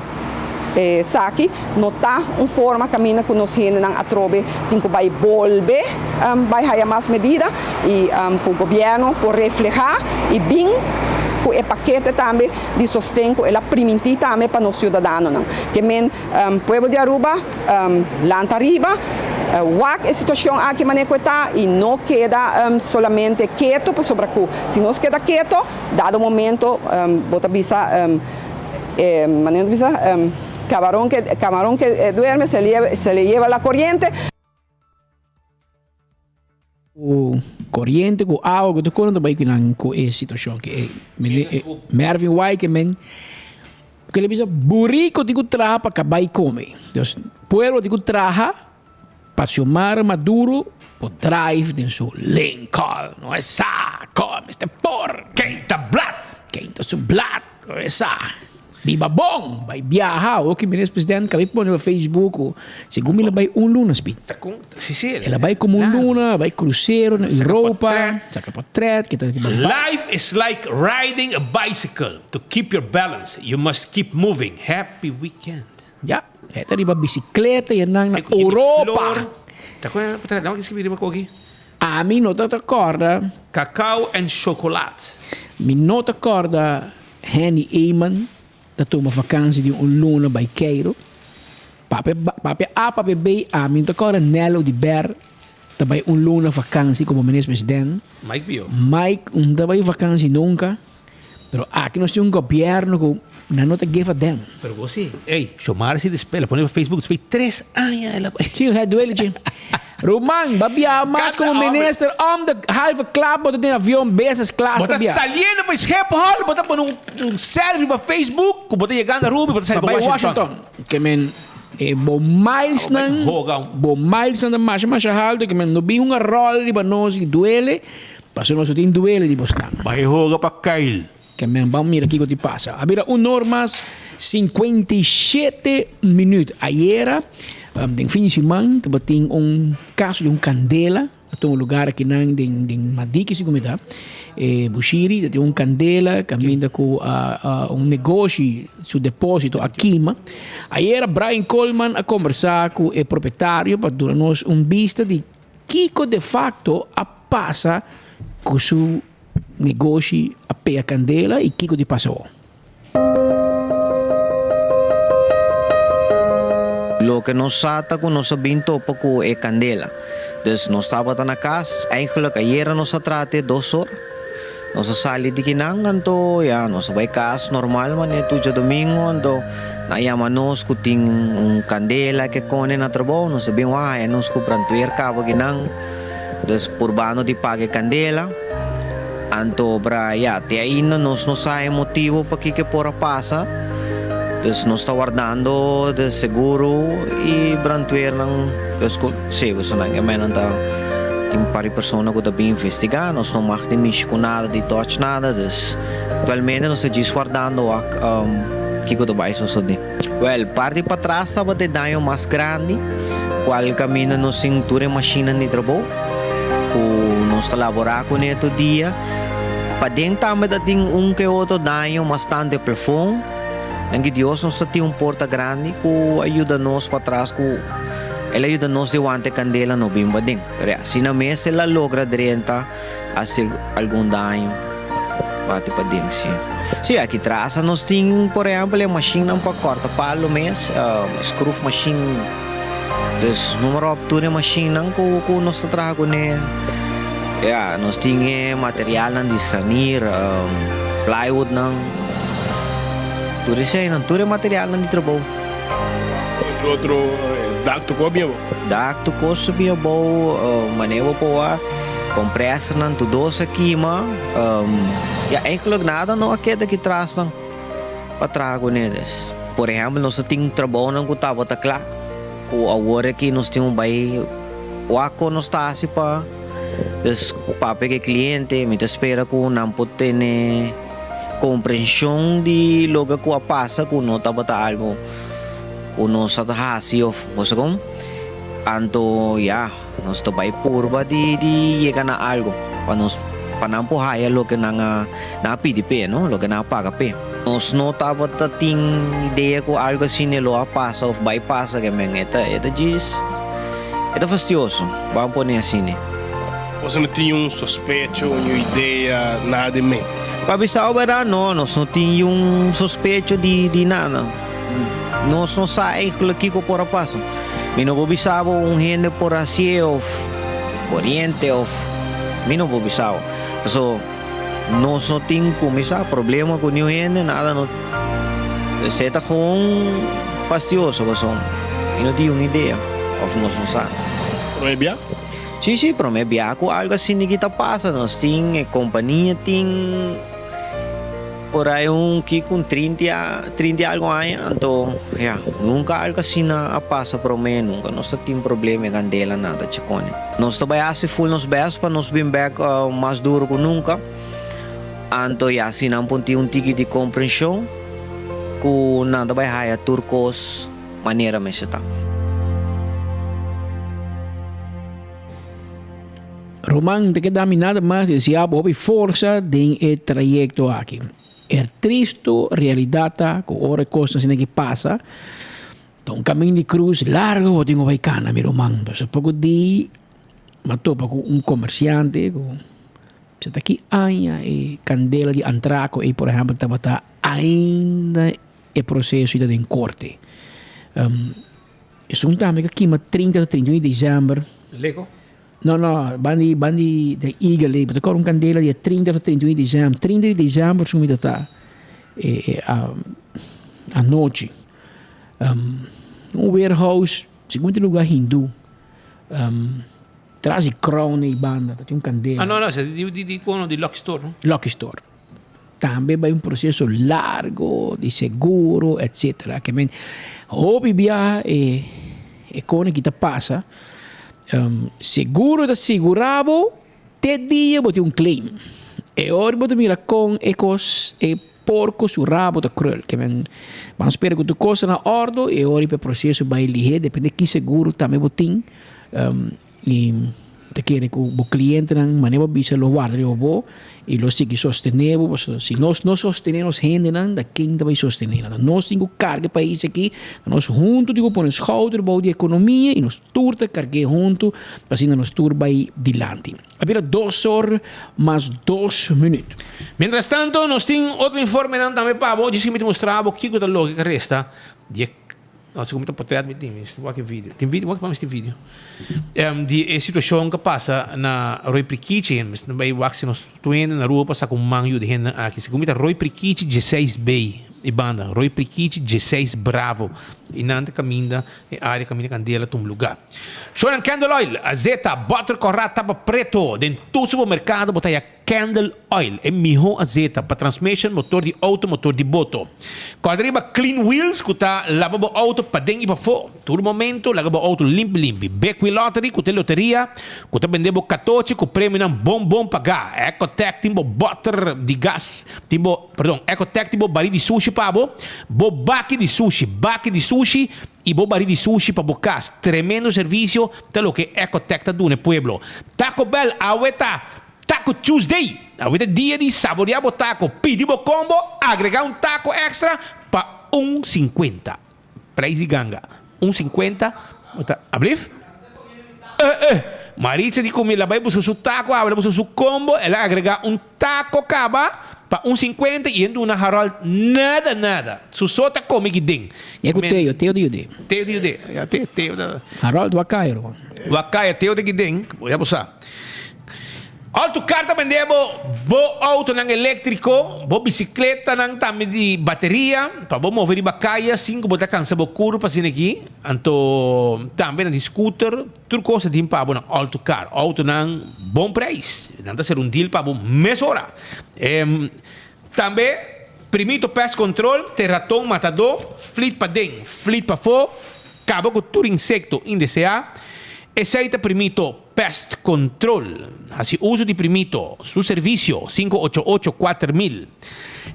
Saki nota forma caminho que nós não atrobe tem que vai volver vai mais medida e o governo por reflejar e bem com o paquete também de sustento ela permitir também para os cidadãos que men povo de Aruba lanta arriba a situação aqui maneira está e não queda solamente quieto para sobre se nós queda quieto dado momento bota bisa maneira bisa camarón que duerme se le lleva la corriente. O corriente, com água, que tu vai com essa situação que Mervyn White que men que ele diz burrico de traha para acabar e comer. Então, pueblo de traha para chamar Maduro por drive de seu Lincoln, não é essa, come este por, queita su blad, não é essa. Viva bom, vai viajar, o que o presidente acabei de pôr no Facebook, segundo ele vai luna, speed. Ela vai como luna, vai cruzeiro na Europa, saca portrait, Life is like riding a bicycle. To keep your balance, you must keep moving. Happy weekend. Ya, esta riba bicicleta e na Europa. Tá com a não que escrevi aqui. A mim não te acorda. Cacau and chocolate. Me não te acorda Henny Eyman. Dat uma vakantie die luna bij Cairo. Papi B, a mim agora Nelo de Ber. Também luna vakantie como ministro-presidente. Mike Bio. Mike, também vakantie nunca. Pero aqui nós temos governo que não te give a damn. Pero você, chamar-se de espelho, põe no Facebook, você 3 anos. Sim, é duelo, sim. Roman, babia mas como ministro, de halve klap, bota tem avião, besas, classe, bota saliendo para Schiphol, bota por selfie para Facebook, bota chegando a Ruby, bota sair para Washington. Que men, bo miles nan, mas halde, que men, no bi uma rola de nós e duele, passou nós tem duele de Boston. Vai jogar para Kyle. Que men, vamos mirar aqui o que passa. Habira normas 57 minutos. Ayer den fim de semana, tem caso de candela, tem lugar aqui em Madiki, se como está, Bushiri, tem candela, caminha com negócio, seu depósito aqui. Ayer Brian Coleman a conversar com o proprietário para dar-nos vista de que de facto passa com seu negócio a pé a candela e que de passou. Lo que nos sata com nossa binto pouco é candela. Dus nós estava na casa, eigenlijk ayer nós trate 2 horas. Nós sali de kinangan to, ya, nós vai casa normal man é tudo domingo, ando na yama nós que tem candela que cone na trabalho, nós bem é nós compram tuer cabo kinang. Dus por bano de pague candela. Anto para ya, te ainda nós não sai motivo para que pora passa. Dus nós está guardando de seguro e brantuer ng sim, você não é mesmo tá tem pari pessoa que tá bem investigar, nós não marca de com nada de touch nada, dus atualmente nós está guardando que que vai suceder. Well, parte para trás estava de daño mais grande, qual caminho nós cintura máquina de trabalho, que nós está laborar com ele dia, para dentro também tem que outro daño bastante profundo. Ang Dios nos tem porta grande que ajuda nós para trás que ela ajuda nós de wante candela no bimba din. Pero se na mesa ela logra direta hacer algum dano bate para din sim. Sim, aqui atrás nós tem, por exemplo, a machine para cortar palo mês, screw machine. Dus número de machine que nós trago né. Nós tem material de escarnir, plywood não. Tudo isso aí, não tudo é material não de trabalho. Outro dacto copia bo. Dacto copia bo, maneira boa, compressor não tudo doce aqui mas, inclusive nada não aqui daqui atrás não, para trago neles. Por exemplo, nós temos trabalho não que estava tá claro, o agora aqui nós temos bem wako no está assim pa des pape que cliente me espera com não pode ter compreensão de logo que passa com não tá bota algo com não sa hasi of você com anto ya nós to vai purba de llegar na algo para nós panampo haya lo que na PDP no lo que na paga pe nós não tava tem ideia com algo assim lo passa of bypass que men eta diz é fastidioso vamos pôr assim né você não tinha suspeito uma ideia nada de mim para Bissau era não nós não tinha suspeito de nada nós não sabemos o que por passa mi não Bissau gente por assim of Oriente of mi não Bissau so nós não temos começar problema com nenhum gente nada não você está com fastidioso você não tinha uma ideia of nós não sabe Proibia? Sim, para mim com algo assim que está passa nós tem companhia tem por aí que com 30 algo anos então nunca algo assim passa para mim nunca nós tem problema com dela nada chicone nós trabalhamos full nos best para nós bem back mais duro que nunca então assim não ponte ticket de compreensão que nada vai haya turcos maneira mais está Román, te queda nada más decía Bobby força de trayecto aqui. Triste realidade com hora coisas que passa. Então, caminho de cruz largo, eu tenho baicana, meu Román. Então, pouco de matou para um comerciante, você está aqui e candela de antraco e, por exemplo, está ainda é processo de corte. Isso é um tema que aqui, 30 a 31 de dezembro. Lego? No, bandi de Eagle, mas agora candela dia 30 a 31 de dezembro. 30 de dezembro, se me tá à noite. Warehouse, segundo lugar hindu. Traz crown e banda, tem candela. No, di Lucky Store, no? Lucky Store. Também vai processo largo de seguro, etc. Que men, hobby via e cone que te passa. Seguro da segurabo te dia bote claim e ora bote mira com ecos e porco su rabo da cruel que men vamos esperar que tu coisa na ordem e ora per processo vai lihe depende que seguro também botin e te quer que o cliente não maneira bisa lo guarda o bo e lo sigue sostenendo se nós não sostenemos gente não da quem vai sostener nós temos carga país aqui nós juntos digo por os schouder bou de economia e nós turta carga junto para assim nós tur vai dilante abira 2 horas mais 2 minutos mientras tanto nós temos outro informe também para vos diz que me mostrava o que da lógica resta de se come potrebbe admitirmi qualche video ti video qualche questo video di situazione che passa na Roy Prikici mas vai wax nos twin na rua passa com manho de hen aqui se come Roy Prikici 16B e banda Roy Prikici 16 Bravo e nante caminha e área caminha candela tum lugar Shonan Candle Oil azeta butter corrata tapa preto dentro do supermercado botaya Candle Oil é melhor azeta para transmission motor de auto motor de boto quadriba clean wheels kuta lavabo auto para dentro e para fora todo momento lavabo auto limpo Bequi Lottery kuta loteria kuta vendebo katochi ku prêmio não bom pagar Ecotec timbo butter de gas timbo perdão Ecotec timbo bari de sushi pabo bo baki de sushi e bo bari de sushi para bocas tremendo serviço telo que Ecotec tá dando no pueblo Taco Bell aweta Taco Tuesday, avete dia di saborear o taco, pedibo combo, agregar um taco extra para 1,50. Preço de ganga, 1,50. Abrif? Maritza di comer, vai buscar seu taco, vai buscar seu combo, ela agregar um taco caba para 1,50 e indo na Harold nada. Su sota come que den. E com teu de. Teu Harold Wakairo. Wakaia teu de que den, vou buscar. Alto carta vendebo bo auto nang elétrico, bo bicicleta nang tami di bateria, pa bo mover di bacaya, 5 bota cansa bo curva pa sineki, anto tambe nang di scooter, tur cosa din pa bo nang alto car, auto nang bom preço, nanta ser un deal pa bo mesora. Tambe primito pest control, terratón matador, fleet pa den, fleet pa fo, cabo ko tur insecto indeseado. Aceite Primito Pest Control. Assim, uso de Primito. Su servicio 588-4000.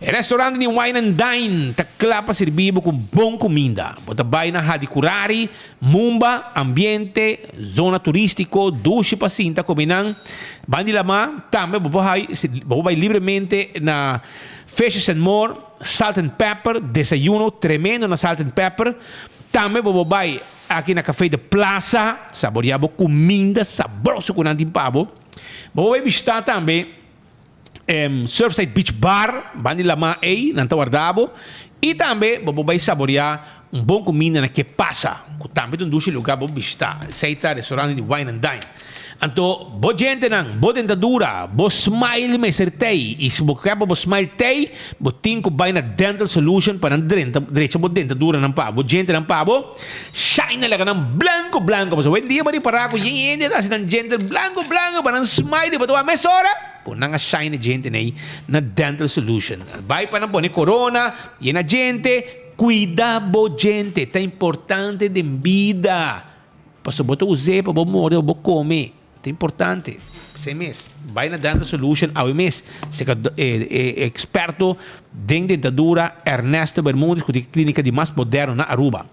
Restaurante de Wine and Dine. Taklapa servibo com bom comida. Bota baina Hadikurari, Mumba, ambiente, zona turístico, duche pacinta, combinam. Bandilama, também vai livremente na Fishes and More, Salt and Pepper, desayuno tremendo na Salt and Pepper. Também vai aqui na Café de Plaza, saboreado comida saborosa com nantim pavo. Vai visitar também Surfside Beach Bar, Bandilama aí, Nantawardabo. E também vai saborear bom comida na Que Passa. Também tem um lugar para visitar. Aceita restaurante de Wine and Dine. Então, boa gente não, boa dentadura, boa smile me acertei. E se você quer boa smile tei, você tem que ir na Dental Solution para direita boa dentadura não pá. Boa gente não pá, boa shine lá não blanco. Mas o dia para parar com gente assim na gente blanco para não smile para tua mesora. Pô, não shine gente aí na Dental Solution. Vai para não pôr corona e na gente cuida boa gente, tá importante de vida. Para você usar para você morrer, para você comer. É importante. Esse mês, vai na Dental Solution ao mês. Se é experto em dentadura, Ernesto Bermúdez, que é a clínica de mais moderno na Aruba.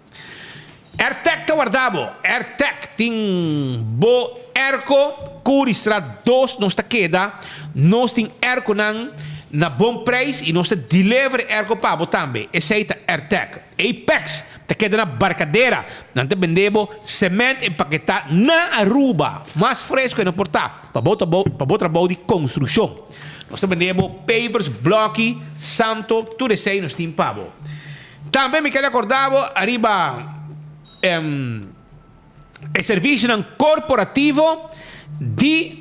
Airtech tá guardado. Airtech tem bo erco, curistra 2, nós está queda. Nós tem erco na bom preço e nós está delivery erco para também. Aceita Airtech. Apex te queda na barcadeira. Nós te vendemos cimento empaquetado na Aruba. Mais fresco e não portar. Para o trabalho de construção. Nós te vendemos pavers, bloque, santo, tudo isso aí nós temos pavo. Também me quero acordar, arriba, o serviço corporativo de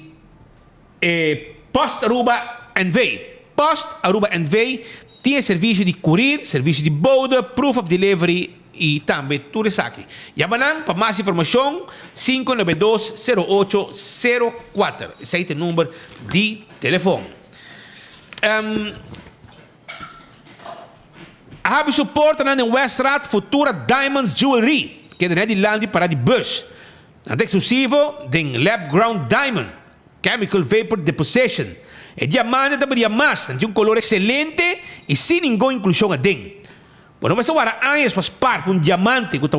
Post Aruba NV. Post Aruba NV tem serviço de courier, serviço de bode, proof of delivery e também tudo isso aqui. Yamanang, para mais informação, 592-0804. Esse é o número de telefone. Habe suporte na Westrat Futura Diamonds Jewelry, que é de Nederland para de bus. Het exclusivo de Lab Ground Diamond, Chemical Vapor Deposition. É diamante da diamante, tem color excelente e sem nenhuma inclusão adentro. Bueno, mas agora anos faz parte de diamante que está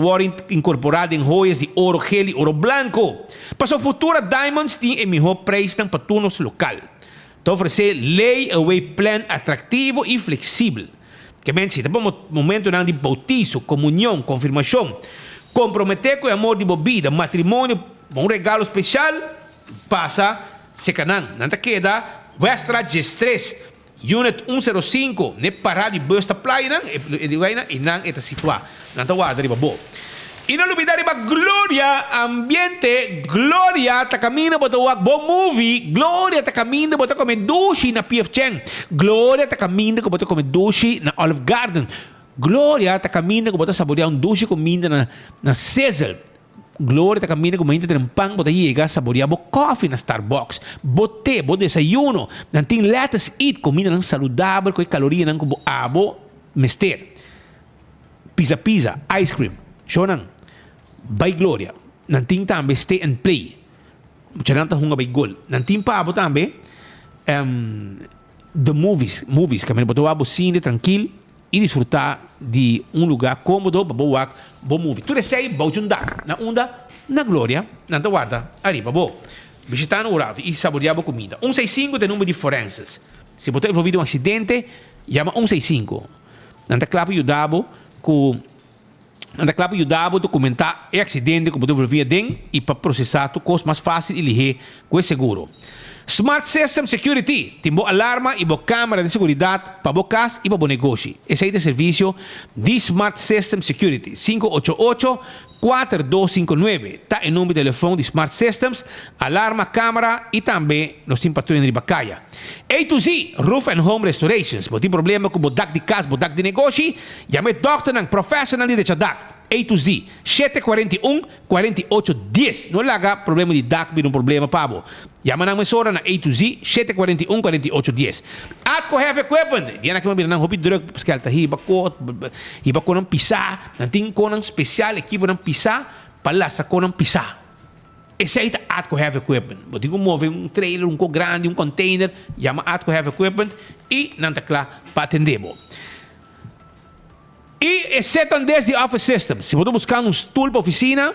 incorporado em joias de ouro gel e ouro branco. Para a Futura Diamonds tem o melhor preço para turnos local. Te oferecer layaway plan atrativo e flexível. Que mente se depois momento de bautizo, comunhão, confirmação, comprometer com o amor de bebida, matrimônio, um regalo especial, passa se canang. Nanta queda Westra G3 Unit 105 ne parada de bus da praia e não está situado. Nanta guarda riba bo. E não olvidar riba Gloria Ambiente, Gloria ta caminho para o bom movie, Gloria ta caminho para comer dushi na PF Cheng, Gloria ta caminho para comer dushi na Olive Garden, Gloria ta caminho para saborear dushi comida na Cecil. Gloria ta caminho com muita trempang bota chega saborear bo coffee na Starbucks, bote, bo desayuno, não tem let's eat comida não saudável com caloria não como abo mester. Pizza, ice cream, shonan. By Gloria, não tem também stay and play. Mucha nanta hunga by gol. Não tem pa abo também the movies que me botou abo cine tranquilo e desfrutar de lugar cômodo para boa bom movie. Tudo isso aí bom juntar na onda na Gloria, na guarda arriba bom. Visitando o rato e saborear a comida. 165 tem número de forenses. Se botar envolvido um acidente, chama 165. Nanta claro ajudava com Anda claro ajudava a documentar o acidente que botou envolvido dentro e para processar tu coisa mais fácil e ligar com o seguro. Smart System Security tem boa alarma e boa câmera de segurança para boa casa e para boa negócio. Esse é o serviço de Smart System Security 588-4259. Está em número de telefone de Smart Systems, alarma, câmera e também nós temos patrulha de Bacaia. A to Z Roof and Home Restorations. Se tem problema com o dak de casa, o dak de negócio, chame doctor ng professional de dak. A to Z 741-4810. Não laga problema de dak, vira problema pabo. Chama na emissora na A to Z 741-4810. At ko have equipment. Diyan na kami ng hobby drug pascal tahi bakot iba ko ng pisa. Nanting ko ng special equipo ng pisa pala sa ko ng pisa. esse aí é Atco Heavy Equipment. Eu digo mover um trailer, um grande, um container, chama Atco Heavy Equipment e não está claro para atender. E exceto desde Office Systems, se você buscar um stool para oficina,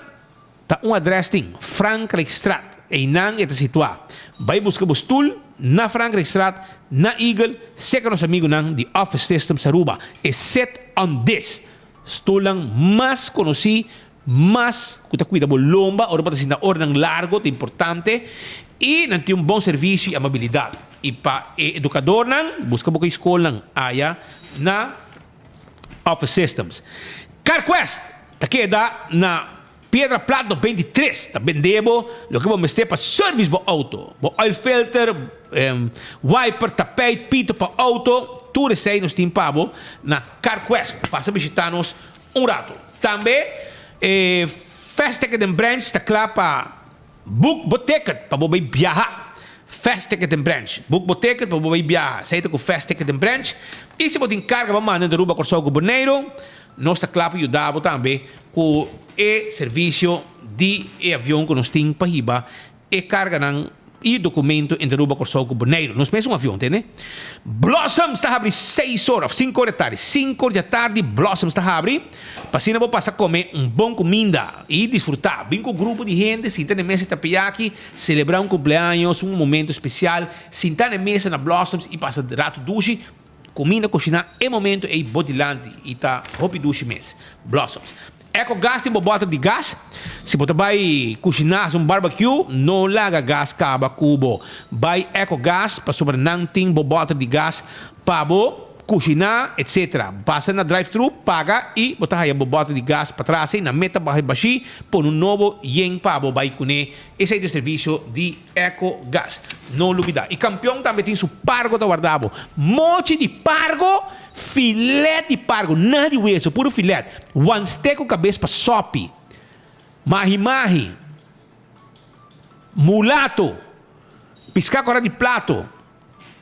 tá um address Frankrijkstraat. E não está situado. Vai buscar o stool na Frankrijkstraat, na Eagle, seca nosso amigo de Office Systems Aruba. Exceto this. Stool mais conhecido, mas que cuida de lomba, ou para na ordem largo, é importante, e não tem bom serviço e amabilidade. E para educador, busca boa escola na Office Systems. CarQuest, tá queda na Pedra Plato 23, tá vendendo o que vamos ter para serviço do auto, oil filter, wiper, tapete, pito para auto, tudo isso aí nós temos na CarQuest. Passa a visitar-nos rato. Também Fast Ticket and Branch está claro para book ticket para você viajar. Fast Ticket and Branch. Book ticket para você viajar. Saída com Fast Ticket and Branch. E se você encarga para mandar de Aruba Corso Governeiro, nós está claro para ajudar também com o serviço de avião que nós temos para riba e carga e documento em Aruba Corso Governeiro. Nós pensamos um avião, entende? Blossom está abrindo 6 horas, 5 horas da tarde. 5 horas da tarde, Blossom está abrindo. Para assim não passar a comer bom comida e desfrutar. Vem com um grupo de gente, sentar na mesa de tapiaki, celebrar cumpleaños, momento especial, sentar na mesa na Blossoms e passar rato duche, comida, cozinhar, é momento é bodilante e tá hopi duche mês. Blossoms. EcoGas tem bota de gás. Se você vai cozinhar barbecue, não larga gás caba cubo. Vai EcoGas para sobre não tem bota de gás para cozinhar, etc. Passa na drive-thru, paga e botar aí a bota de gás para trás na meta baixi por um novo yen para vai comer. Esse é o serviço de EcoGas. Não olvidar. E campeão também tem seu pargo da guardado. Monte de pargo, filete de pargo, nada de hueso, puro filete. One steak com cabeça para sopi. Mahi-mahi. Mulato. Piscar com de plato.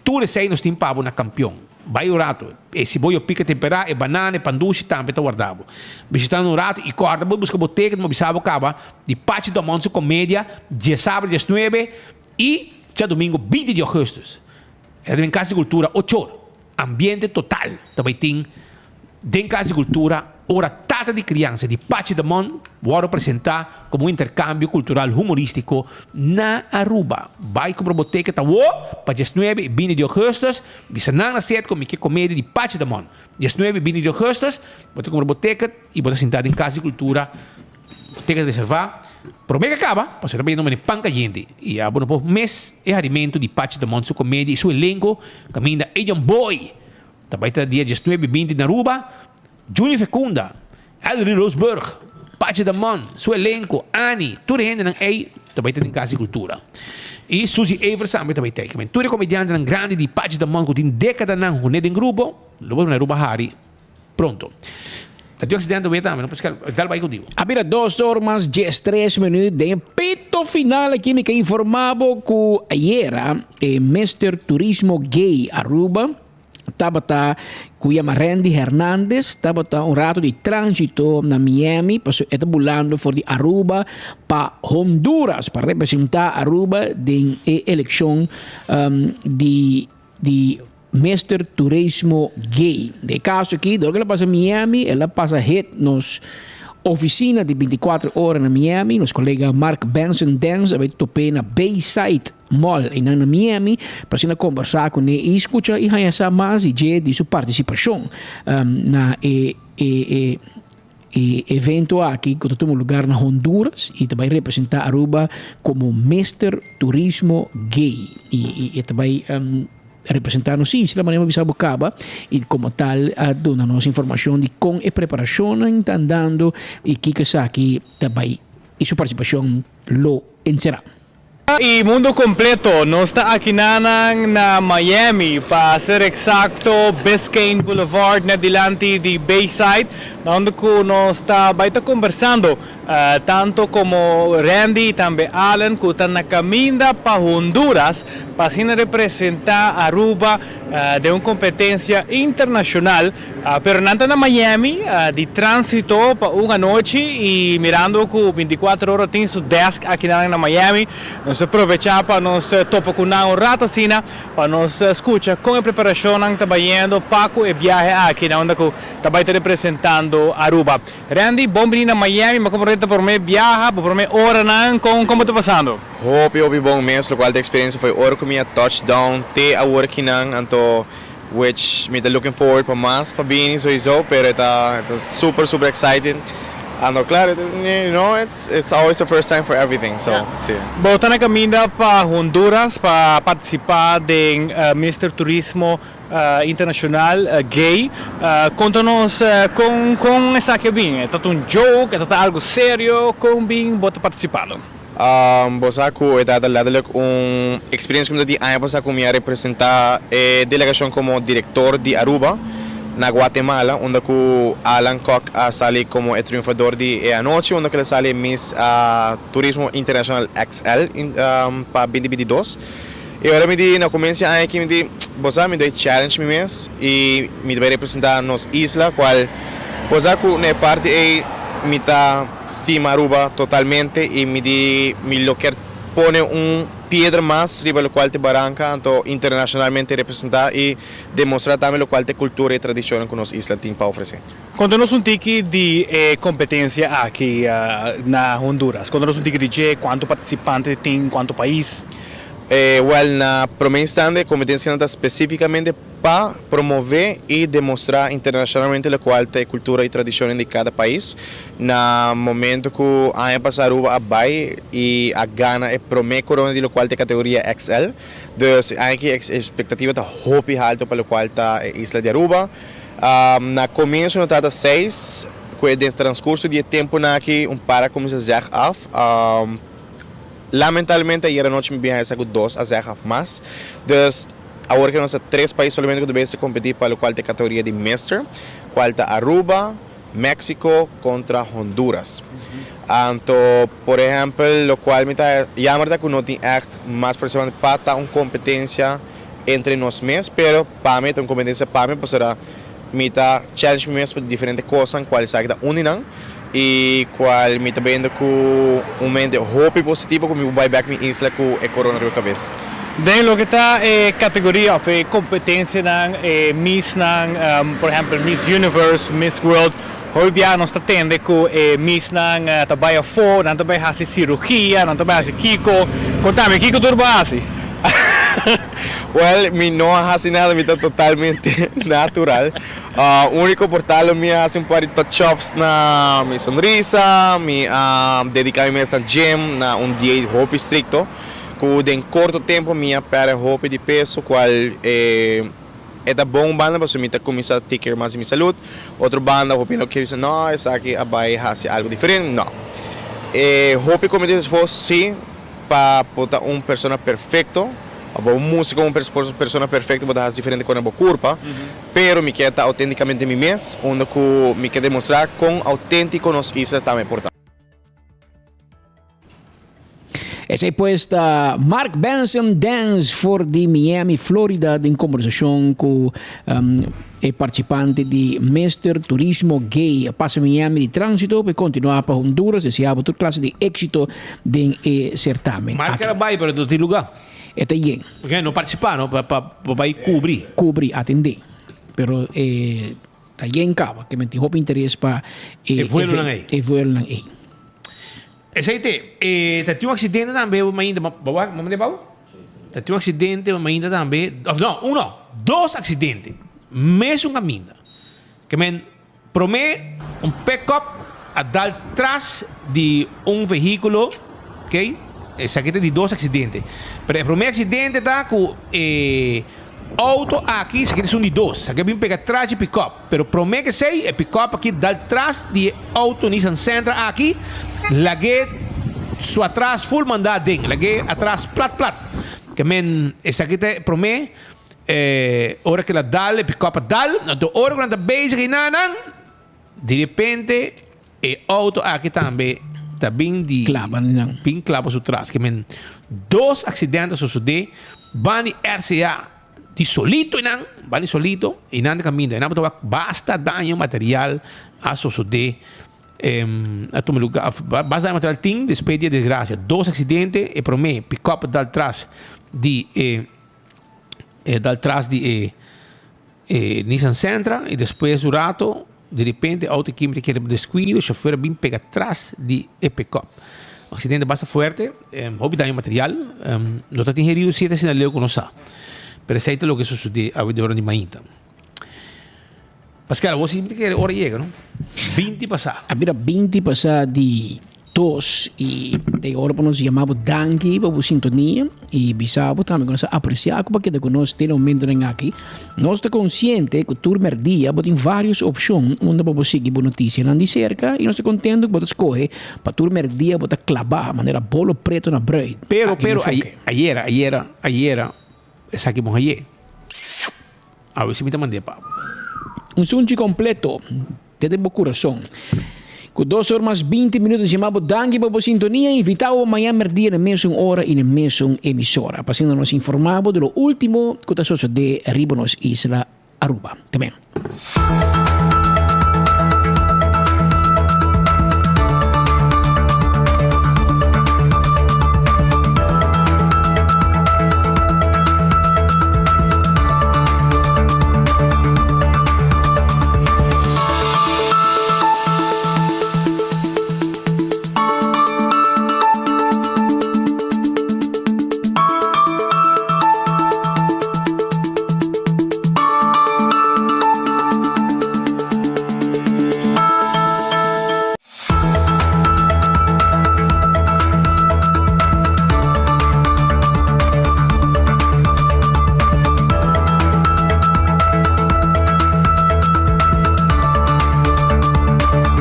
Tudo isso aí nós temos pavo na campeão. Vai o rato. E se voi pica temperar, e banana, e panduche, também está guardado. Visitando um rato, e corta, busca boteca, não bisava acaba, de parte do Monte Comédia, dia sábado, dia 9, e dia domingo, 20 de agosto. É em Casa de Cultura, 8 horas. Ambiente total. Também tem, em Casa de Cultura, hora tata de criança, de parte do Monte, vou apresentar como um intercâmbio cultural humorístico na Aruba. Vai com a boteca, tá para dia 9 e 20 de agosto, bisa na sete com que comédia de parte do Monte. Dia 9 e 20 de agosto, vou com a boteca e vou sentar em Casa de Cultura, boteca reservar. Promete que acaba, para também não me panca gente. E a por mês é alimento de parte do Monte, sua comédia e seu elenco, caminha Agent Boy. Também está dia 19 e 20 na Aruba. Júnior Fecunda, Elry Rosberg, Pachi Damon, seu elenco, Annie, tudo gente aí também tem em Casa de Cultura. E Suzy Evers também tem. Tudo comediante grande de Pachi Damon, que tem década não com em grupo, logo na Aruba Hari, pronto. Tati accidente também, não pode dar vai contigo. Habira 2 horas, 13 minutos, de pito final aqui me que informava que ayer o Mr. Turismo Gay Aruba estava com Randy Hernandez, estava rato de trânsito na Miami, passou bulando for de Aruba para Honduras, para representar Aruba em eleição de Mr. Turismo Gay. De caso aqui, do que ela passa em Miami, ela passa nos oficina de 24 horas na Miami, nosso colega Mark Benson Dance, vai topar na Bayside Mall na Miami, para conversar com ele e escutar e conhecer mais de sua participação na evento aqui, que toma lugar na Honduras, e também representar Aruba como Mr. Turismo Gay. E também representar-nos sim, se a maneira de acaba e como tal dando-nos informação de como a preparação está andando e que aqui também e sua participação lo encerra. Y mundo completo, no está aquí na Miami, para ser exacto, Biscayne Boulevard, na delante de Bayside, onde nós está conversando tanto como Randy e também Alan que estão na caminho para Honduras para representar Aruba de uma competência internacional, pero não está na Miami de trânsito para uma noite e mirando que 24 horas tem seu desk aqui na Miami. Nós aproveitar para nós topar com um rato assim para nós escutar como a preparação está trabalhando para o viagem aqui onde está representando Aruba. Randy, bom vir na Miami, mas como por mim viaja, por mim hora como está passando? Hope bom mês, o qual a experiência foi hora com minha touchdown, te a hora que não, então which me looking forward para mais para bem isso, pero está super excited. No, claro, you know, it's always the first time for everything, so sí. Vos estás na caminho para Honduras para participar de Mr. Turismo Internacional Gay. Conta-nos com essa que bem, é joke, é algo sério, como bem vos participando? Bosaku é dada experiência como de ano passado como representar delegação como diretor de Aruba na Guatemala, onde o Alan Koch sale como triunfador de anoche, onde ele sale Miss Turismo Internacional XL para 2022. E agora me di na começa aqui me di, bosa me deu challenge me mês e me vai representar nos isla, qual bosaku na parte me tá estima Aruba totalmente e me lo quer pone piedra mais riba lo qual te barranca então internacionalmente representar e demonstrar também lo qual te cultura e tradição que nos isla tem para oferecer. Conta-nos tique de competência aqui na Honduras. Conta-nos tique de quanto participante tem, quanto país. Na primeira instante, competência não está especificamente para promover e demonstrar internacionalmente a qual é a cultura e tradição de cada país. No momento que a ano passado a Bahia e a Ghana é primeira corona de qual é a categoria XL, então aqui a expectativa está muito alta para o qual está a isla de Aruba. Na começo não está 6, com o transcurso de tempo aqui para começar a af. Lamentavelmente, ayer anoche me viajé a 2 a 0 mais. Então, agora que nós temos 3 países solamente que devemos competir para o qual tem categoria de Master, qual está Aruba, México contra Honduras. Então, por exemplo, o qual me está llamando que não tem mais precisamente para uma competência entre nós mesmos, pero para mim, uma competência para mim, será me está challenge mesmo para diferentes coisas, qual é a única. E qual me está vendo com mente hope positivo como vai back minha isla com a corona na cabeça. Daí lo que está categoria of competência na Miss por exemplo Miss Universe, Miss World, hoje nós está tendo com Miss na trabalha fora, não trabalha fazer cirurgia, não trabalha fazer Kiko. Contame, Kiko tudo base. Well, mi não hace nada, mi está totalmente natural. Único portal me hace par de touch-ups na mi sonrisa, me dedicar-me a gym, na dieta hope estricto, que em curto tempo minha para hope de peso, qual é bom banda, porque me está começando a ter mais minha saúde. Outra banda, hope não quer dizer, não, essa aqui vai fazer algo diferente, não. Hope como diz, sim, para botar pessoa perfeito. Um músico uma pessoa perfeita para fazer diferente com a curva, pero me quer estar autenticamente mim mesmo, onde me quer demonstrar quão autêntico nós isso também é importante. Esse pues Mark Benson Dance for de Miami, Florida, em conversação com o participante de Mr. Turismo Gay. Passa Miami de trânsito para continuar para Honduras, deseava toda classe de êxito de certamen. Mark era vai para do lugar. Está bien. Porque no participar, no, para cobrir. Cobrir, atender. Pero está bien cava, que me dijo interés para vuelo aí. aí. Aceite, tem um acidente também, ainda, vamos de baú? Tem um acidente, ainda também, não, 2 acidentes, mesmo caminho. Que me promete pick-up a dar atrás de veículo, ok? Essa aqui tem de 2 acidentes. Pero o primeiro acidente está com auto aqui, isso aqui são de 2. Isso aqui vem pegar atrás de pick-up. Pero o primeiro que sei é pick-up aqui, dá atrás de auto Nissan Sentra aqui. Lagi su atrás full mandar ding. Lagi atrás plat. Que men, essa aqui tem primeiro hora que ela dá, pick-up dá. Então, hora que ela está bezig, de repente e auto aqui também tá bem de bem clava por trás que men 2 acidentes suceder van RCA de solito e não caminha não basta daño material a suceder a tomar lugar basta material tem depois de desgraça 2 acidentes e para mim pick up dal trás de Nissan Sentra e depois o rato de repente auto química que descuido o chauffeur bem pega atrás de pick-up o acidente bastante forte houve daño material não está herido 7 sinaleu que não sabe pero isso é o que sucede a hora de manhã Pascal, você sempre que hora chega, não? 20 passar. Havia 20 passar de 2 e de hora para nós chamamos danke para a sintonia e bisabo também nós apreciamos porque de nós tem um momento aqui nós estamos conscientes que o merdia tem várias opções onde para seguir boa notícia não de cerca e nós estamos contentes para escolher para o merdia para clavar de maneira bolo preto na bread pero ayer essa aqui bom ayer a ver se me tá mandando para um sunchi completo de meu coração com 2 horas mais 20 minutos chamamos danke para a sintonia e invitamos amanhã merdia na mesma hora e na mesma emissora para nos informar do último que está sucedendo arriba nas Isla Aruba também